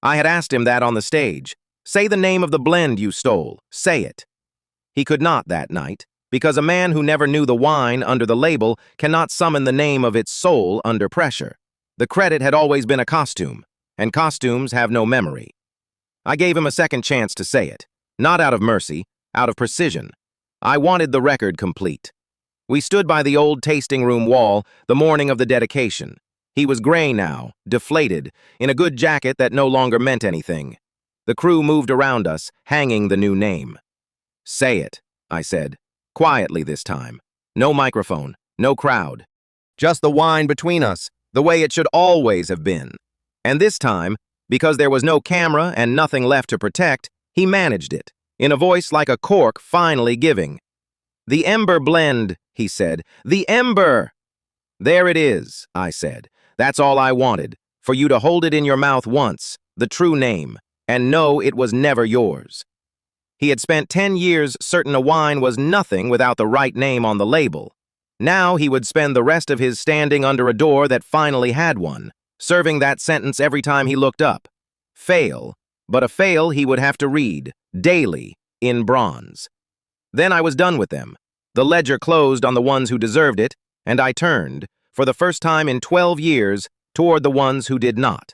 I had asked him that on the stage. Say the name of the blend you stole. Say it. He could not that night, because a man who never knew the wine under the label cannot summon the name of its soul under pressure. The credit had always been a costume, and costumes have no memory. I gave him a second chance to say it, not out of mercy, out of precision. I wanted the record complete. We stood by the old tasting room wall the morning of the dedication. He was gray now, deflated, in a good jacket that no longer meant anything. The crew moved around us, hanging the new name. "Say it," I said, quietly this time. No microphone, no crowd. Just the wine between us, the way it should always have been. And this time, because there was no camera and nothing left to protect, he managed it, in a voice like a cork finally giving. "The Ember blend," he said. "The Ember!" "There it is," I said. "That's all I wanted, for you to hold it in your mouth once, the true name, and know it was never yours." He had spent 10 years certain a wine was nothing without the right name on the label. Now he would spend the rest of his standing under a door that finally had one, serving that sentence every time he looked up. Fail, but a fail he would have to read, daily, in bronze. Then I was done with them. The ledger closed on the ones who deserved it, and I turned, for the first time in 12 years, toward the ones who did not.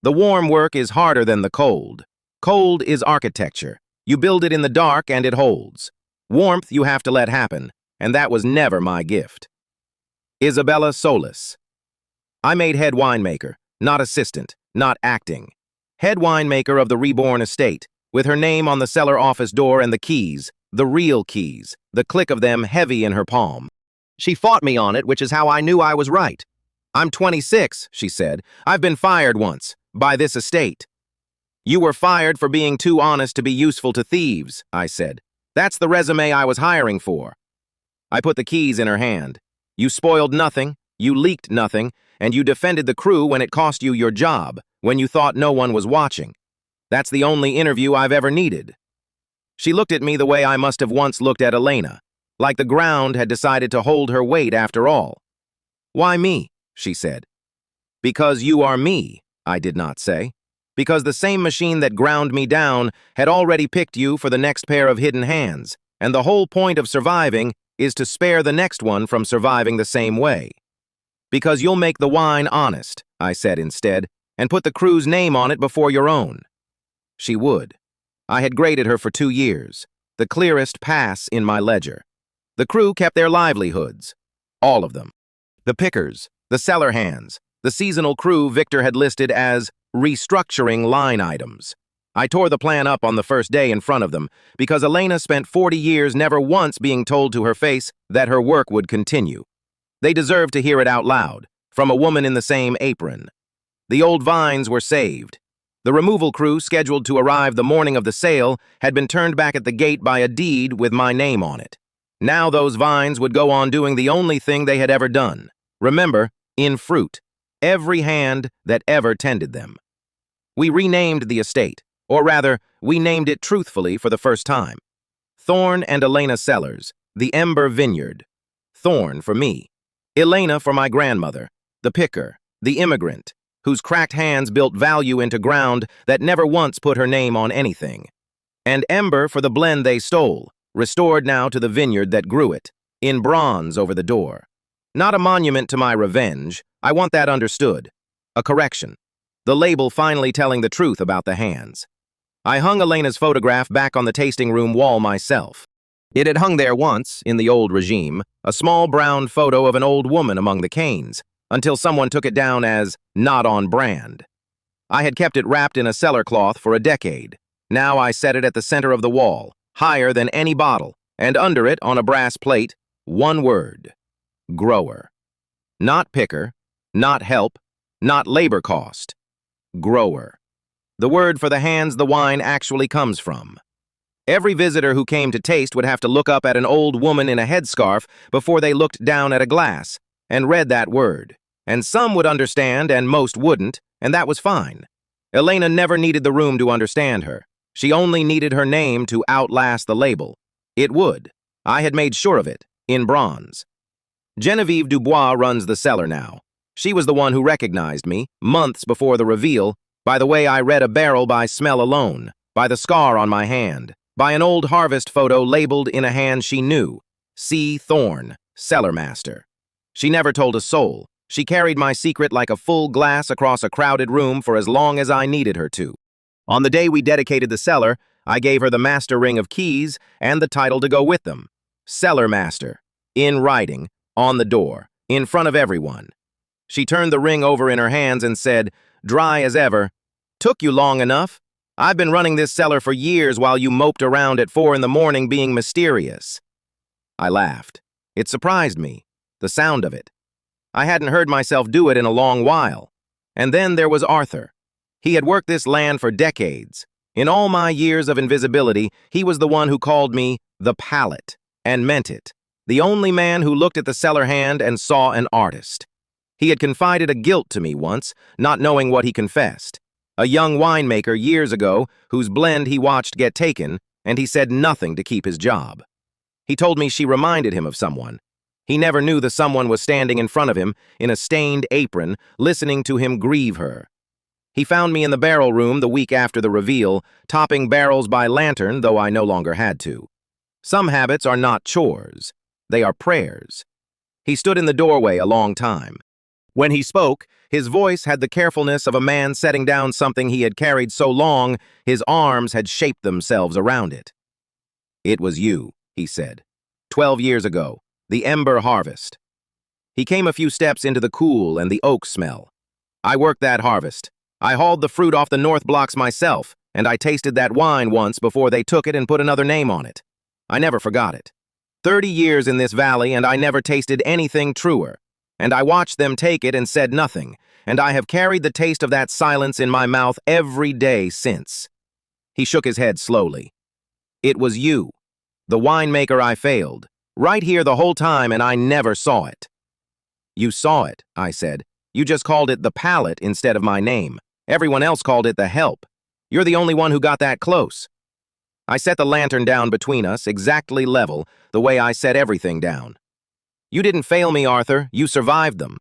The warm work is harder than the cold. Cold is architecture. You build it in the dark and it holds. Warmth you have to let happen, and that was never my gift. Isabella Solis. I made head winemaker, not assistant, not acting. Head winemaker of the reborn estate, with her name on the cellar office door and the keys, the real keys, the click of them heavy in her palm. She fought me on it, which is how I knew I was right. "I'm 26, she said. "I've been fired once, by this estate." "You were fired for being too honest to be useful to thieves," I said. "That's the resume I was hiring for." I put the keys in her hand. "You spoiled nothing, you leaked nothing, and you defended the crew when it cost you your job, when you thought no one was watching. That's the only interview I've ever needed." She looked at me the way I must have once looked at Elena, like the ground had decided to hold her weight after all. "Why me?" she said. "Because you are me," I did not say. "Because the same machine that ground me down had already picked you for the next pair of hidden hands, and the whole point of surviving is to spare the next one from surviving the same way. Because you'll make the wine honest," I said instead, "and put the crew's name on it before your own." She would. I had graded her for 2 years, the clearest pass in my ledger. The crew kept their livelihoods. All of them. The pickers, the cellar hands, the seasonal crew Victor had listed as restructuring line items. I tore the plan up on the first day in front of them, because Elena spent 40 years never once being told to her face that her work would continue. They deserved to hear it out loud, from a woman in the same apron. The old vines were saved. The removal crew, scheduled to arrive the morning of the sale, had been turned back at the gate by a deed with my name on it. Now those vines would go on doing the only thing they had ever done. Remember, in fruit, every hand that ever tended them. We renamed the estate, or rather, we named it truthfully for the first time. Thorne and Elena Cellars, the Ember Vineyard. Thorne for me. Elena for my grandmother, the picker, the immigrant, whose cracked hands built value into ground that never once put her name on anything. And Ember for the blend they stole, restored now to the vineyard that grew it, in bronze over the door. Not a monument to my revenge, I want that understood. A correction. The label finally telling the truth about the hands. I hung Elena's photograph back on the tasting room wall myself. It had hung there once, in the old regime, a small brown photo of an old woman among the canes, until someone took it down as not on brand. I had kept it wrapped in a cellar cloth for a decade. Now I set it at the center of the wall, higher than any bottle, and under it, on a brass plate, one word: grower. Not picker, not help, not labor cost. Grower. The word for the hands the wine actually comes from. Every visitor who came to taste would have to look up at an old woman in a headscarf before they looked down at a glass and read that word. And some would understand and most wouldn't, and that was fine. Elena never needed the room to understand her. She only needed her name to outlast the label. It would. I had made sure of it, in bronze. Genevieve Dubois runs the cellar now. She was the one who recognized me, months before the reveal, by the way I read a barrel by smell alone, by the scar on my hand, by an old harvest photo labeled in a hand she knew, C. Thorne, cellar master. She never told a soul. She carried my secret like a full glass across a crowded room for as long as I needed her to. On the day we dedicated the cellar, I gave her the master ring of keys and the title to go with them. Cellar master, in writing, on the door, in front of everyone. She turned the ring over in her hands and said, dry as ever, "Took you long enough? I've been running this cellar for years while you moped around at 4 in the morning being mysterious." I laughed. It surprised me, the sound of it. I hadn't heard myself do it in a long while. And then there was Arthur. He had worked this land for decades. In all my years of invisibility, he was the one who called me the palette, and meant it. The only man who looked at the cellar hand and saw an artist. He had confided a guilt to me once, not knowing what he confessed. A young winemaker years ago, whose blend he watched get taken, and he said nothing to keep his job. He told me she reminded him of someone. He never knew the someone was standing in front of him, in a stained apron, listening to him grieve her. He found me in the barrel room the week after the reveal, topping barrels by lantern, though I no longer had to. Some habits are not chores. They are prayers. He stood in the doorway a long time. When he spoke, his voice had the carefulness of a man setting down something he had carried so long, his arms had shaped themselves around it. "It was you," he said. 12 years ago, the Ember harvest. He came a few steps into the cool and the oak smell. "I worked that harvest. I hauled the fruit off the north blocks myself, and I tasted that wine once before they took it and put another name on it. I never forgot it. 30 years in this valley, and I never tasted anything truer. And I watched them take it and said nothing, and I have carried the taste of that silence in my mouth every day since." He shook his head slowly. "It was you, the winemaker I failed, right here the whole time, and I never saw it." "You saw it," I said. "You just called it the palette instead of my name. Everyone else called it the help. You're the only one who got that close." I set the lantern down between us, exactly level, the way I set everything down. "You didn't fail me, Arthur. You survived them.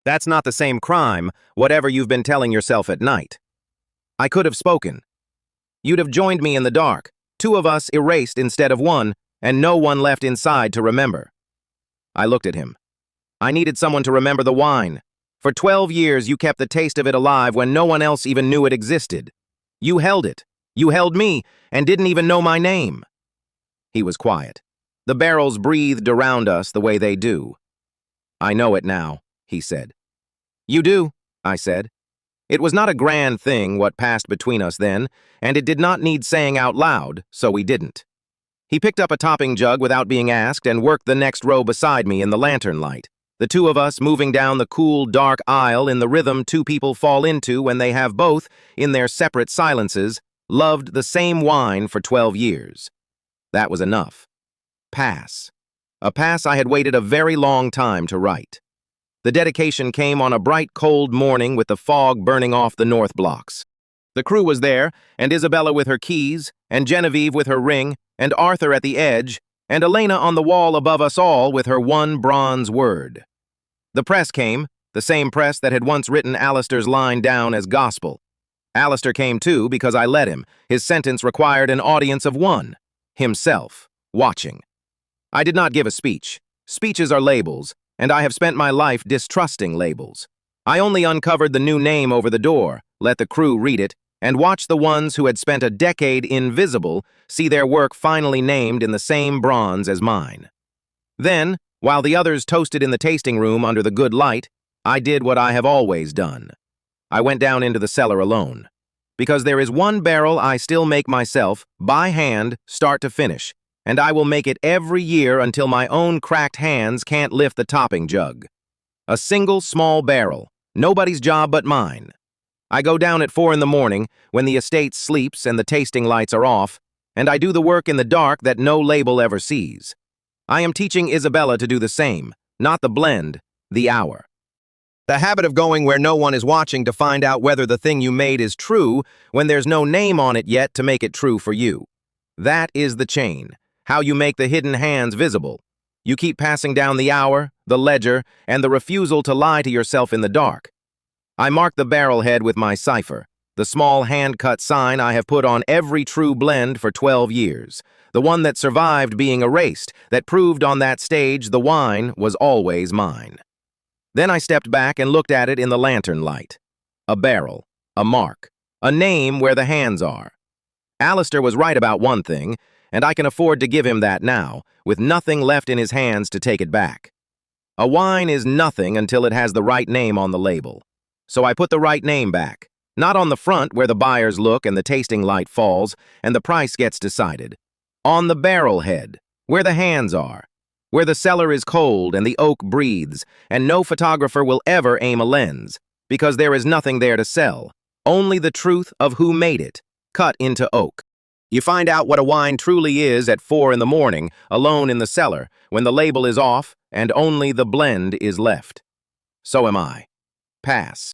That's not the same crime, whatever you've been telling yourself at night." I could have spoken. "You'd have joined me in the dark, 2 of us erased instead of 1, and no one left inside to remember." I looked at him. "I needed someone to remember the wine. For 12 years you kept the taste of it alive when no one else even knew it existed. You held it. You held me, and didn't even know my name." He was quiet. The barrels breathed around us the way they do. "I know it now," he said. "You do," I said. It was not a grand thing what passed between us then, and it did not need saying out loud, so we didn't. He picked up a topping jug without being asked and worked the next row beside me in the lantern light. The 2 of us moving down the cool, dark aisle in the rhythm 2 people fall into when they have both, in their separate silences, loved the same wine for 12 years. That was enough. Pass. A pass I had waited a very long time to write. The dedication came on a bright, cold morning with the fog burning off the north blocks. The crew was there, and Isabella with her keys, and Genevieve with her ring, and Arthur at the edge, and Elena on the wall above us all with her one bronze word. The press came, the same press that had once written Alistair's line down as gospel. Alistair came too because I let him. His sentence required an audience of 1, himself, watching. I did not give a speech. Speeches are labels, and I have spent my life distrusting labels. I only uncovered the new name over the door, let the crew read it, and watched the ones who had spent a decade invisible see their work finally named in the same bronze as mine. Then, while the others toasted in the tasting room under the good light, I did what I have always done. I went down into the cellar alone. Because there is one barrel I still make myself, by hand, start to finish, and I will make it every year until my own cracked hands can't lift the topping jug. A single small barrel, nobody's job but mine. I go down at 4 in the morning when the estate sleeps and the tasting lights are off, and I do the work in the dark that no label ever sees. I am teaching Isabella to do the same, not the blend, the hour. The habit of going where no one is watching to find out whether the thing you made is true when there's no name on it yet to make it true for you. That is the chain, how you make the hidden hands visible. You keep passing down the hour, the ledger, and the refusal to lie to yourself in the dark. I mark the barrel head with my cipher, the small hand-cut sign I have put on every true blend for 12 years, the one that survived being erased, that proved on that stage the wine was always mine. Then I stepped back and looked at it in the lantern light. A barrel, a mark, a name where the hands are. Alistair was right about one thing, and I can afford to give him that now, with nothing left in his hands to take it back. A wine is nothing until it has the right name on the label. So I put the right name back, not on the front where the buyers look and the tasting light falls and the price gets decided. On the barrel head, where the hands are, where the cellar is cold and the oak breathes, and no photographer will ever aim a lens, because there is nothing there to sell, only the truth of who made it, cut into oak. You find out what a wine truly is at 4 in the morning, alone in the cellar, when the label is off and only the blend is left. So am I. Pass.